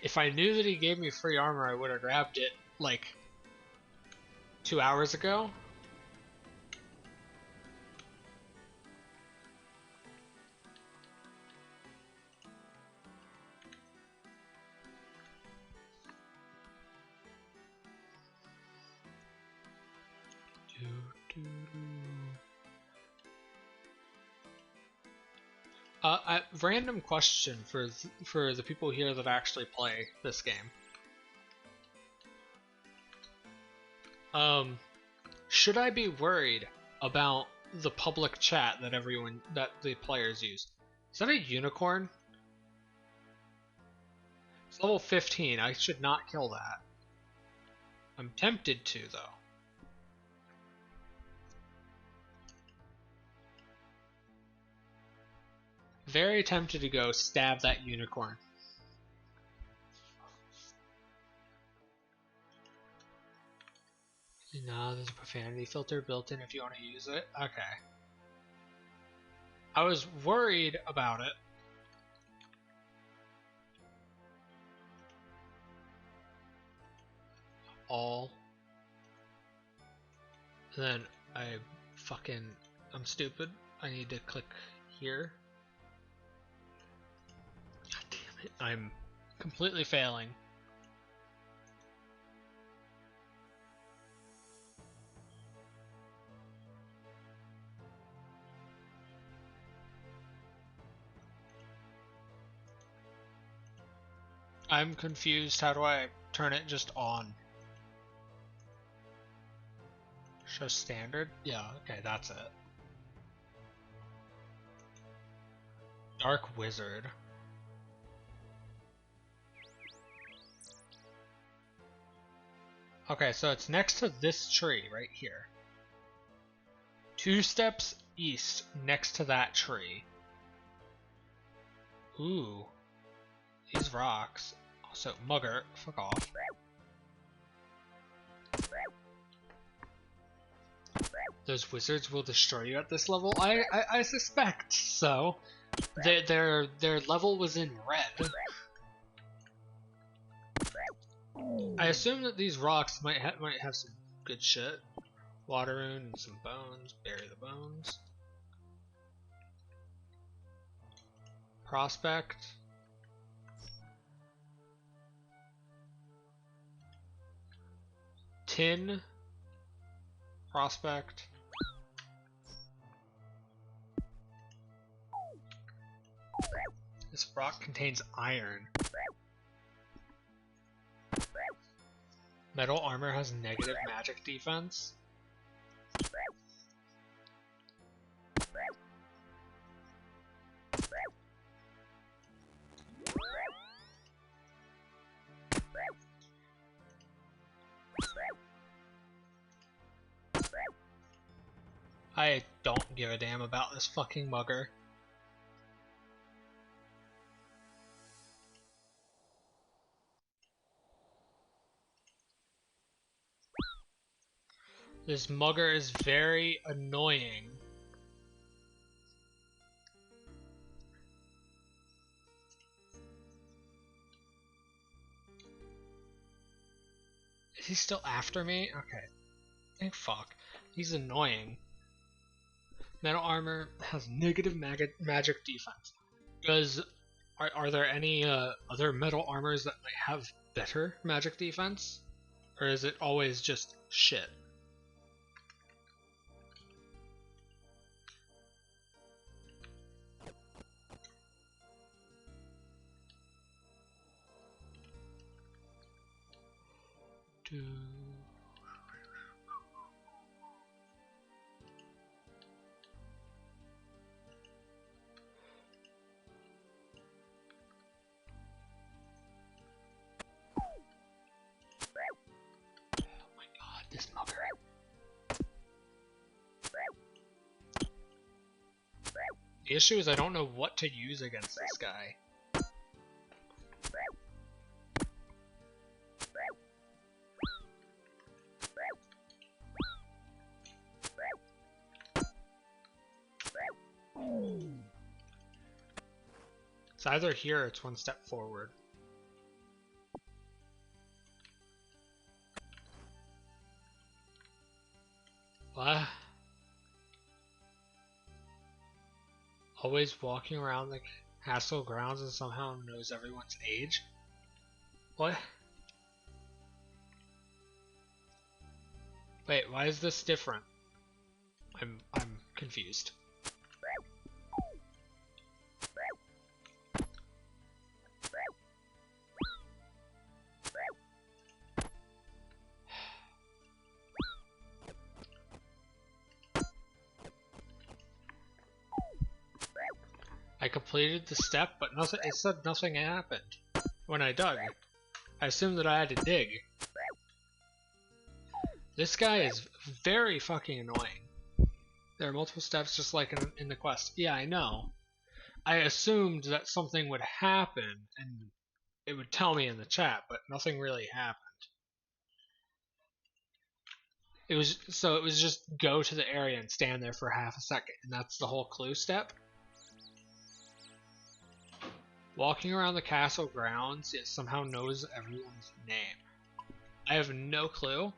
If I knew that he gave me free armor, I would have grabbed it, like, 2 hours ago. A random question for the people here that actually play this game. Should I be worried about the public chat that the players use? Is that a unicorn? It's level 15. I should not kill that. I'm tempted to, though. Very tempted to go stab that unicorn. No, there's a profanity filter built in if you want to use it. Okay. I was worried about it. All. And then I'm stupid. I need to click here. God damn it. I'm completely failing. I'm confused. How do I turn it just on? Show standard? Yeah, okay, that's it. Dark Wizard. Okay, so it's next to this tree right here. 2 steps east next to that tree. Ooh. These rocks. Also, Mugger, fuck off. Those wizards will destroy you at this level? I suspect so. Their level was in red. I assume that these rocks might have some good shit. Water rune and some bones. Bury the bones. Prospect. Tin. Prospect. This rock contains iron. Metal armor has negative magic defense. I don't give a damn about this fucking mugger. This mugger is very annoying. Is he still after me? Okay. Thank fuck. He's annoying. Metal armor has negative magic defense. Are there any other metal armors that might have better magic defense? Or is it always just shit? Oh my god, this mugger. The issue is I don't know what to use against this guy. It's either here or it's one step forward. What? Always walking around the castle grounds and somehow knows everyone's age? What? Wait, why is this different? I'm confused. I completed the step, but nothing. It said nothing happened when I dug. I assumed that I had to dig. This guy is very fucking annoying. There are multiple steps just like in the quest. Yeah, I know. I assumed that something would happen and it would tell me in the chat, but nothing really happened. It was just go to the area and stand there for half a second, and that's the whole clue step. Walking around the castle grounds, it somehow knows everyone's name. I have no clue.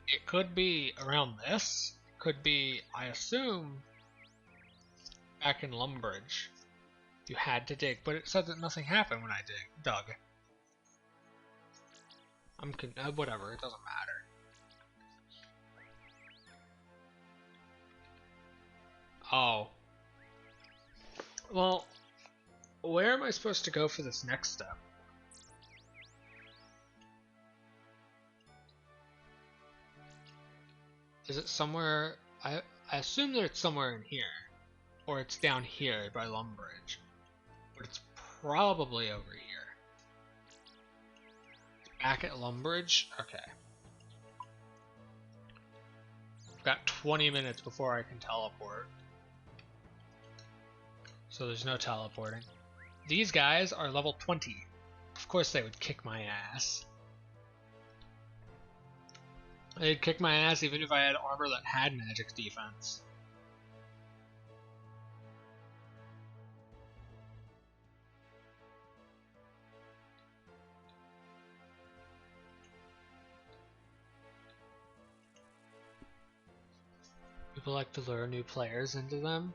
It could be around this. It could be, I assume, back in Lumbridge. You had to dig, but it said that nothing happened when I dug. Whatever, it doesn't matter. Oh. Well, where am I supposed to go for this next step? Is it somewhere? I assume that it's somewhere in here. Or it's down here by Lumbridge. But it's probably over here. Back at Lumbridge? Okay. I've got 20 minutes before I can teleport. So there's no teleporting. These guys are level 20. Of course they would kick my ass. They'd kick my ass even if I had armor that had magic defense. People like to lure new players into them.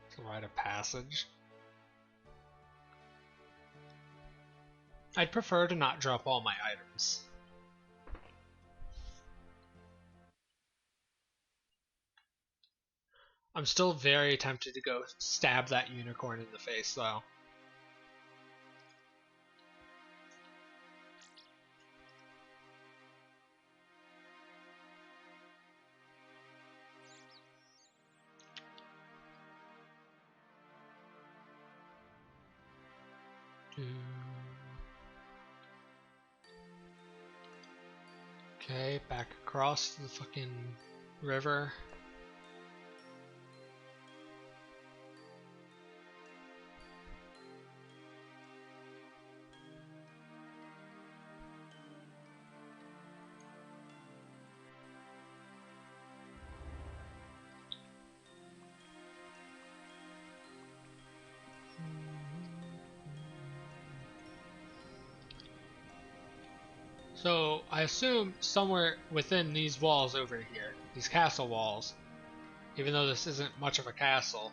It's a rite of passage. I'd prefer to not drop all my items. I'm still very tempted to go stab that unicorn in the face, though. Okay, back across the fucking river. So, I assume somewhere within these walls over here, these castle walls, even though this isn't much of a castle,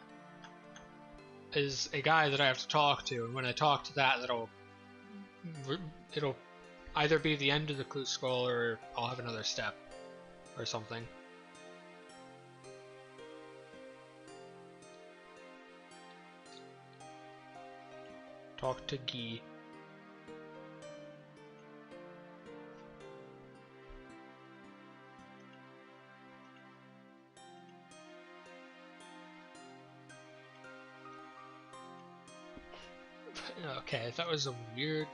is a guy that I have to talk to, and when I talk to that, it'll either be the end of the clue scroll or I'll have another step or something. Talk to Guy. Okay, that was a weird...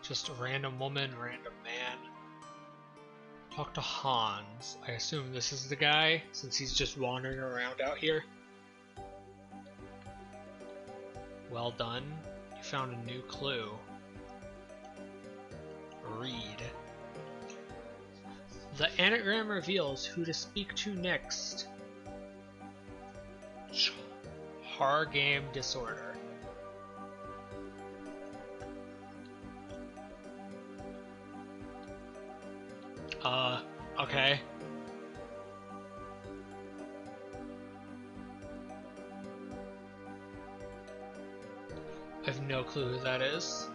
Just a random woman, random man. Talk to Hans. I assume this is the guy, since he's just wandering around out here. Well done. You found a new clue. Read. The anagram reveals who to speak to next. Hargame disorder. Okay. I have no clue who that is.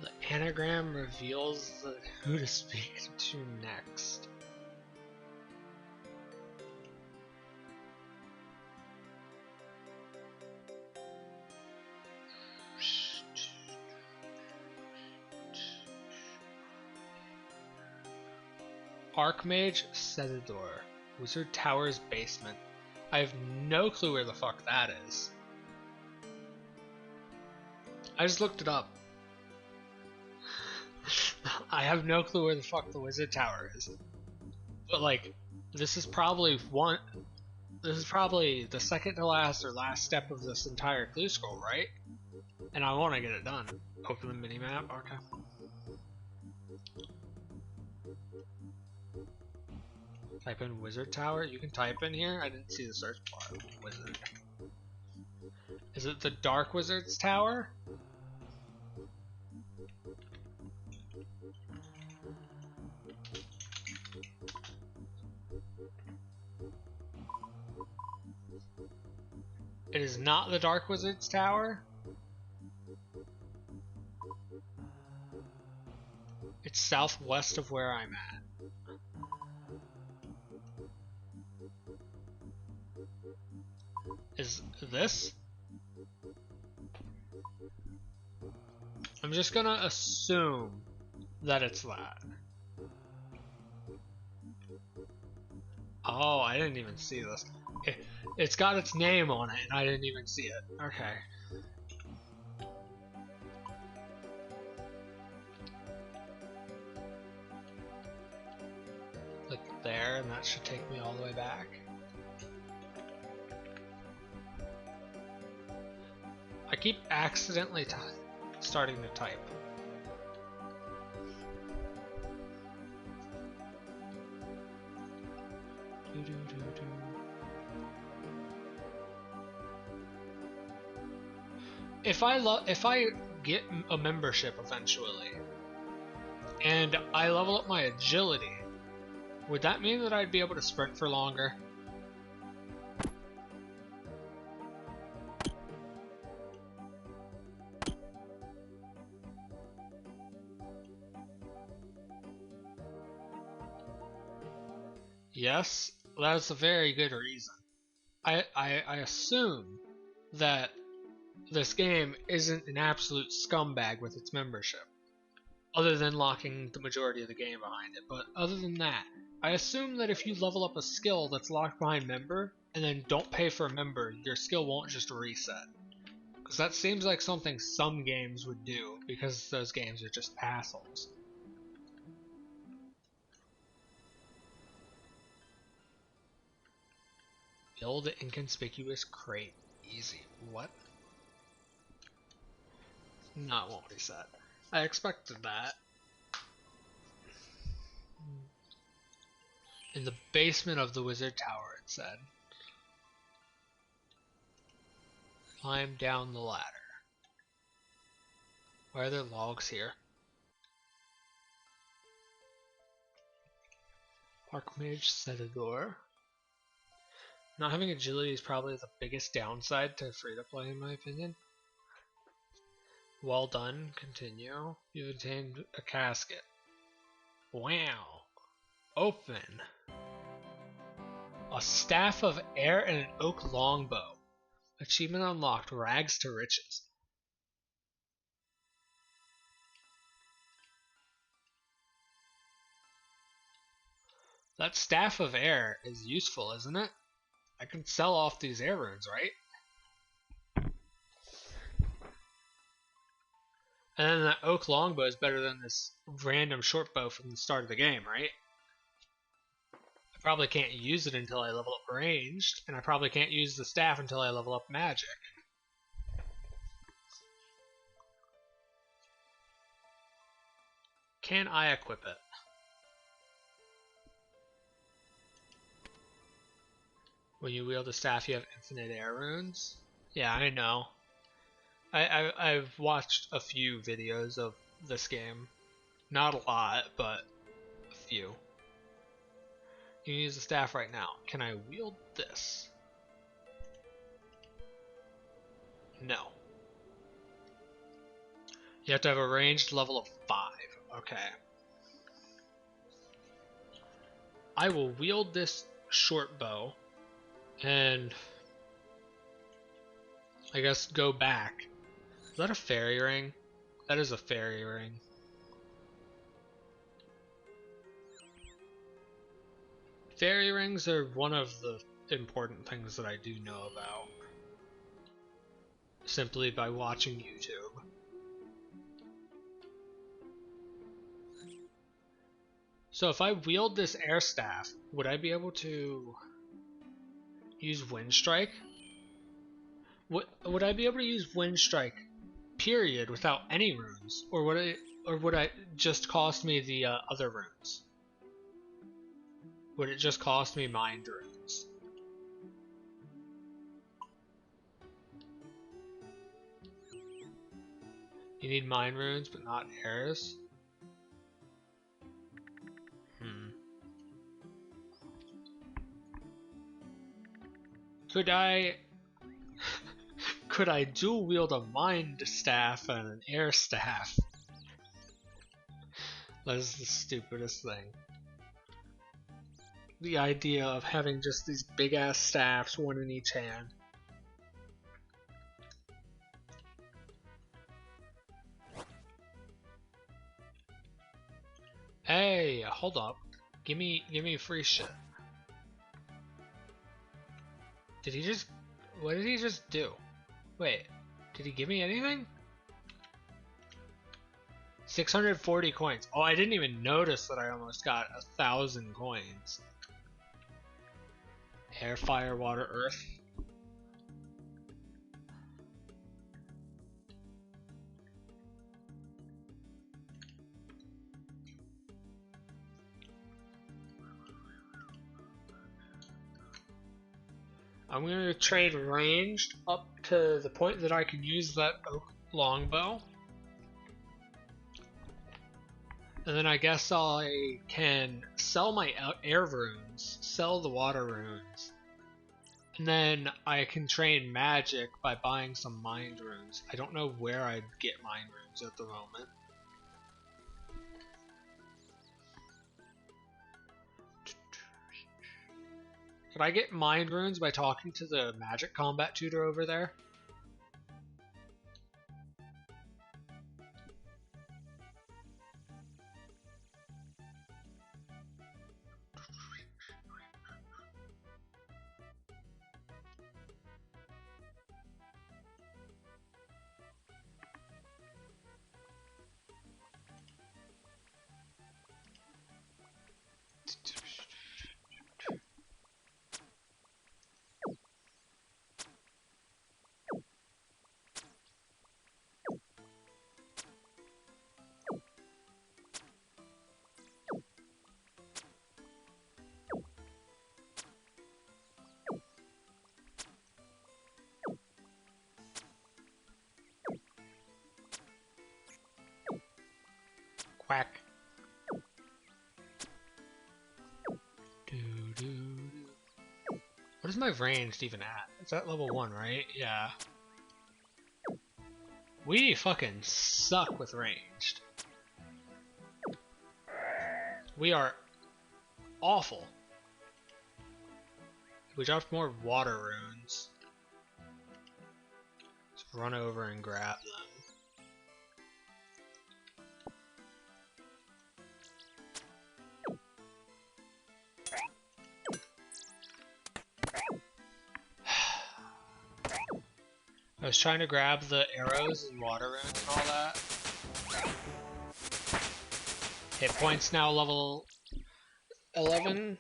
The anagram reveals who to speak to next. Archmage Sedador, Wizard Tower's basement. I have no clue where the fuck that is. I just looked it up. I have no clue where the fuck the Wizard Tower is. But like, this is probably the second to last or last step of this entire clue scroll, right? And I want to get it done. Open the minimap. Okay. Type in Wizard Tower. You can type in here. I didn't see the search bar. Wizard. Is it the Dark Wizard's Tower? It is not the Dark Wizard's Tower. It's southwest of where I'm at. Is this? I'm just gonna assume that it's that. Oh, I didn't even see this. It's got its name on it and I didn't even see it. Okay. Click there and that should take me all the way back. I keep accidentally starting to type. If I get a membership eventually, and I level up my agility, would that mean that I'd be able to sprint for longer? Yes, that's a very good reason. I assume that this game isn't an absolute scumbag with its membership, other than locking the majority of the game behind it. But other than that, I assume that if you level up a skill that's locked behind member, and then don't pay for a member, your skill won't just reset. Because that seems like something some games would do, because those games are just assholes. Build the inconspicuous crate. Easy. What? Not what we said. I expected that. In the basement of the Wizard Tower, it said. Climb down the ladder. Why are there logs here? Archmage Cetador. Not having agility is probably the biggest downside to free-to-play in my opinion. Well done, continue. You've obtained a casket. Wow. Open. A staff of air and an oak longbow. Achievement unlocked, rags to riches. That staff of air is useful, isn't it? I can sell off these air runes, right? And then that oak longbow is better than this random short bow from the start of the game, right? I probably can't use it until I level up ranged, and I probably can't use the staff until I level up magic. Can I equip it? When you wield the staff, you have infinite air runes? Yeah, I know. I've watched a few videos of this game. Not a lot, but a few. You can use the staff right now. Can I wield this? No. You have to have a ranged level of 5. Okay. I will wield this short bow and I guess go back. Is that a fairy ring? That is a fairy ring. Fairy rings are one of the important things that I do know about. Simply by watching YouTube. So if I wield this air staff, would I be able to use Wind Strike? Would I be able to use Wind Strike, period without any runes, or would it just cost me the other runes? Would it just cost me mind runes? You need mind runes, but not heirs. Could I dual wield a mind staff and an air staff? That is the stupidest thing. The idea of having just these big ass staffs, one in each hand. Hey, hold up. Give me free shit. Did he just... What did he just do? Wait, did he give me anything? 640 coins. Oh, I didn't even notice that I almost got 1,000 coins. Air, fire, water, earth. I'm going to trade ranged up to the point that I can use that longbow. And then I guess I can sell my air runes, sell the water runes, and then I can train magic by buying some mind runes. I don't know where I'd get mind runes at the moment. Could I get mind runes by talking to the magic combat tutor over there? Quack. What is my ranged even at? It's at level 1, right? Yeah. We fucking suck with ranged. We are awful. We dropped more water runes. Let's run over and grab them. I was trying to grab the arrows and water runes and all that. Hit points now level 11.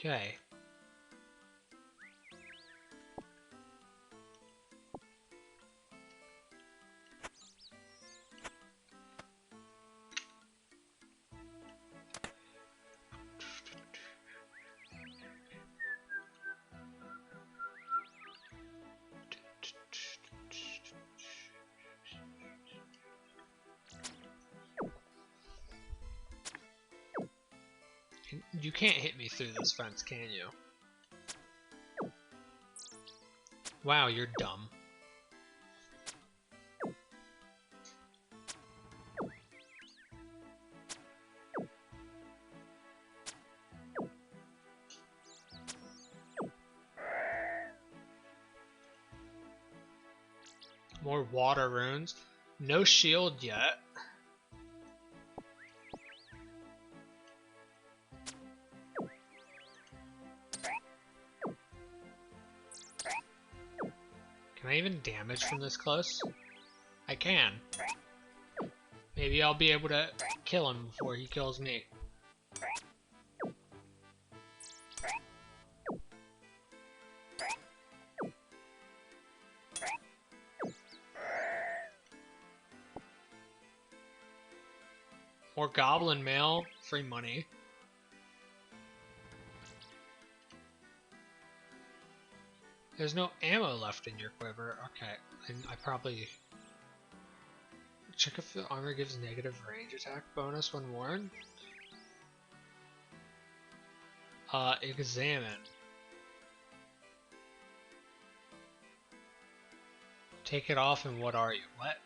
Okay. You can't hit me through this fence, can you? Wow, you're dumb. More water runes. No shield yet. Can Can I even damage from this close? I can. Maybe I'll be able to kill him before he kills me. More goblin mail, free money. There's no ammo left in your quiver. Okay, and I probably check if the armor gives negative range attack bonus when worn. Examine. Take it off and what are you? What?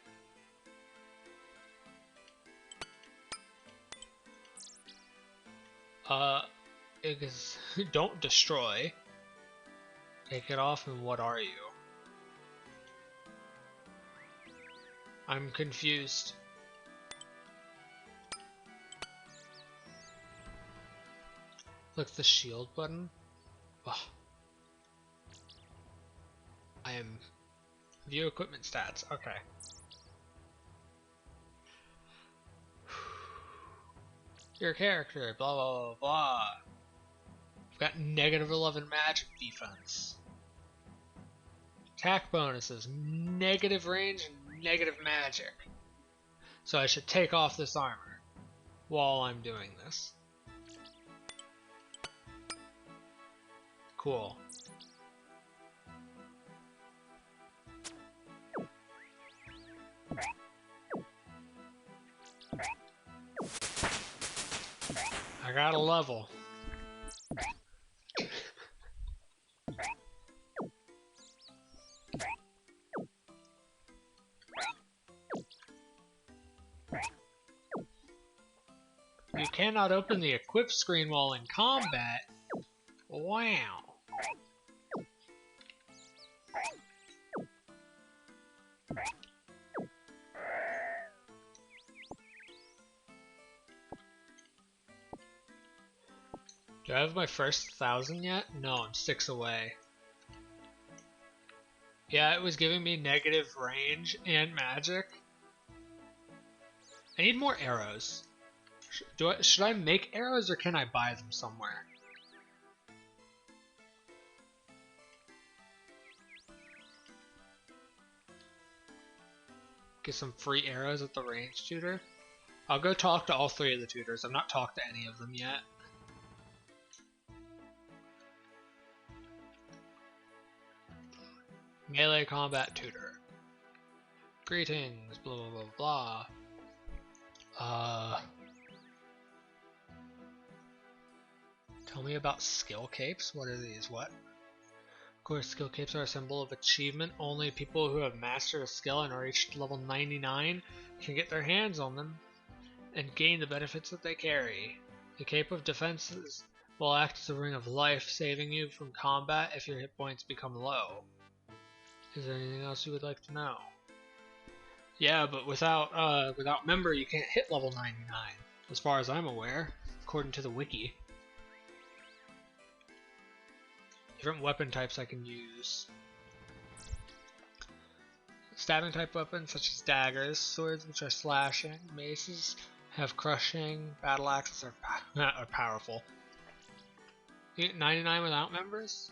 Don't destroy. Take it off and what are you? I'm confused. Click the shield button. Ugh. I am view equipment stats. Okay. Your character, blah blah blah blah. I've got negative 11 magic defense. Attack bonuses, negative range and negative magic. So I should take off this armor while I'm doing this. Cool. I got a level. You cannot open the equip screen while in combat. Wow. Do I have my first 1,000 yet? No, I'm 6 away. Yeah, it was giving me negative range and magic. I need more arrows. Should I make arrows or can I buy them somewhere? Get some free arrows at the range tutor. I'll go talk to all 3 of the tutors. I've not talked to any of them yet. Melee combat tutor. Greetings, blah blah blah blah. Tell me about skill capes. What are these? What? Of course, skill capes are a symbol of achievement. Only people who have mastered a skill and reached level 99 can get their hands on them and gain the benefits that they carry. The cape of defenses will act as a ring of life, saving you from combat if your hit points become low. Is there anything else you would like to know? Yeah, but without member, you can't hit level 99, as far as I'm aware, according to the wiki. Different weapon types I can use. Stabbing type weapons such as daggers, swords which are slashing, maces have crushing, battle axes are powerful. You get 99 without members?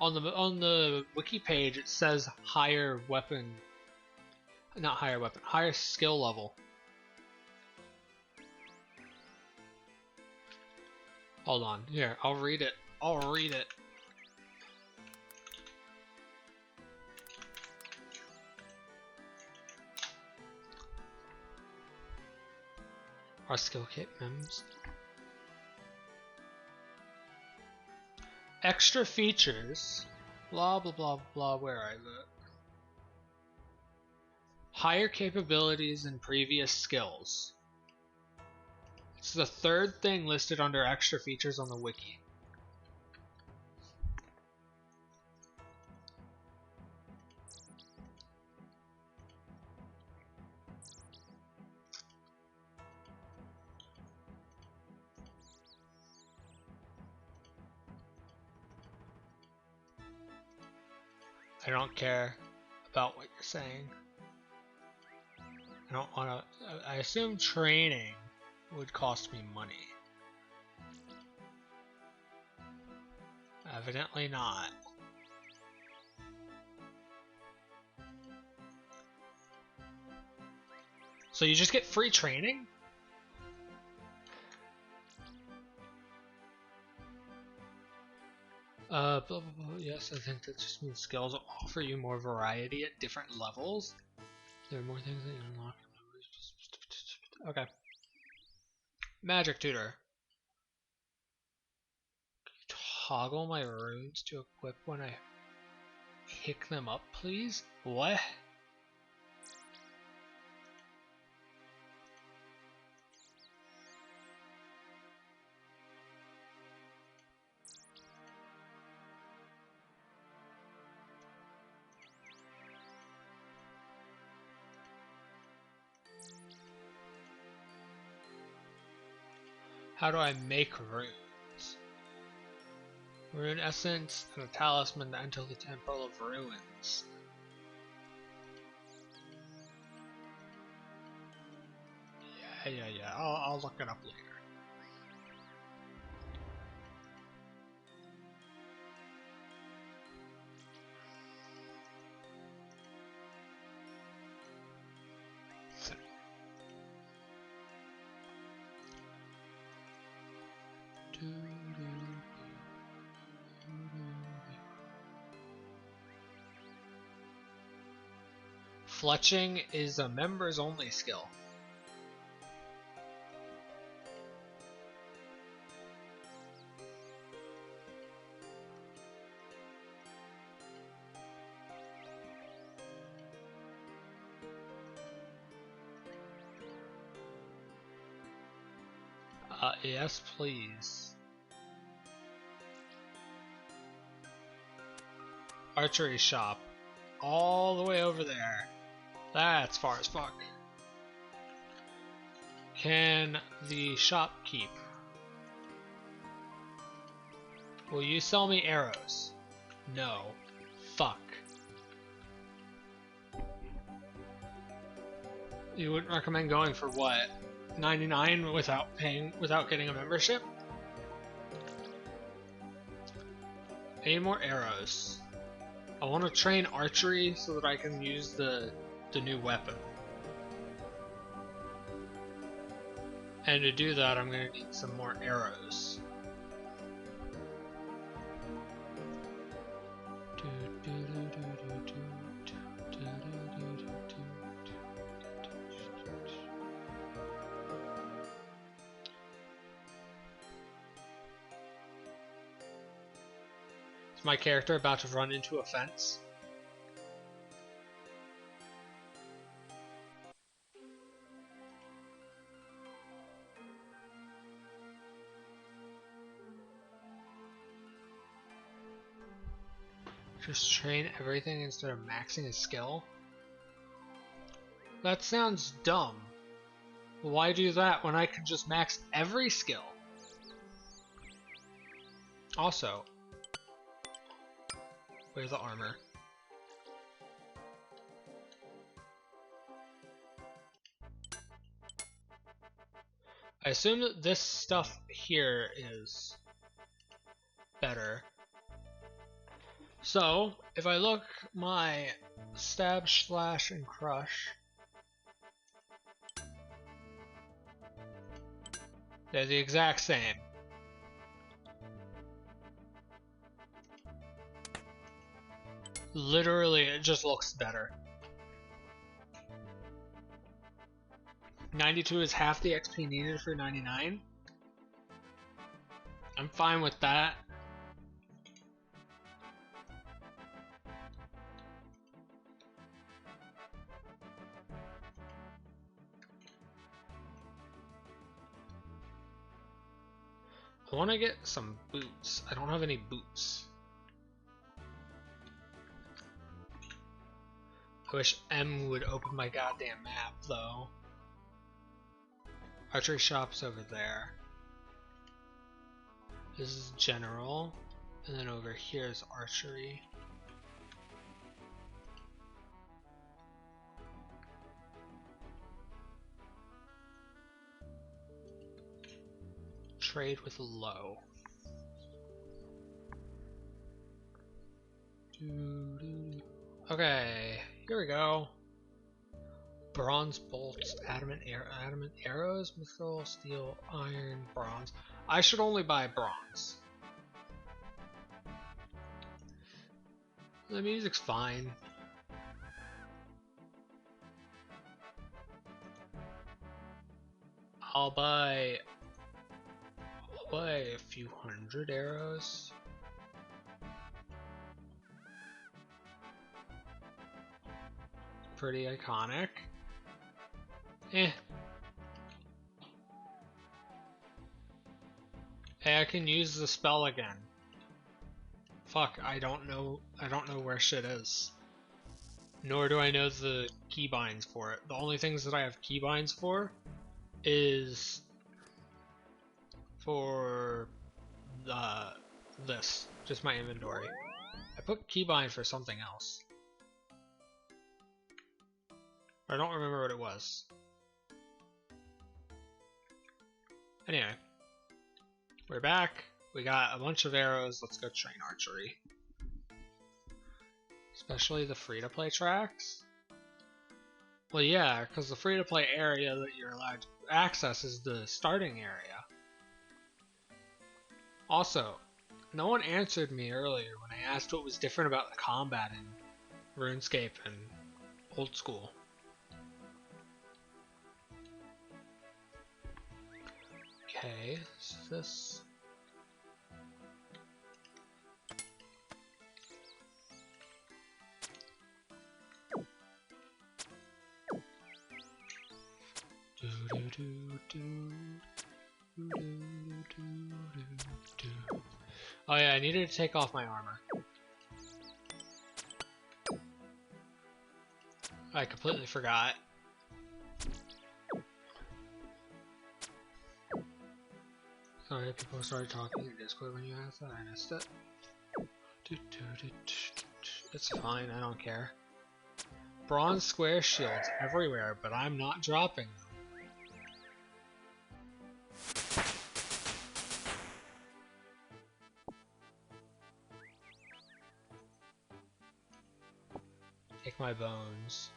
On the wiki page it says higher skill level. Hold on, here, I'll read it. Our skill kit mems. Extra features. Blah blah blah blah. Where are you? Higher capabilities and previous skills. It's the 3rd thing listed under extra features on the wiki. I don't care about what you're saying. I don't want to. I assume training would cost me money. Evidently not. So you just get free training? Blah, blah, blah. Yes, I think that just means skills offer you more variety at different levels. There are more things that you unlock. Okay. Magic tutor. Toggle my runes to equip when I pick them up, please? What? How do I make runes? Rune essence and a talisman to enter the Temple of Ruins. Yeah. I'll look it up later. Fletching is a members only skill. Yes, please. Archery shop. All the way over there. That's far as fuck. Can the shopkeep? Will you sell me arrows? No. Fuck. You wouldn't recommend going for what? 99 without getting a membership? I need more arrows. I want to train archery so that I can use the new weapon. And to do that, I'm going to need some more arrows. Is my character about to run into a fence? Just train everything instead of maxing his skill? That sounds dumb. Why do that when I can just max every skill? Also, where's the armor? I assume that this stuff here is better. So, if I look my stab, slash, and crush, they're the exact same. Literally, it just looks better. 92 is half the XP needed for 99. I'm fine with that. I want to get some boots. I don't have any boots. I wish M would open my goddamn map, though. Archery shop's over there. This is general. And then over here is archery. Trade with low. Okay, here we go. Bronze bolts, adamant arrows, mithril, steel, iron, bronze. I should only buy bronze. The music's fine. I'll buy a few hundred arrows. Pretty iconic. Eh. Hey, I can use the spell again. Fuck, I don't know where shit is. Nor do I know the keybinds for it. The only things that I have keybinds for is for this, just my inventory. I put keybind for something else. I don't remember what it was. Anyway, we're back. We got a bunch of arrows. Let's go train archery. Especially the free-to-play tracks. Well, yeah, because the free-to-play area that you're allowed to access is the starting area. Also, no one answered me earlier when I asked what was different about the combat in RuneScape and Old School. Okay, so this... Oh yeah, I needed to take off my armor. I completely forgot. Sorry, people started talking in Discord when you asked that. I missed it. It's fine, I don't care. Bronze square shields everywhere, but I'm not dropping them. Take my bones.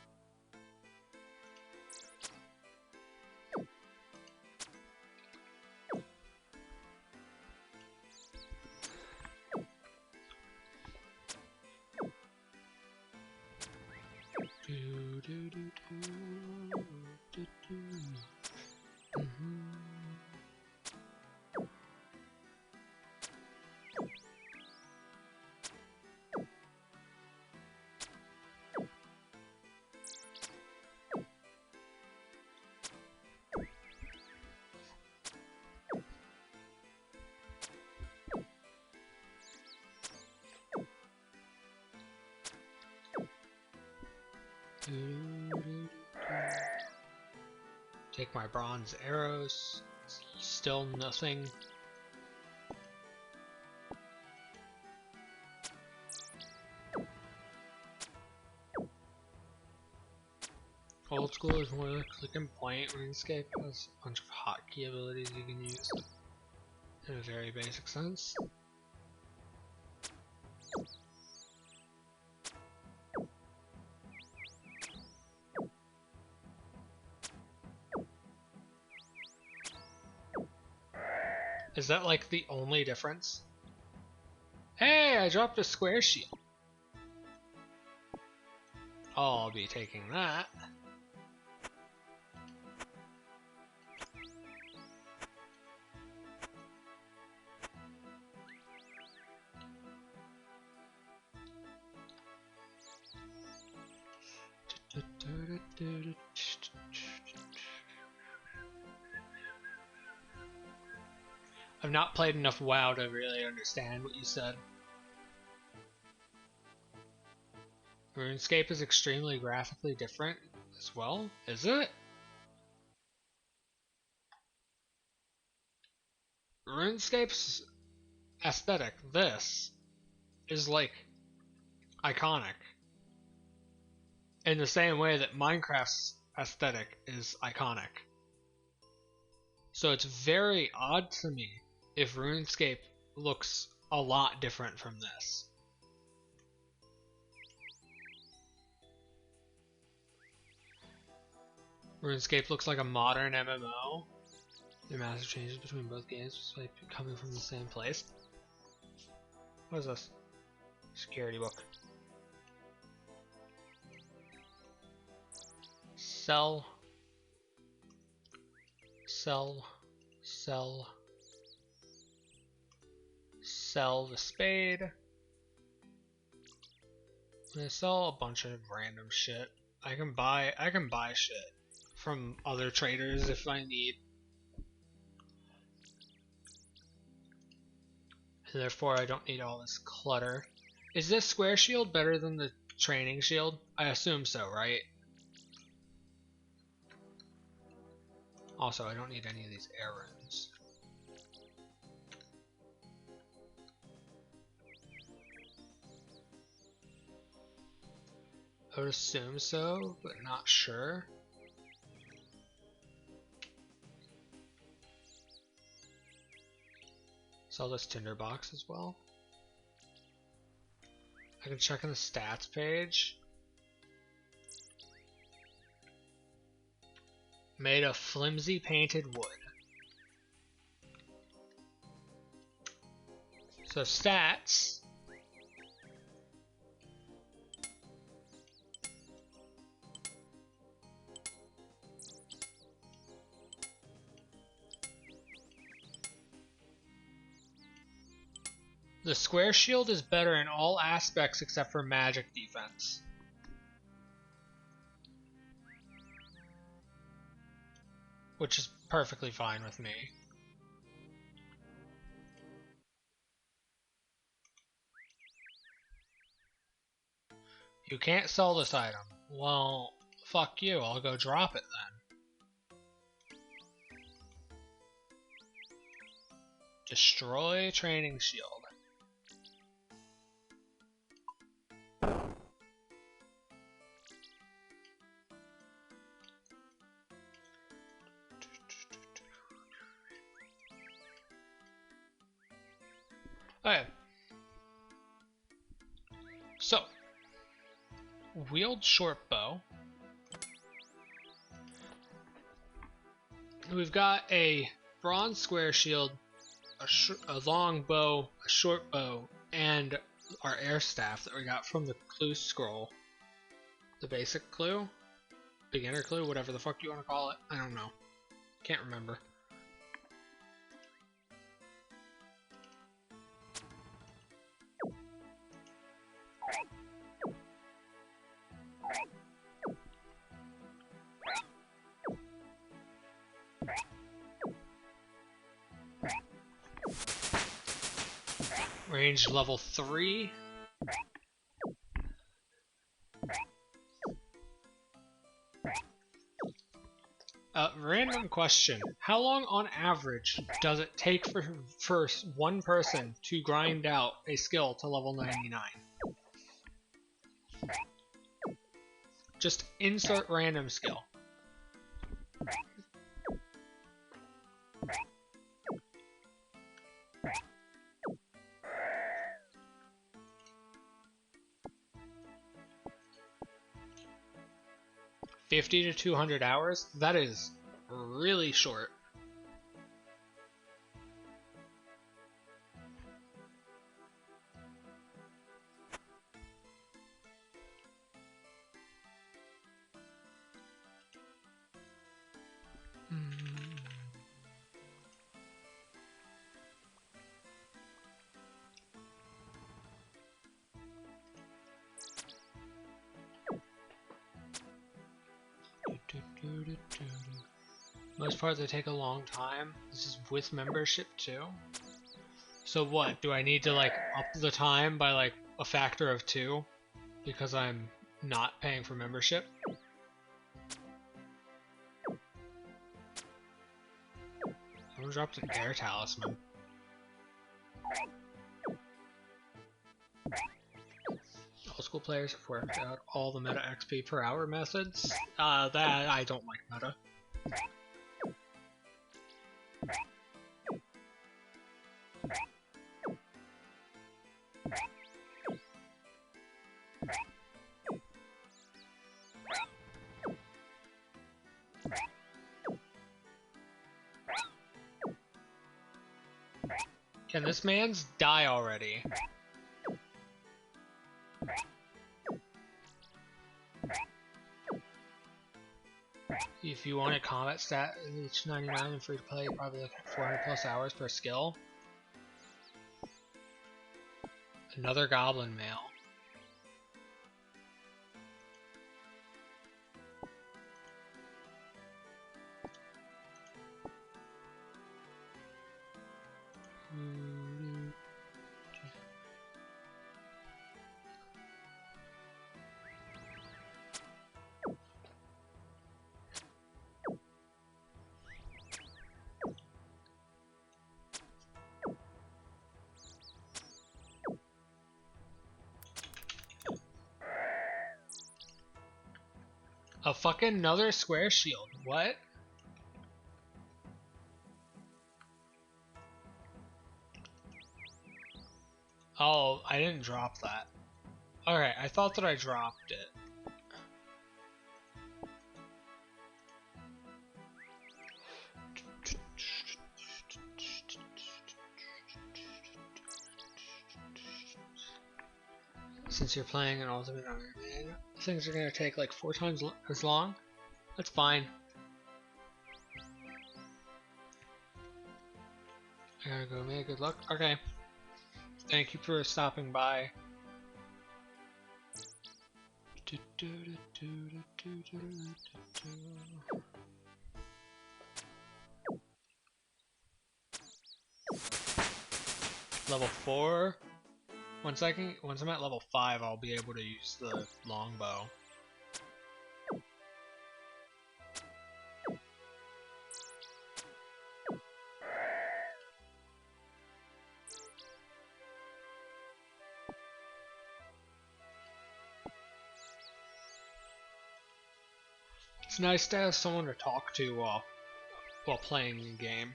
Take my bronze arrows. Still nothing. Old School is more like click and point. RuneScape has a bunch of hotkey abilities you can use in a very basic sense. Is that like the only difference? Hey, I dropped a square shield. I'll be taking that. I've not played enough WoW to really understand what you said. RuneScape is extremely graphically different as well, is it? RuneScape's aesthetic, this, is like iconic. In the same way that Minecraft's aesthetic is iconic. So it's very odd to me if RuneScape looks a lot different from this. RuneScape looks like a modern MMO. There are massive changes between both games despite coming from the same place. What is this? Security book. Sell. Sell. Sell. Sell the spade. I'm gonna sell a bunch of random shit. I can buy shit from other traders if I need. And therefore I don't need all this clutter. Is this square shield better than the training shield? I assume so, right? Also, I don't need any of these air runes. I would assume so, but not sure. Sell this tinderbox as well. I can check in the stats page. Made of flimsy painted wood. So stats. The square shield is better in all aspects except for magic defense. Which is perfectly fine with me. You can't sell this item. Well, fuck you, I'll go drop it then. Destroy training shield. Okay. So, wield short bow. We've got a bronze square shield, a long bow, a short bow, and our air staff that we got from the clue scroll. The basic clue? Beginner clue? Whatever the fuck you want to call it. I don't know. Can't remember. Range level 3. Random question. How long on average does it take for one person to grind out a skill to level 99? Just insert random skill. $50 to 200 hours? That is really short. Most parts they take a long time. This is with membership too. So what? Do I need to like up the time by like a factor of 2 because I'm not paying for membership? Someone dropped an air talisman. Old school players have worked out all the meta XP per hour methods. That I don't like meta. Can this man's die already? If you want a combat stat, each 99 and free to play, you're probably looking at 400 plus hours per skill. Another goblin male. A fucking another square shield. What? Oh, I didn't drop that. Alright, I thought that I dropped it. Since you're playing an Ultimate Iron Man, things are gonna take like 4 times as long. That's fine. I gotta go, man. Good luck. Okay. Thank you for stopping by. Level 4. Once I'm at level 5, I'll be able to use the longbow. It's nice to have someone to talk to while playing a game,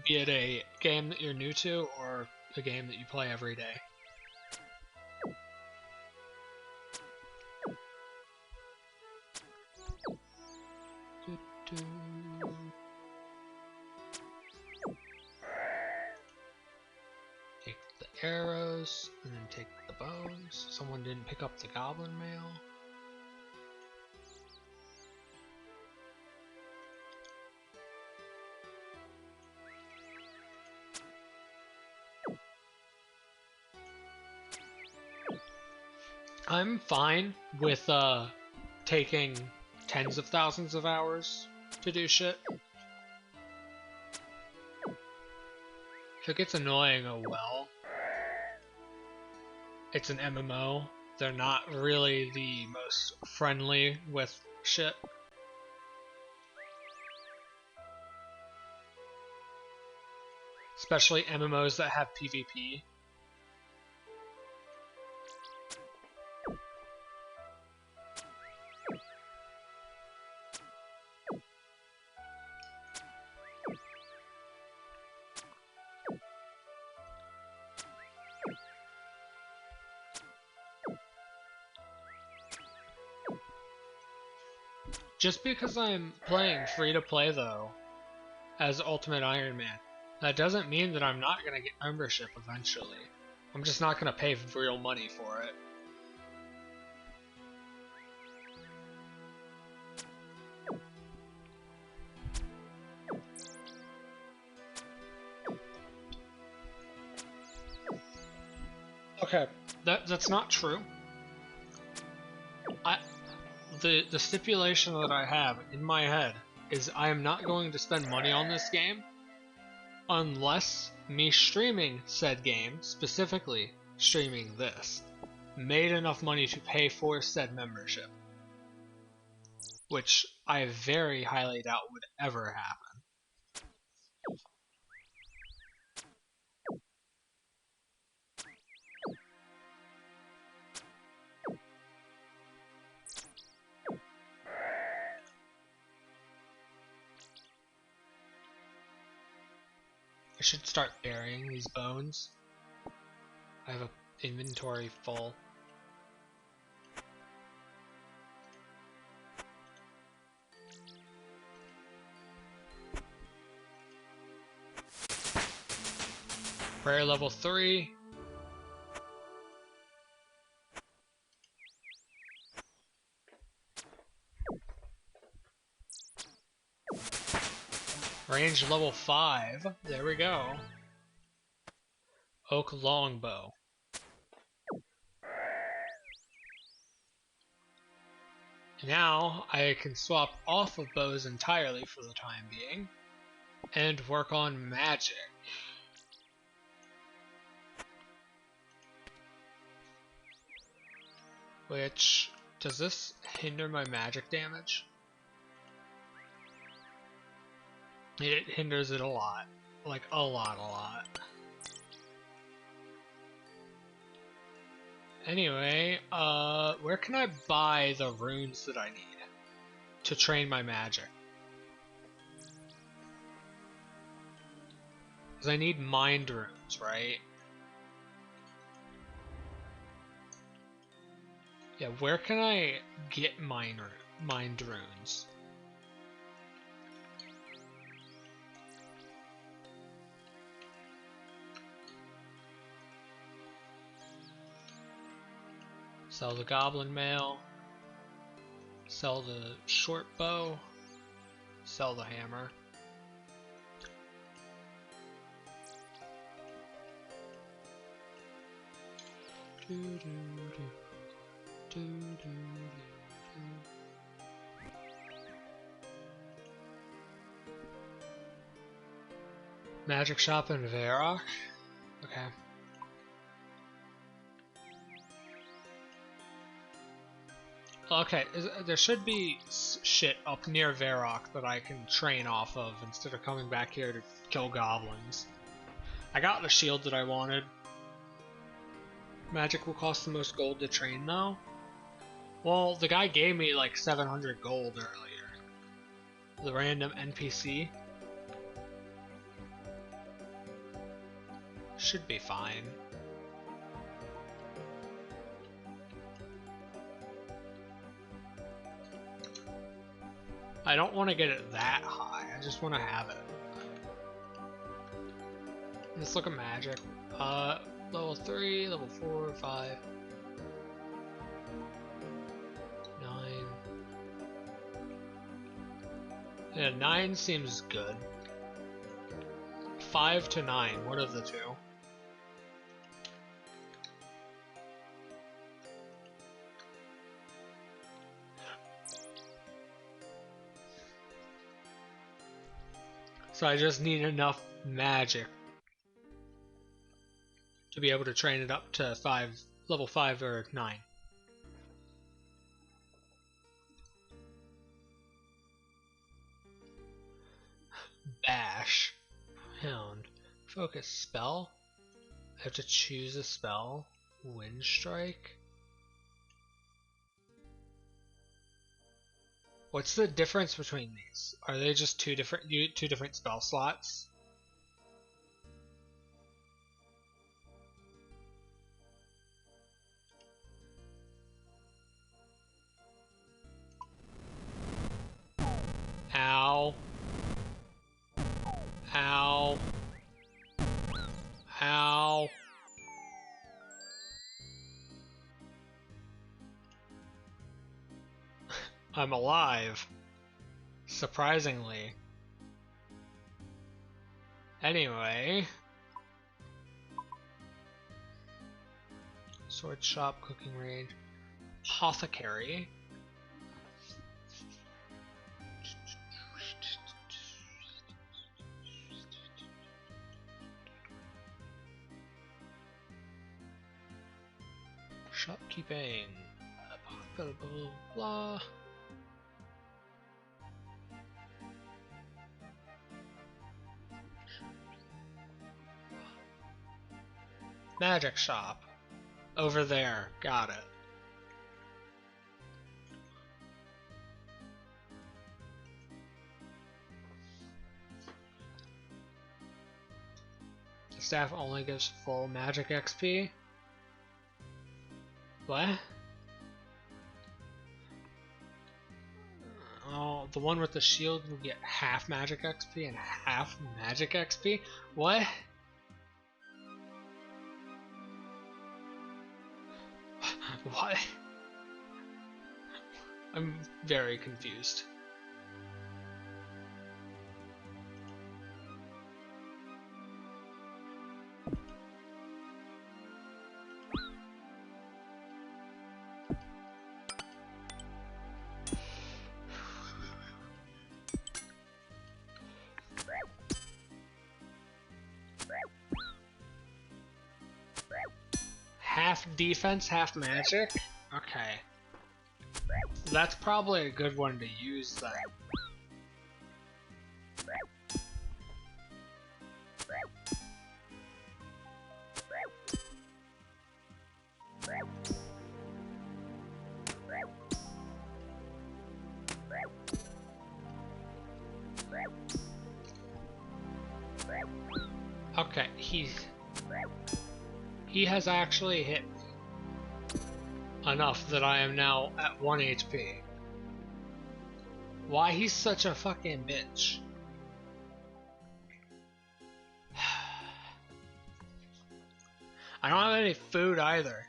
be it a game that you're new to or a game that you play every day. Take the arrows and then take the bows. Someone didn't pick up the goblin mail. I'm fine with taking tens of thousands of hours to do shit. If it gets annoying, oh well. It's an MMO. They're not really the most friendly with shit. Especially MMOs that have PvP. Just because I'm playing free-to-play, though, as Ultimate Iron Man, that doesn't mean that I'm not going to get membership eventually. I'm just not going to pay real money for it. Okay, that's not true. The stipulation that I have in my head is I am not going to spend money on this game unless me streaming said game, specifically streaming this, made enough money to pay for said membership, which I very highly doubt would ever happen. I should start burying these bones. I have an inventory full. Prayer level 3. Range level 5. There we go. Oak longbow. Now I can swap off of bows entirely for the time being and work on magic. Which, does this hinder my magic damage? It hinders it a lot. Like a lot. Anyway, where can I buy the runes that I need to train my magic? Because I need mind runes, right? Yeah, where can I get mind runes? Sell the goblin mail. Sell the short bow. Sell the hammer. Magic shop in Varrock? Okay. Okay, there should be shit up near Varrock that I can train off of instead of coming back here to kill goblins. I got the shield that I wanted. Magic will cost the most gold to train though. Well, the guy gave me like 700 gold earlier. The random NPC. Should be fine. I don't want to get it that high, I just want to have it. Let's look at magic. Level 3, level 4, 5, 9. Yeah, 9 seems good. 5 to 9, one of the two. So I just need enough magic to be able to train it up to level 5 or 9. Bash. Hound. Focus spell. I have to choose a spell. Wind strike. What's the difference between these? Are they just two different spell slots? Ow. Ow. Ow. I'm alive. Surprisingly. Anyway. Sword shop, cooking range. Apothecary. Shopkeeping. Blah, blah, blah. Magic shop. Over there. Got it. The staff only gives full magic XP. What? Oh, the one with the shield will get half magic XP and half magic XP? What? Why? I'm very confused. Half defense, half magic? Okay. That's probably a good one to use then. Okay, he has actually hit me enough that I am now at 1 HP. Why he's such a fucking bitch? I don't have any food either.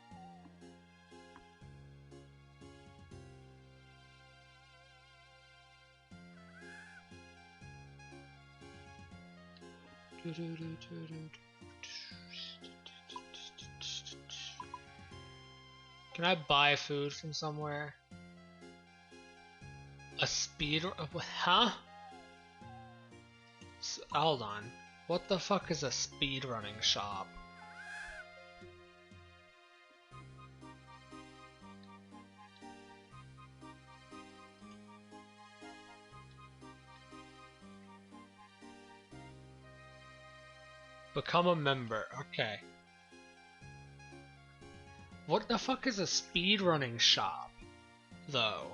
Can I buy food from somewhere? A speed... Huh? Hold on. What the fuck is a speedrunning shop? Become a member. Okay. What the fuck is a speedrunning shop, though?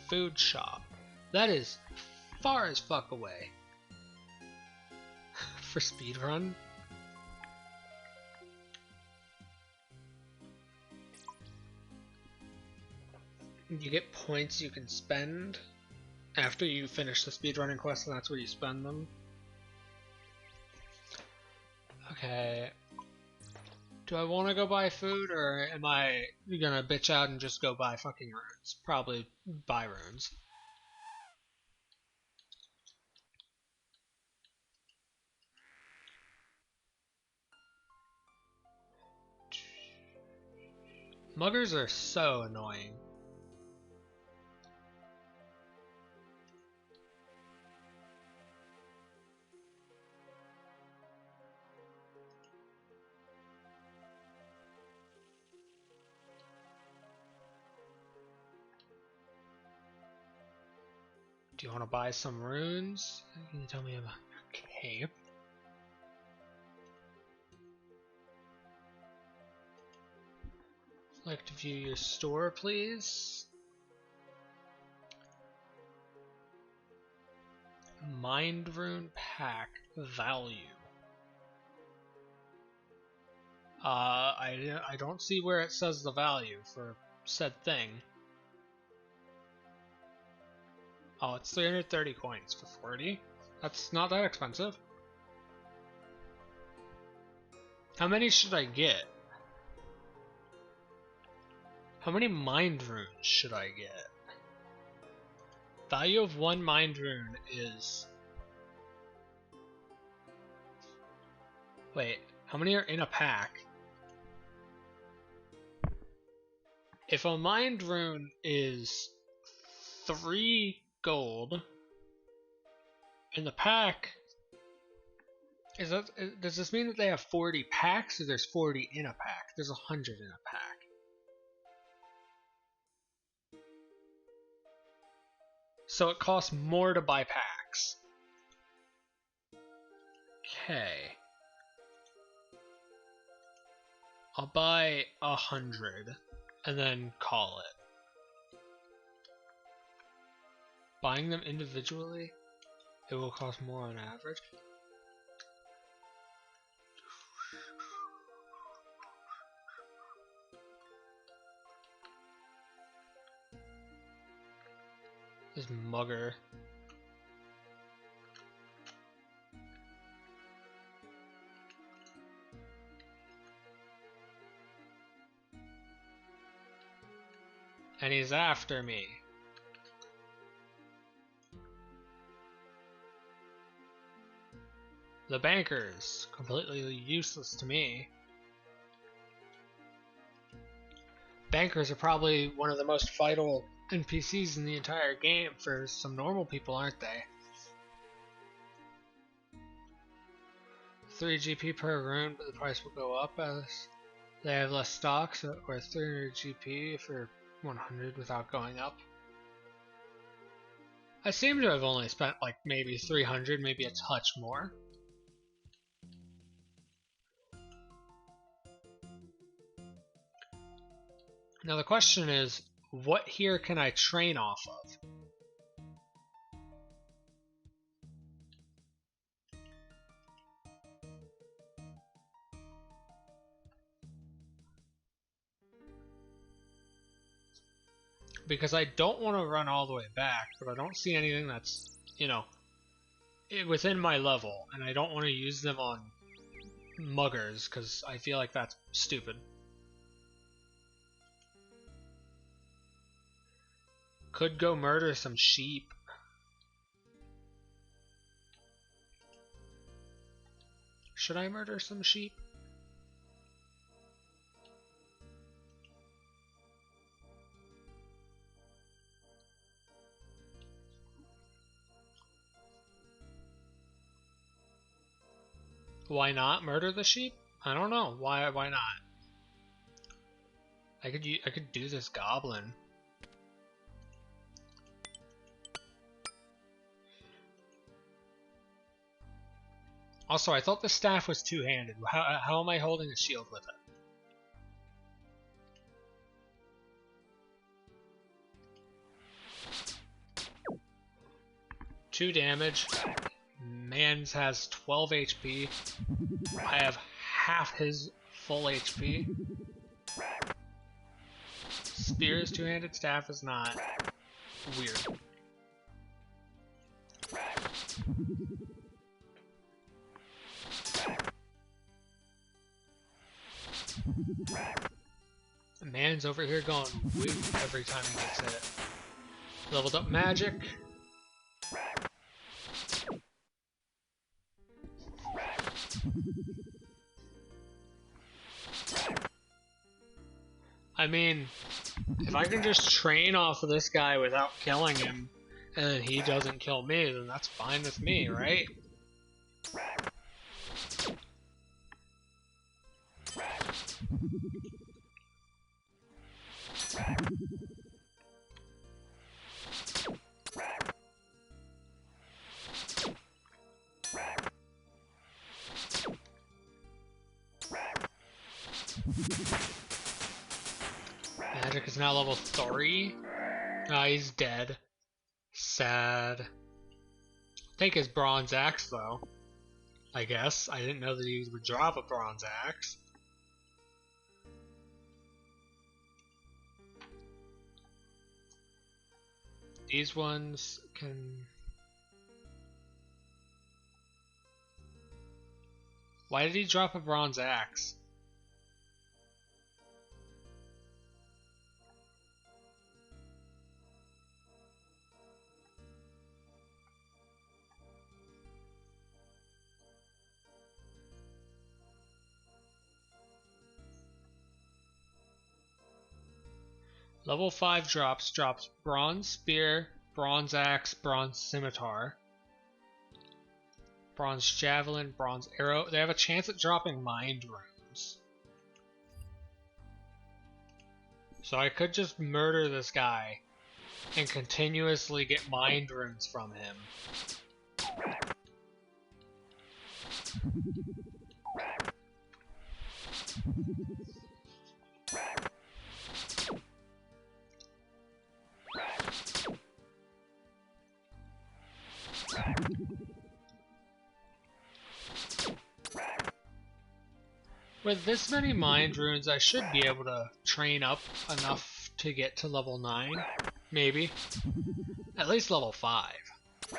Food shop. That is far as fuck away. For speedrun? You get points you can spend after you finish the speedrunning quest, and that's where you spend them. Okay. Do I want to go buy food, or am I gonna bitch out and just go buy fucking runes? Probably buy runes. Muggers are so annoying. Do you want to buy some runes? Can you tell me about... Okay. Like to view your store, please? Mind rune pack value. I don't see where it says the value for said thing. Oh, it's 330 coins for 40. That's not that expensive. How many should I get? How many mind runes should I get? Value of one mind rune is... Wait, how many are in a pack? If a mind rune is 3 gold, in the pack, does this mean that they have 40 packs, or there's 40 in a pack? There's 100 in a pack. So it costs more to buy packs. Okay. I'll buy 100 and then call it. Buying them individually, it will cost more on average. This mugger. And he's after me. The banker's completely useless to me. Bankers are probably one of the most vital NPCs in the entire game for some normal people, aren't they? 3 GP per rune, but the price will go up as they have less stocks, or 300 GP for 100 without going up. I seem to have only spent like maybe 300, maybe a touch more. Now the question is, what here can I train off of? Because I don't want to run all the way back, but I don't see anything that's, you know, within my level, and I don't want to use them on muggers, because I feel like that's stupid. Could go murder some sheep. Should I murder some sheep? Why not murder the sheep? I don't know. Why not? I could do this goblin. Also, I thought the staff was two-handed. How am I holding a shield with it? 2 damage. Mans has 12 HP. I have half his full HP. Spear is two-handed, staff is not. Weird. Man's over here going woo every time he gets hit. Leveled up magic. I mean, if I can just train off of this guy without killing him, and then he doesn't kill me, then that's fine with me, right? Magic is now level 3. Ah, he's dead. Sad. Take his bronze axe though. I guess. I didn't know that he would drop a bronze axe. These ones can... Why did he drop a bronze axe? Level 5 drops bronze spear, bronze axe, bronze scimitar, bronze javelin, bronze arrow. They have a chance at dropping mind runes. So I could just murder this guy and continuously get mind runes from him. With this many mind runes, I should be able to train up enough to get to level 9. Maybe. At least level 5. Because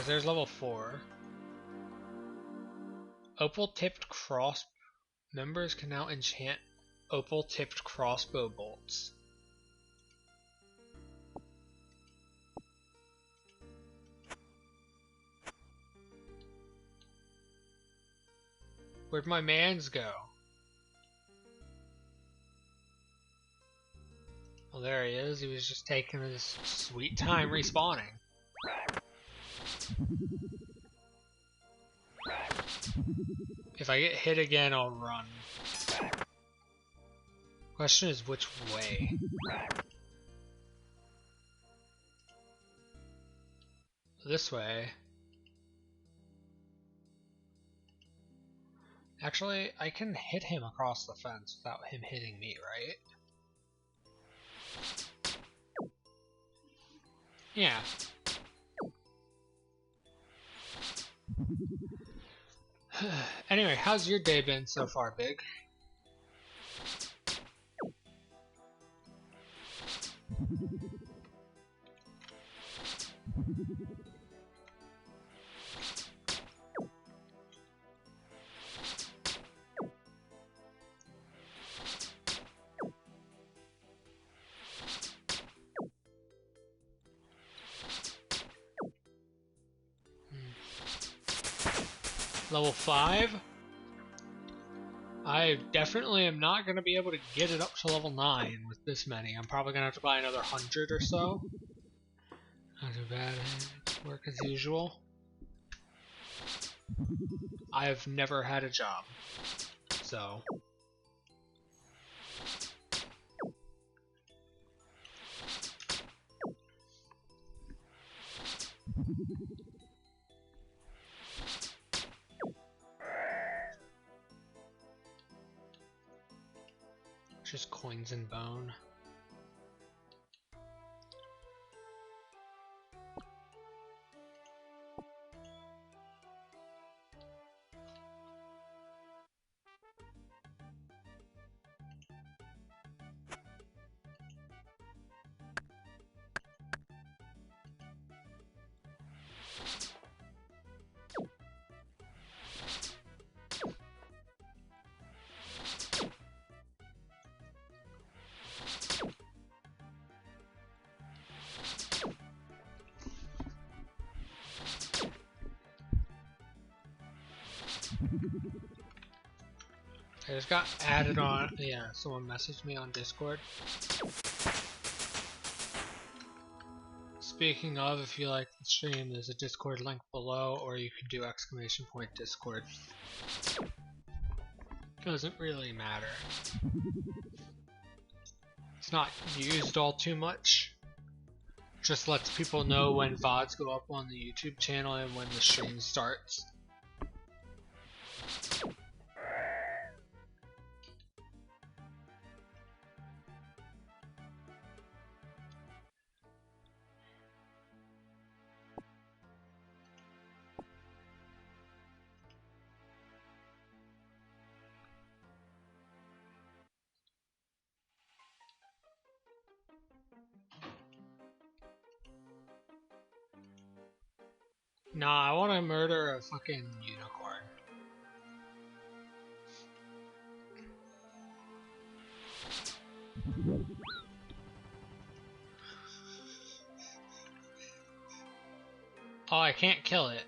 there's level 4. Opal tipped cross members can now enchant opal tipped crossbow bolts. Where'd my mans go? Well, there he is. He was just taking his sweet time respawning. If I get hit again, I'll run. Question is which way? This way. Actually, I can hit him across the fence without him hitting me, right? Yeah. Anyway, how's your day been so far, Big? Level 5? I definitely am not going to be able to get it up to level 9 with this many. I'm probably going to have to buy another 100 or so. Not too bad. Work as usual. I have never had a job, so... Just coins and bone. I just got added on. Yeah, someone messaged me on Discord. Speaking of, if you like the stream, there's a Discord link below, or you can do !Discord. Doesn't really matter. It's not used all too much. Just lets people know when VODs go up on the YouTube channel and when the stream starts. Nah, I want to murder a fucking unicorn. Oh, I can't kill it.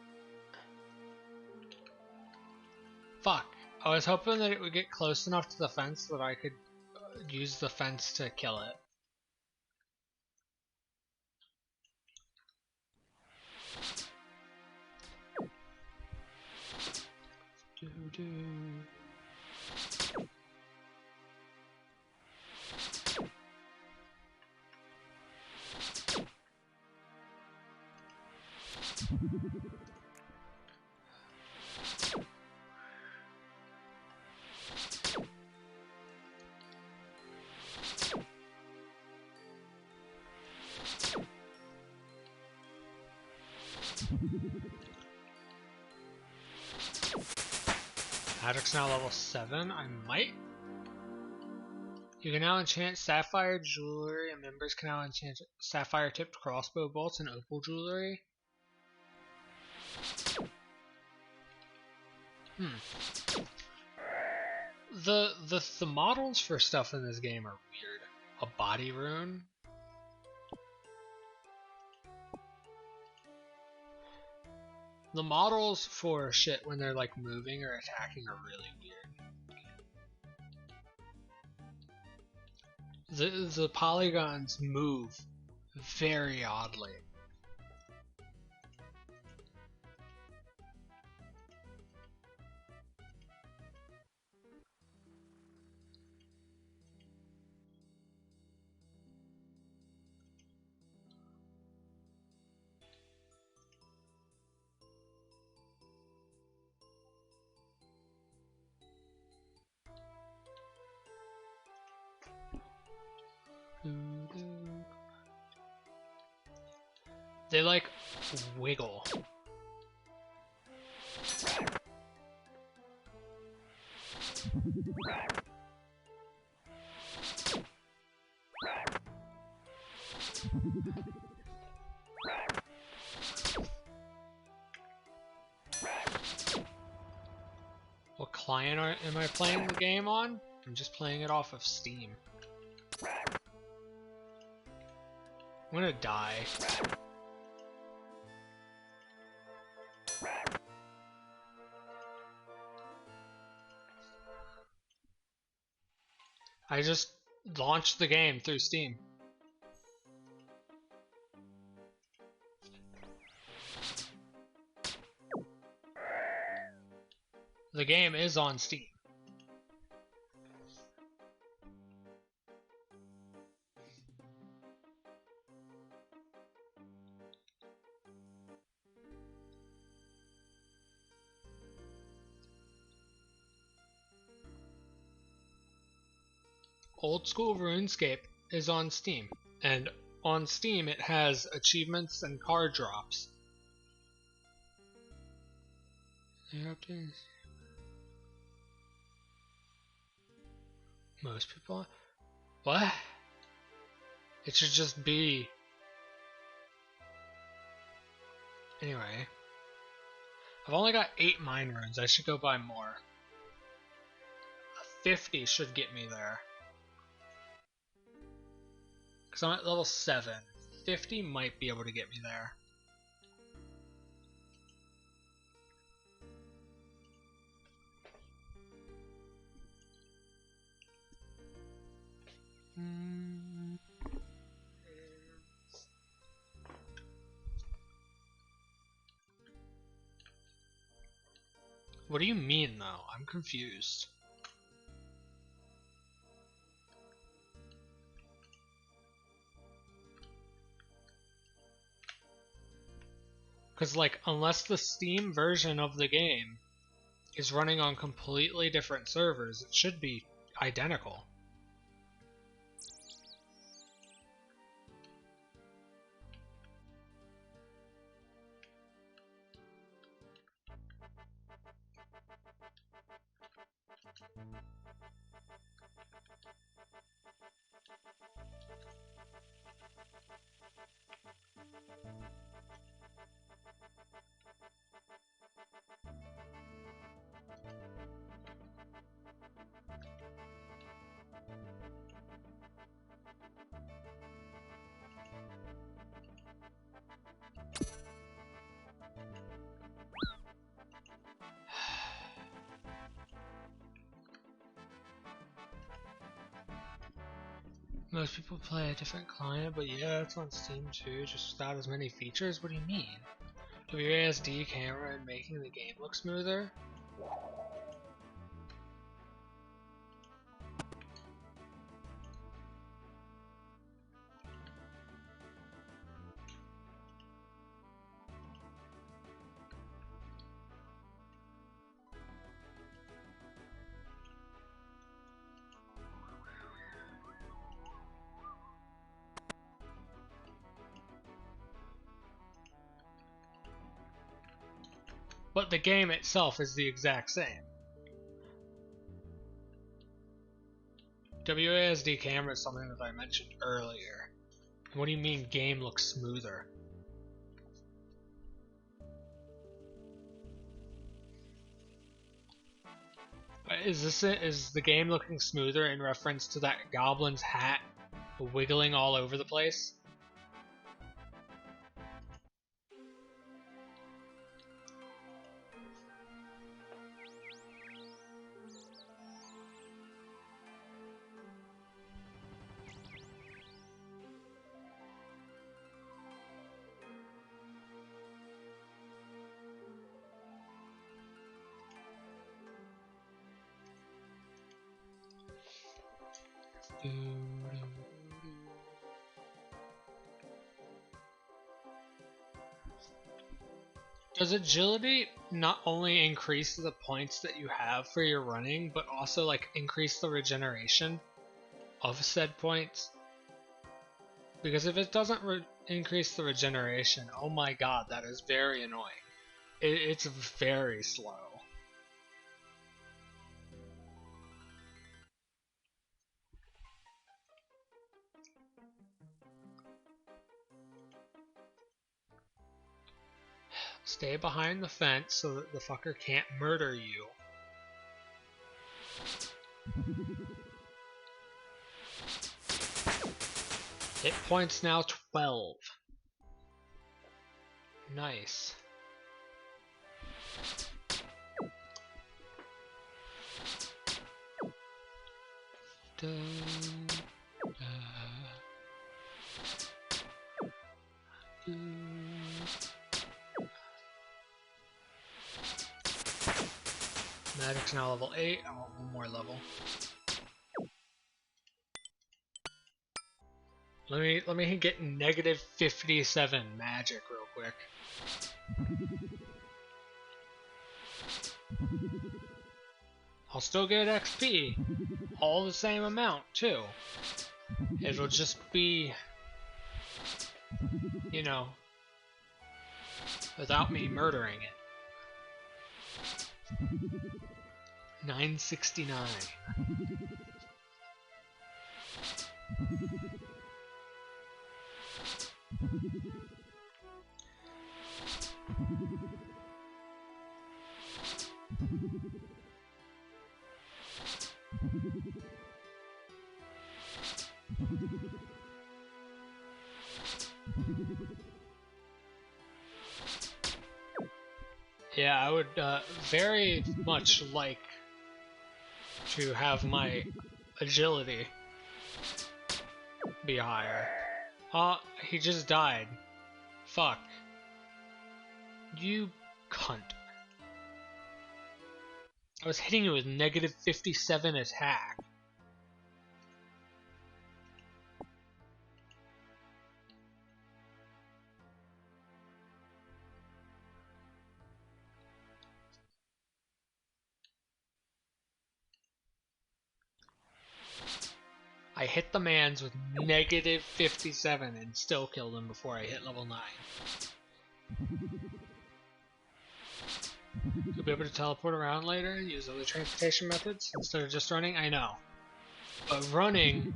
Fuck. I was hoping that it would get close enough to the fence that I could use the fence to kill it. Magic's now level 7. I might. You can now enchant sapphire jewelry, and members can now enchant sapphire tipped crossbow bolts and opal jewelry. The models for stuff in this game are weird. A body rune. The models for shit when they're like moving or attacking are really weird. The polygons move very oddly. They like wiggle. What client am I playing the game on? I'm just playing it off of Steam. I'm gonna die. I just launched the game through Steam. The game is on Steam. Old School RuneScape is on Steam, and on Steam it has achievements and card drops. Most people? What? It should just be... Anyway. I've only got 8 mine runes, I should go buy more. 50 should get me there. Because I'm at level 7. 50 might be able to get me there. What do you mean, though? I'm confused. Because, like, unless the Steam version of the game is running on completely different servers, it should be identical. Most people play a different client, but yeah, it's on Steam too, just without as many features. What do you mean? WASD camera and making the game look smoother? But the game itself is the exact same. WASD camera is something that I mentioned earlier. What do you mean game looks smoother? Is the game looking smoother in reference to that goblin's hat wiggling all over the place? Does agility not only increase the points that you have for your running, but also like increase the regeneration of said points? Because if it doesn't increase the regeneration, oh my god, that is very annoying. It's very slow. Stay behind the fence so that the fucker can't murder you. Hit points now 12. Nice. Magic's now level 8. I want one more level. Let me get negative 57 magic real quick. I'll still get XP. All the same amount, too. It'll just be, you know, without me murdering it. 969. Yeah, I would very much like to have my agility be higher. He just died. Fuck. You cunt. I was hitting you with negative 57 attack. I hit the mans with negative 57 and still killed him before I hit level 9. You'll be able to teleport around later and use other transportation methods instead of just running? I know. But running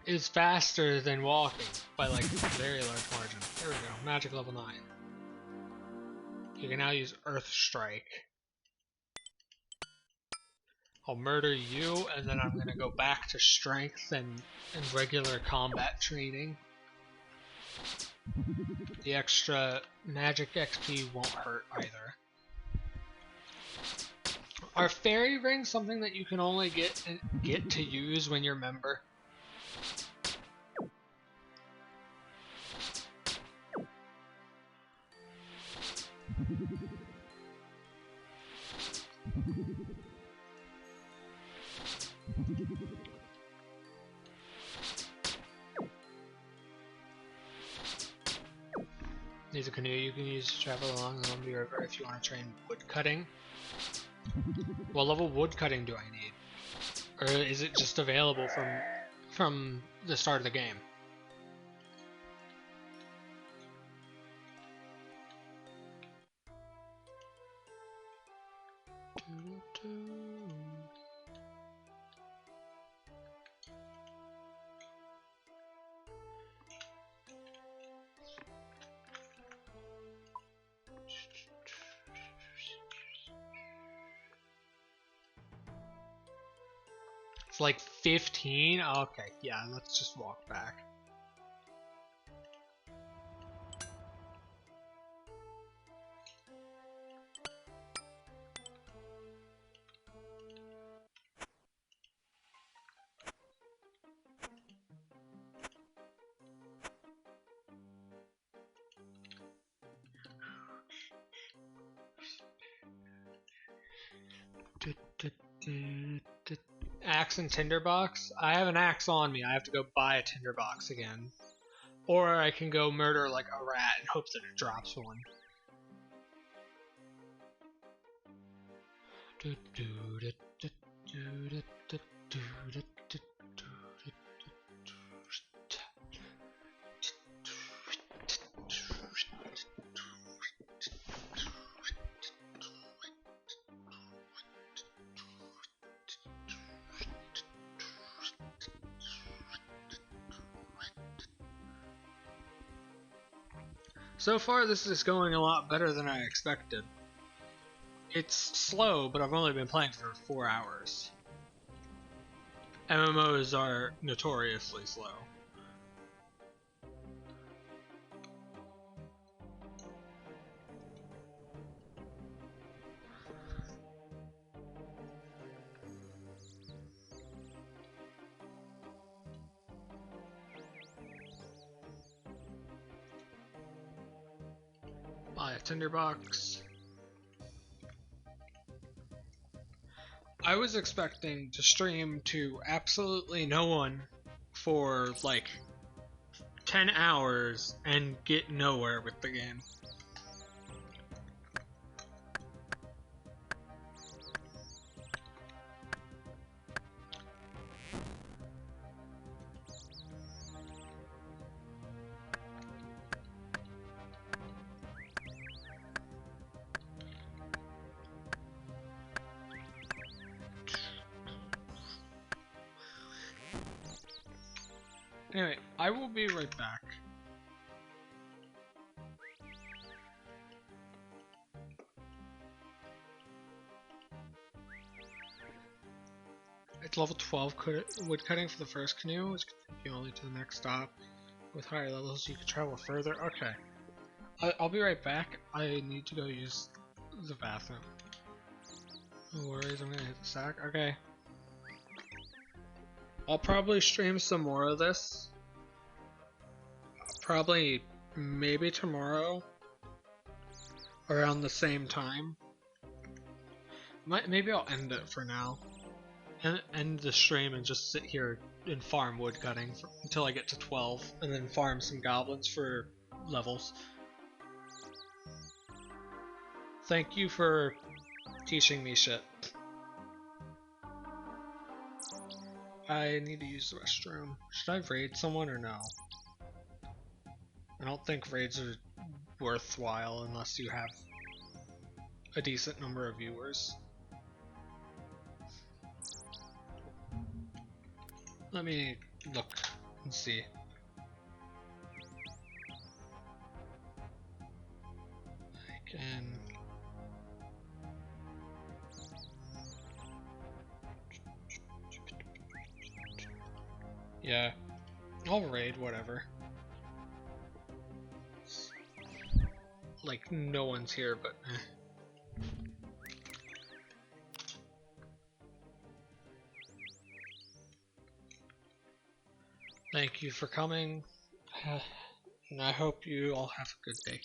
is faster than walking by like a very large margin. There we go, magic level 9. You can now use Earth Strike. I'll murder you, and then I'm gonna go back to strength and regular combat training. The extra magic XP won't hurt either. Are fairy rings something that you can only get to use when you're a member? Needs a canoe you can use to travel along the Columbia River if you want to train wood cutting. What level wood cutting do I need? Or is it just available from the start of the game? It's like 15? Okay, yeah, let's just walk back. Axe and tinderbox? I have an axe on me. I have to go buy a tinderbox again. Or I can go murder like a rat and hope that it drops one. So far, this is going a lot better than I expected. It's slow, but I've only been playing for 4 hours. MMOs are notoriously slow. Buy a tinderbox. I was expecting to stream to absolutely no one for like 10 hours and get nowhere with the game. Anyway, I will be right back. It's level 12 wood cutting for the first canoe, which can take you only to the next stop. With higher levels, you can travel further. Okay. I'll be right back. I need to go use the bathroom. No worries, I'm gonna hit the sack. Okay. I'll probably stream some more of this. Probably, maybe tomorrow. Around the same time. Maybe I'll end it for now. End the stream and just sit here and farm wood cutting until I get to 12. And then farm some goblins for levels. Thank you for teaching me shit. I need to use the restroom. Should I raid someone or no? I don't think raids are worthwhile unless you have a decent number of viewers. Let me look and see. I can... Yeah, I'll raid, whatever. Like, no one's here, but eh. Thank you for coming, and I hope you all have a good day.